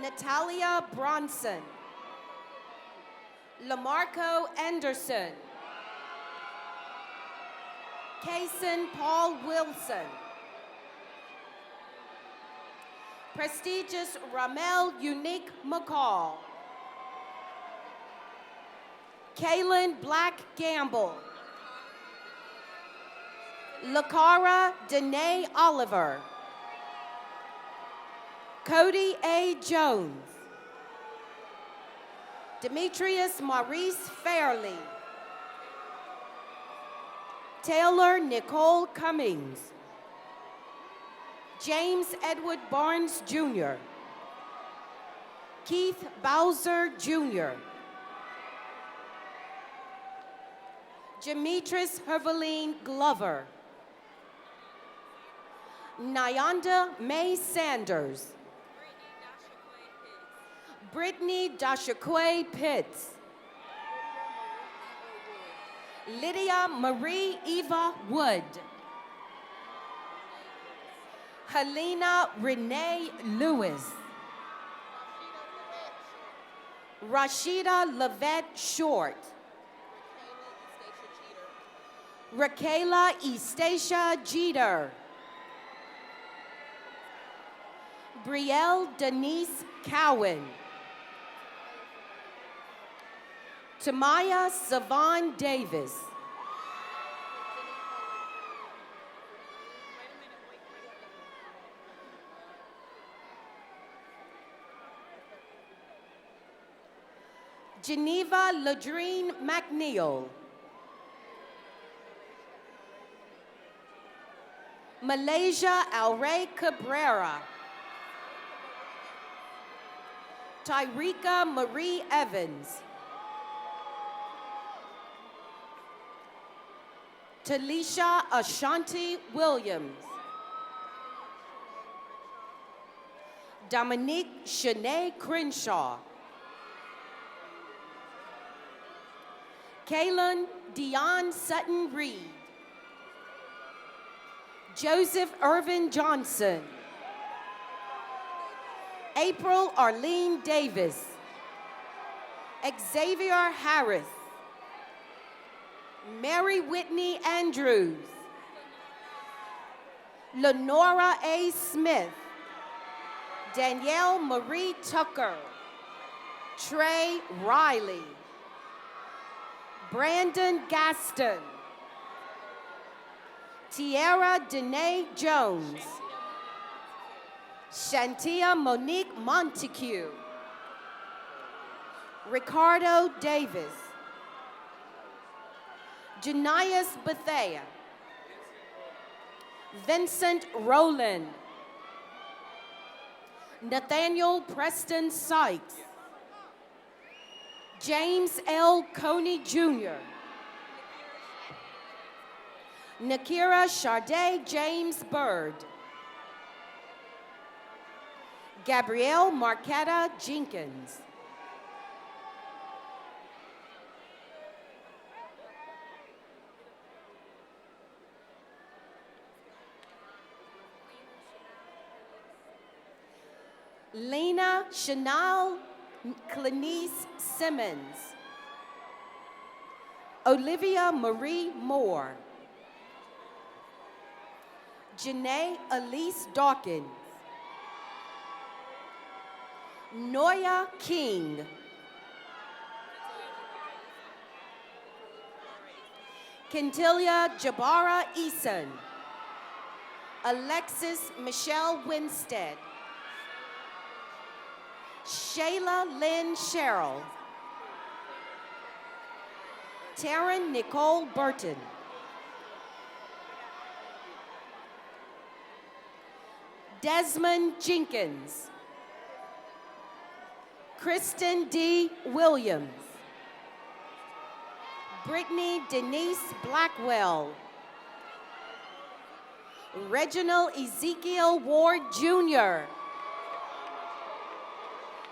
[SPEAKER 14] Natalia Bronson. Lamarco Anderson. Kaysen Paul Wilson. Prestigious Ramel Unique McCall. Kaylin Black Gamble. Lakara Danae Oliver. Cody A. Jones. Demetrius Maurice Fairley. Taylor Nicole Cummings. James Edward Barnes Jr. Keith Bowser Jr. Demetris Herveline Glover. Nyanda May Sanders. Brittany Dashaqua Pitts. Lydia Marie Eva Wood. Helena Renee Lewis. Rashida Lavette Short. Raquela Estacia Jeter. Brielle Denise Cowan. Tamaya Savon Davis. Geneva Ladrine McNeil. Malaysia Alray Cabrera. Tyreka Marie Evans. Talisha Ashanti Williams. Dominique Shanae Crenshaw. Kaylin Dion Sutton Reed. Joseph Irvin Johnson. April Arlene Davis. Xavier Harris. Mary Whitney Andrews. Lenora A. Smith. Danielle Marie Tucker. Trey Riley. Brandon Gaston. Tiara Danae Jones. Shantia Monique Montague. Ricardo Davis. Janias Bethea. Vincent Rowland. Nathaniel Preston Sykes. James L. Coney Jr. Nakira Sharday James Bird. Gabrielle Marquetta Jenkins. Lena Chanel Clanice Simmons. Olivia Marie Moore. Janae Elise Dawkins. Noya King. Kentilia Jabara Eason. Alexis Michelle Winstead. Shayla Lynn Sherrill. Taryn Nicole Burton. Desmond Jenkins. Kristen D. Williams. Brittany Denise Blackwell. Reginald Ezekiel Ward Jr.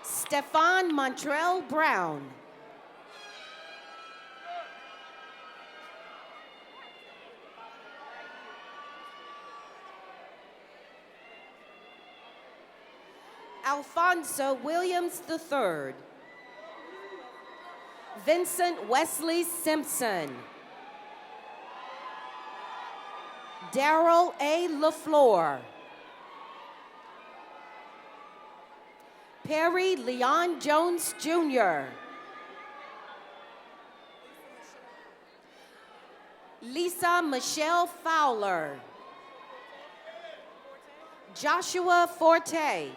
[SPEAKER 14] Stefan Montrell Brown. Alfonso Williams III. Vincent Wesley Simpson. Daryl A. LaFleur. Perry Leon Jones Jr. Lisa Michelle Fowler. Joshua Forte.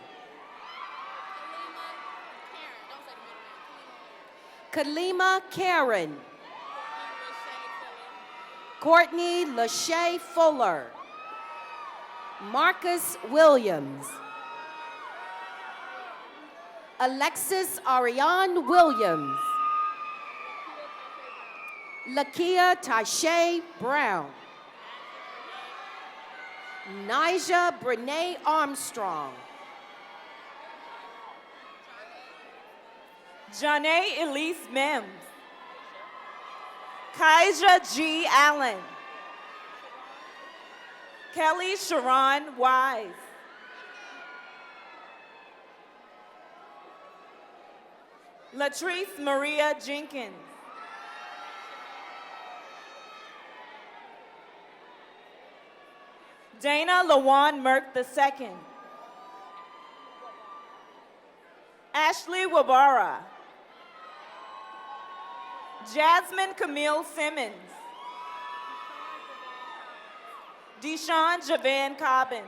[SPEAKER 14] Kalima Karen. Courtney Lachey Fuller. Marcus Williams. Alexis Ariane Williams. Lakia Tashay Brown. Nija Brene Armstrong.
[SPEAKER 11] Janae Elise Mims. Kaija G. Allen. Kelly Sharon Wise. Latrice Maria Jenkins. Dana LaJuan Merck II. Ashley Wabara. Jasmine Camille Simmons. Deshaun Javan Cobbins.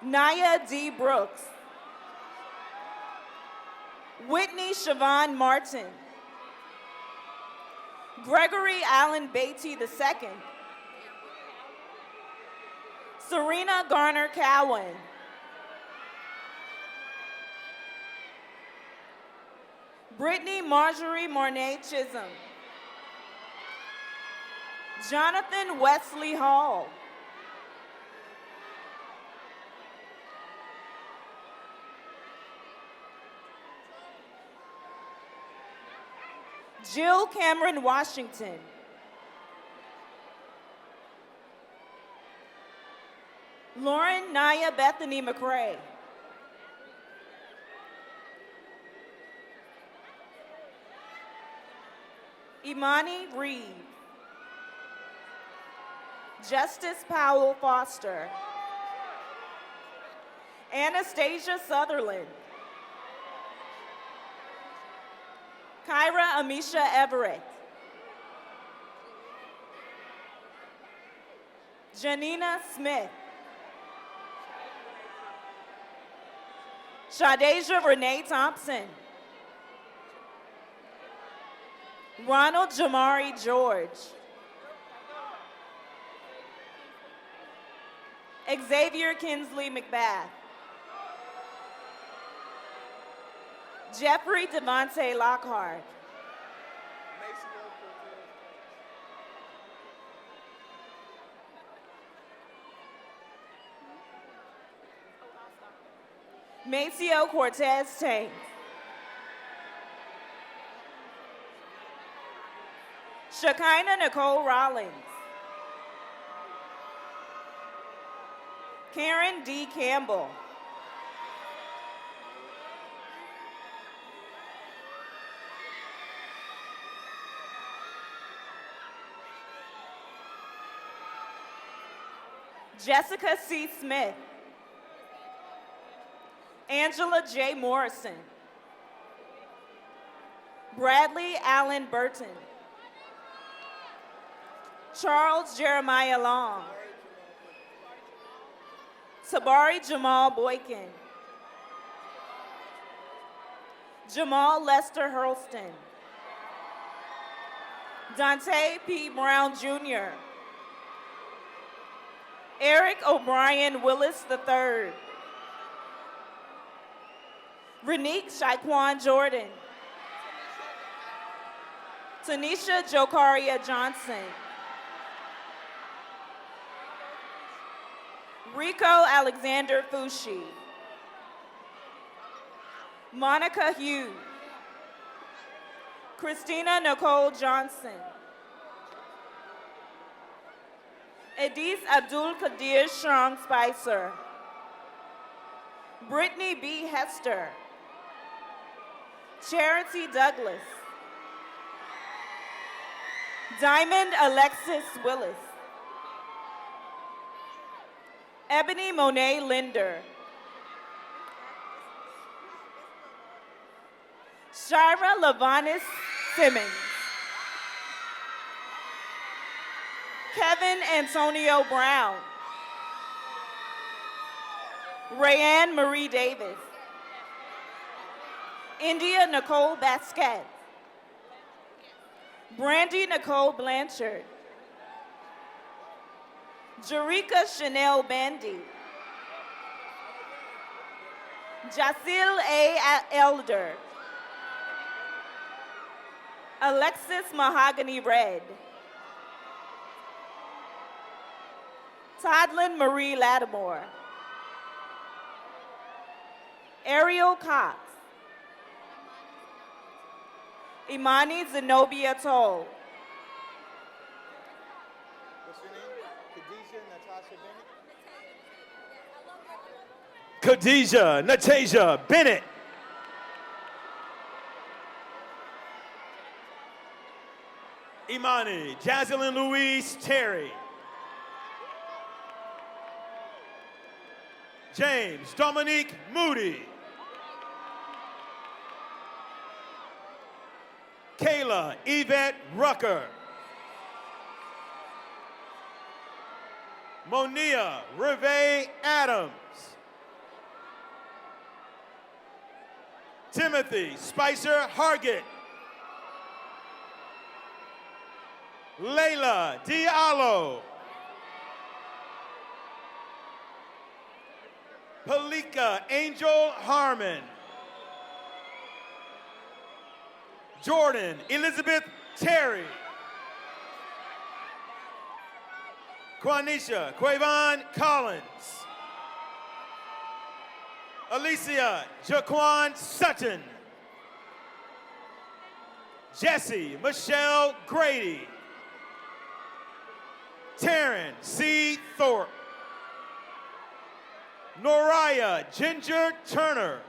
[SPEAKER 11] Naya D. Brooks. Whitney Siobhan Martin. Gregory Allen Beatty II. Serena Garner Cowan. Brittany Marjorie Mornay Chisholm. Jonathan Wesley Hall. Jill Cameron Washington. Lauren Naya Bethany McCrae. Imani Reed. Justice Powell Foster. Anastasia Sutherland. Kyra Amisha Everett. Janina Smith. Shadeja Renee Thompson. Ronald Jamari George. Xavier Kinsley McBath. Jeffrey Devontae Lockhart. Maceo Cortez Tank. Shekinah Nicole Rollins. Karen D. Campbell. Jessica C. Smith. Angela J. Morrison. Bradley Allen Burton. Charles Jeremiah Long. Tabari Jamal Boykin. Jamal Lester Hurlston. Dante P. Brown Jr. Eric O'Brien Willis III. Renique Shaquan Jordan. Tanisha Jokaria Johnson. Rico Alexander Fushi. Monica Hughes. Christina Nicole Johnson. Edith Abdul Qadir Strong Spicer. Brittany B. Hester. Charity Douglas. Diamond Alexis Willis. Ebony Monet Linder. Shira Lavanis Simmons. Kevin Antonio Brown. Rayanne Marie Davis. India Nicole Basquet. Brandy Nicole Blanchard. Jarika Chanel Bandy. Jacil A. Elder. Alexis Mahogany Red. Toddlin Marie Lattimore. Ariel Cox. Imani Zenobia Toll.
[SPEAKER 13] What's your name? Khadijah Natasha Bennett. Imani Jaslyn Louise Terry. James Dominique Moody. Kayla Yvette Rucker. Monia Reve Adams. Timothy Spicer Hargett. Layla Diallo. Palika Angel Harmon. Jordan Elizabeth Terry. Quanisha Quavon Collins. Alicia Jaquan Sutton. Jesse Michelle Grady. Taryn C. Thorpe. Noraya Ginger Turner.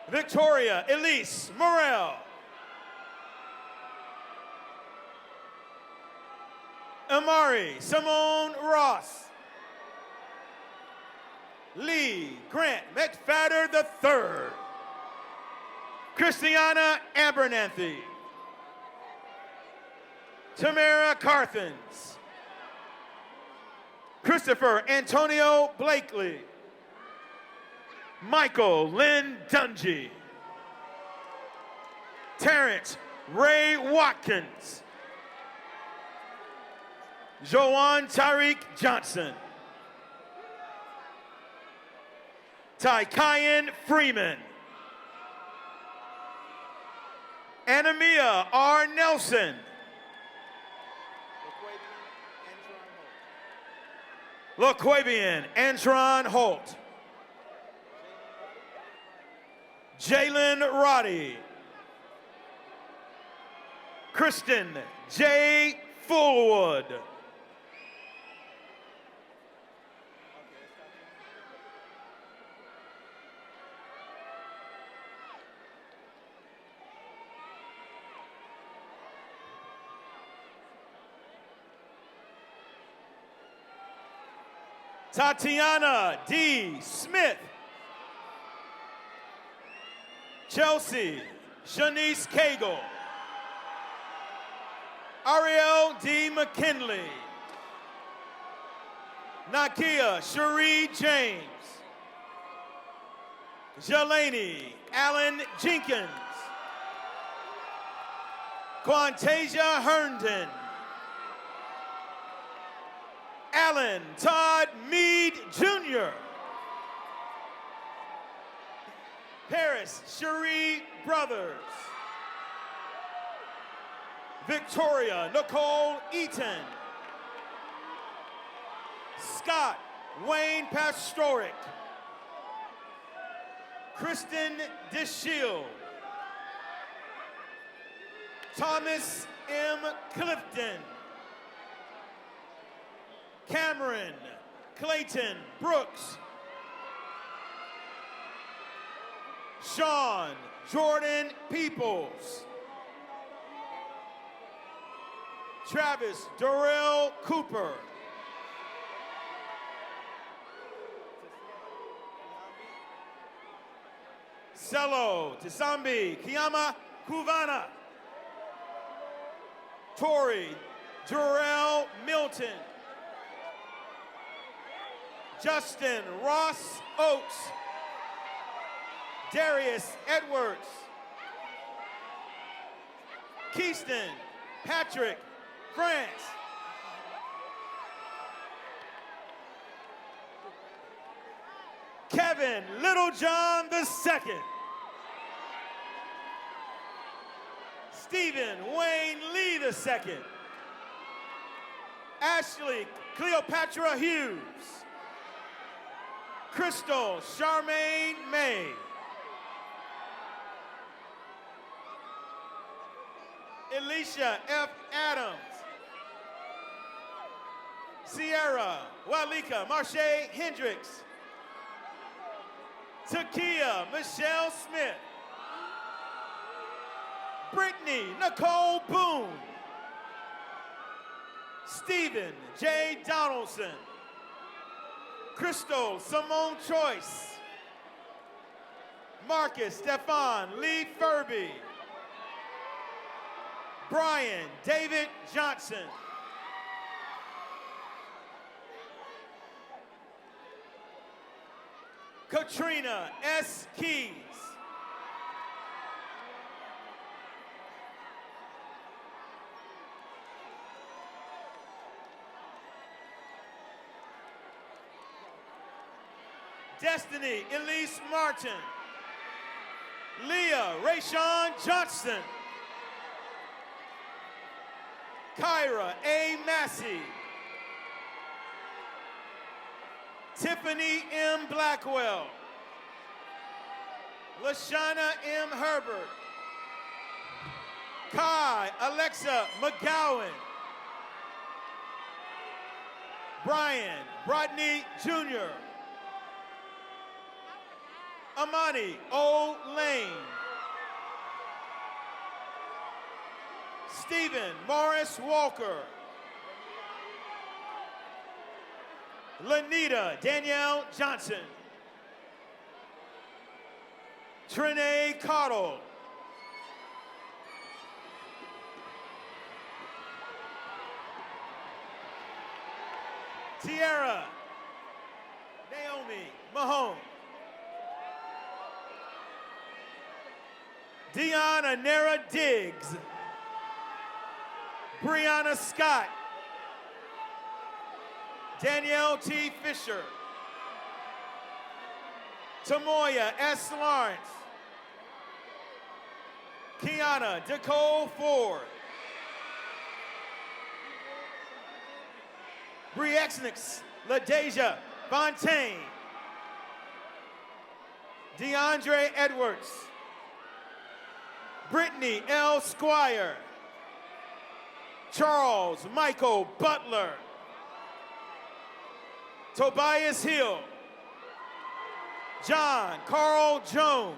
[SPEAKER 13] Victoria Elise Morel. Amari Simone Ross. Lee Grant McFadder III. Christiana Abernathy. Tamara Carthens. Christopher Antonio Blakely. Michael Lynn Dungy. Terrence Ray Watkins. Joanne Tariq Johnson. Tykian Freeman. Anamia R. Nelson. LaQuavian Antron Holt. Jalen Roddy. Kristen J. Fullwood. Tatiana D. Smith. Chelsea Shanice Cagle. Ariel D. McKinley. Nakia Cherie James. Jelani Allen Jenkins. Quantasia Herndon. Alan Todd Meade Jr. Paris Cherie Brothers. Victoria Nicole Eaton. Scott Wayne Pastoric. Kristen DeShield. Thomas M. Clifton. Cameron Clayton Brooks. Sean Jordan Peoples. Travis Darrell Cooper. Cello Tisambi Kiyama Kuvana. Tori Jarrell Milton. Justin Ross Oates. Darius Edwards. Keyston Patrick France. Kevin Littlejohn II. Stephen Wayne Lee II. Ashley Cleopatra Hughes. Crystal Charmaine May. Alicia F. Adams. Sierra Walika Marche Hendricks. Takia Michelle Smith. Brittany Nicole Boone. Stephen J. Donaldson. Crystal Simone Choice. Marcus Stefan Lee Furby. Brian David Johnson. Katrina S. Keys. Destiny Elise Martin. Leah Rayshawn Johnston. Kyra A. Massey. Tiffany M. Blackwell. Lashana M. Herbert. Kai Alexa McGowan. Brian Rodney Jr. Amani O. Lane. Stephen Morris Walker. Lanita Danielle Johnson. Trey Cottle. Tiara Naomi Mahone. Deanna Nera Diggs. Brianna Scott. Danielle T. Fisher. Tamoya S. Lawrence. Kiana Nicole Ford. Briexnix LaDeja Fontaine. DeAndre Edwards. Brittany L. Squire. Charles Michael Butler. Tobias Hill. John Carl Jones.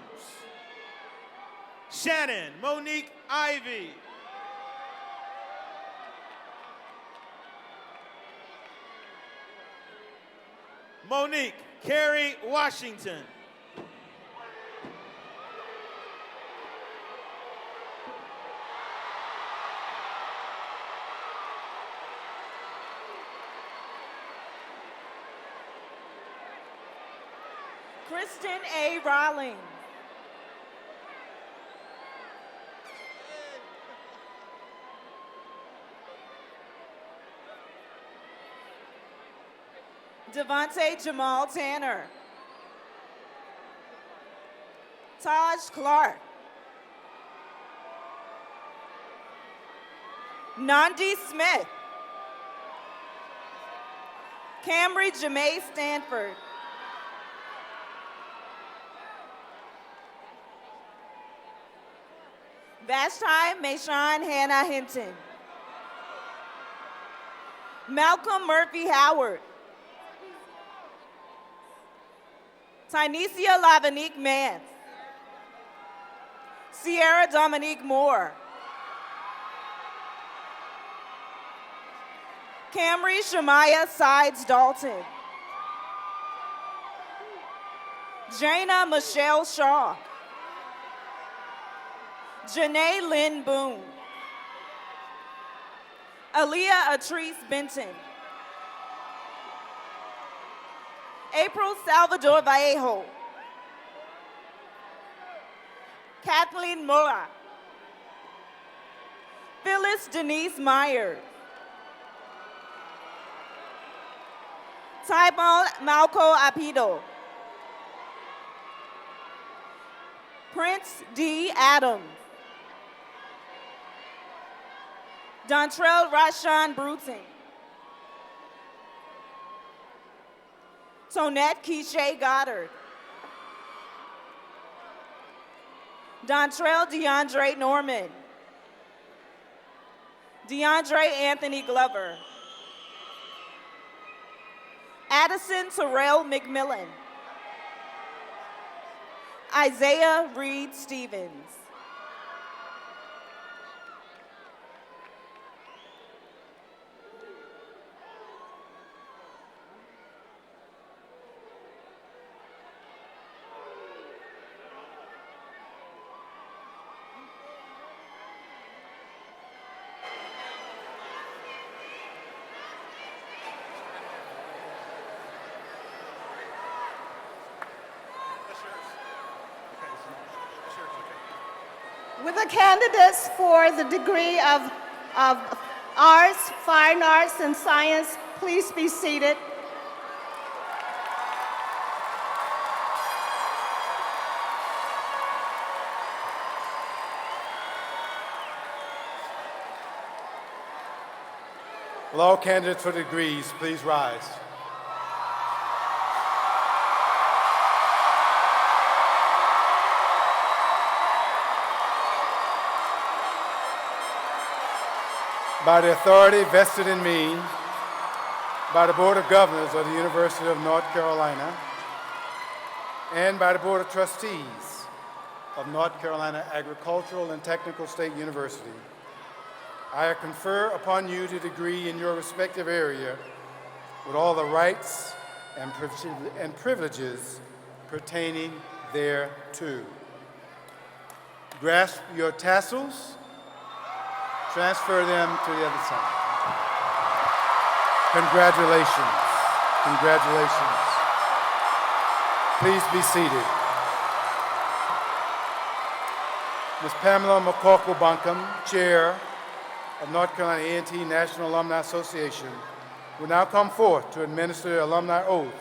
[SPEAKER 13] Shannon Monique Ivy. Monique Carey Washington.
[SPEAKER 11] Kristen A. Rawlings. Devontae Jamal Tanner. Taj Clark. Nandi Smith. Camry Jamae Stanford. Vashti Mayshawn Hannah Hinton. Malcolm Murphy Howard. Tynesia Lavanique Mance. Sierra Dominique Moore. Camry Shemaya Sides Dalton. Jana Michelle Shaw. Janae Lynn Boone. Aaliyah Atrice Benton. April Salvador Vallejo. Kathleen Mora. Phyllis Denise Myers. Tybal Malco Apido. Prince D. Adams. Dontrell Rashawn Bruton. Tonette Keisha Goddard. Dontrell DeAndre Norman. DeAndre Anthony Glover. Addison Terrell McMillan. Isaiah Reed Stevens.
[SPEAKER 10] With the candidates for the degree of Arts, Fine Arts, and Science, please be seated.
[SPEAKER 3] Will all candidates for degrees please rise? By the authority vested in me by the Board of Governors of the University of North Carolina and by the Board of Trustees of North Carolina Agricultural and Technical State University, I confer upon you the degree in your respective area with all the rights and privileges pertaining thereto. Grasp your tassels, transfer them to the other side. Congratulations, congratulations. Please be seated. Ms. Pamela McCorkle-Buncombe, Chair of North Carolina A&T National Alumni Association, will now come forth to administer the alumni oath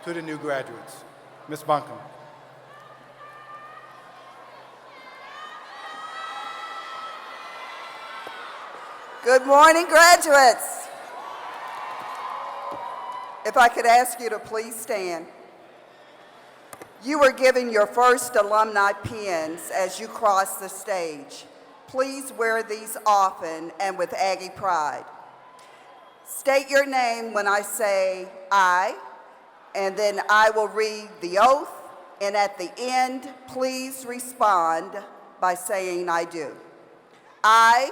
[SPEAKER 3] to the new graduates. Ms. Buncombe.
[SPEAKER 18] Good morning, graduates. If I could ask you to please stand. You were given your first alumni pins as you cross the stage. Please wear these often and with Aggie pride. State your name when I say I, and then I will read the oath, and at the end, please respond by saying I do. I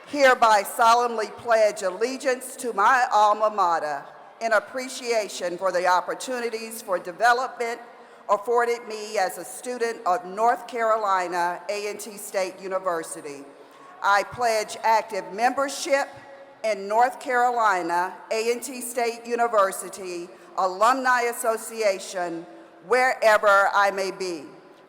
[SPEAKER 18] hereby solemnly pledge allegiance to my alma mater in appreciation for the opportunities for development afforded me as a student of North Carolina A&T State University. I pledge active membership in North Carolina A&T State University Alumni Association wherever I may be.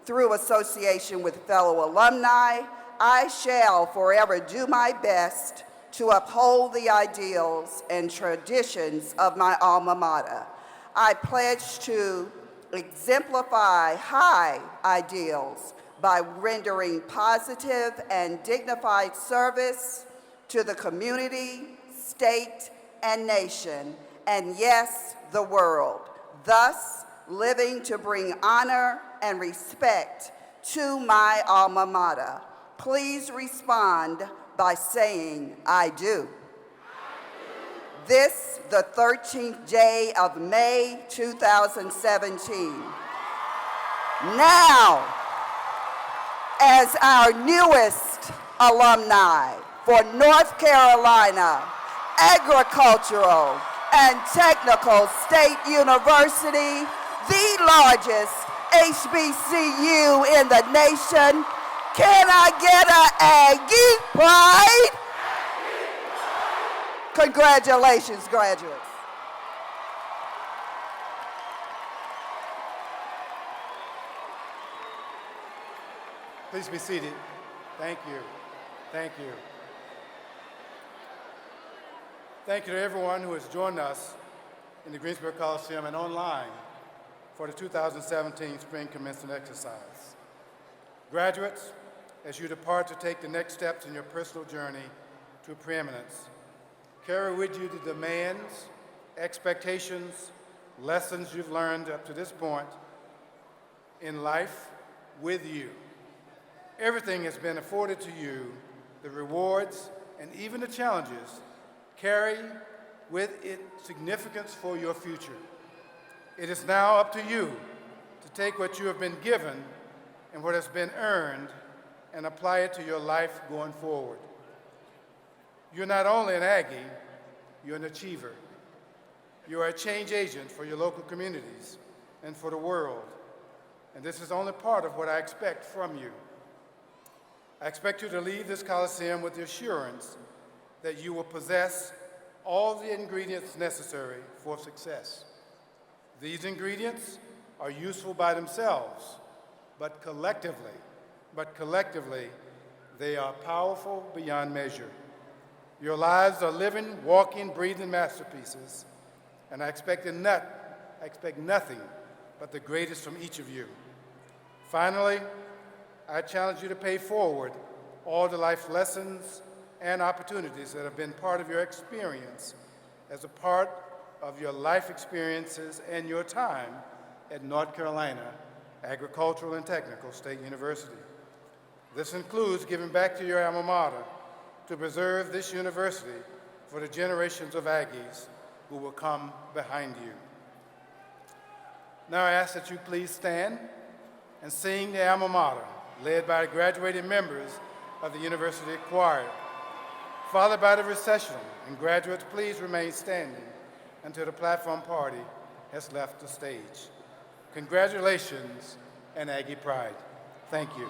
[SPEAKER 18] Through association with fellow alumni, I shall forever do my best to uphold the ideals and traditions of my alma mater. I pledge to exemplify high ideals by rendering positive and dignified service to the community, state, and nation, and yes, the world, thus living to bring honor and respect to my alma mater. Please respond by saying, I do. This, the 13th day of May, 2017. Now, as our newest alumni for North Carolina Agricultural and Technical State University, the largest HBCU in the nation, can I get an Aggie pride? Congratulations, graduates.
[SPEAKER 3] Please be seated. Thank you. Thank you. Thank you to everyone who has joined us in the Greensboro Coliseum and online for the 2017 Spring Commencement exercise. Graduates, as you depart to take the next steps in your personal journey to preeminence, carry with you the demands, expectations, lessons you've learned up to this point in life with you. Everything has been afforded to you, the rewards and even the challenges carry with it significance for your future. It is now up to you to take what you have been given and what has been earned and apply it to your life going forward. You're not only an Aggie, you're an achiever. You are a change agent for your local communities and for the world. And this is only part of what I expect from you. I expect you to leave this Coliseum with the assurance that you will possess all the ingredients necessary for success. These ingredients are useful by themselves, but collectively, they are powerful beyond measure. Your lives are living, walking, breathing masterpieces, and I expect nothing but the greatest from each of you. Finally, I challenge you to pay forward all the life lessons and opportunities that have been part of your experience as a part of your life experiences and your time at North Carolina Agricultural and Technical State University. This includes giving back to your alma mater to preserve this university for the generations of Aggies who will come behind you. Now I ask that you please stand and sing the alma mater, led by the graduating members of the university choir, followed by the recessional, and graduates please remain standing until the platform party has left the stage. Congratulations and Aggie Pride. Thank you.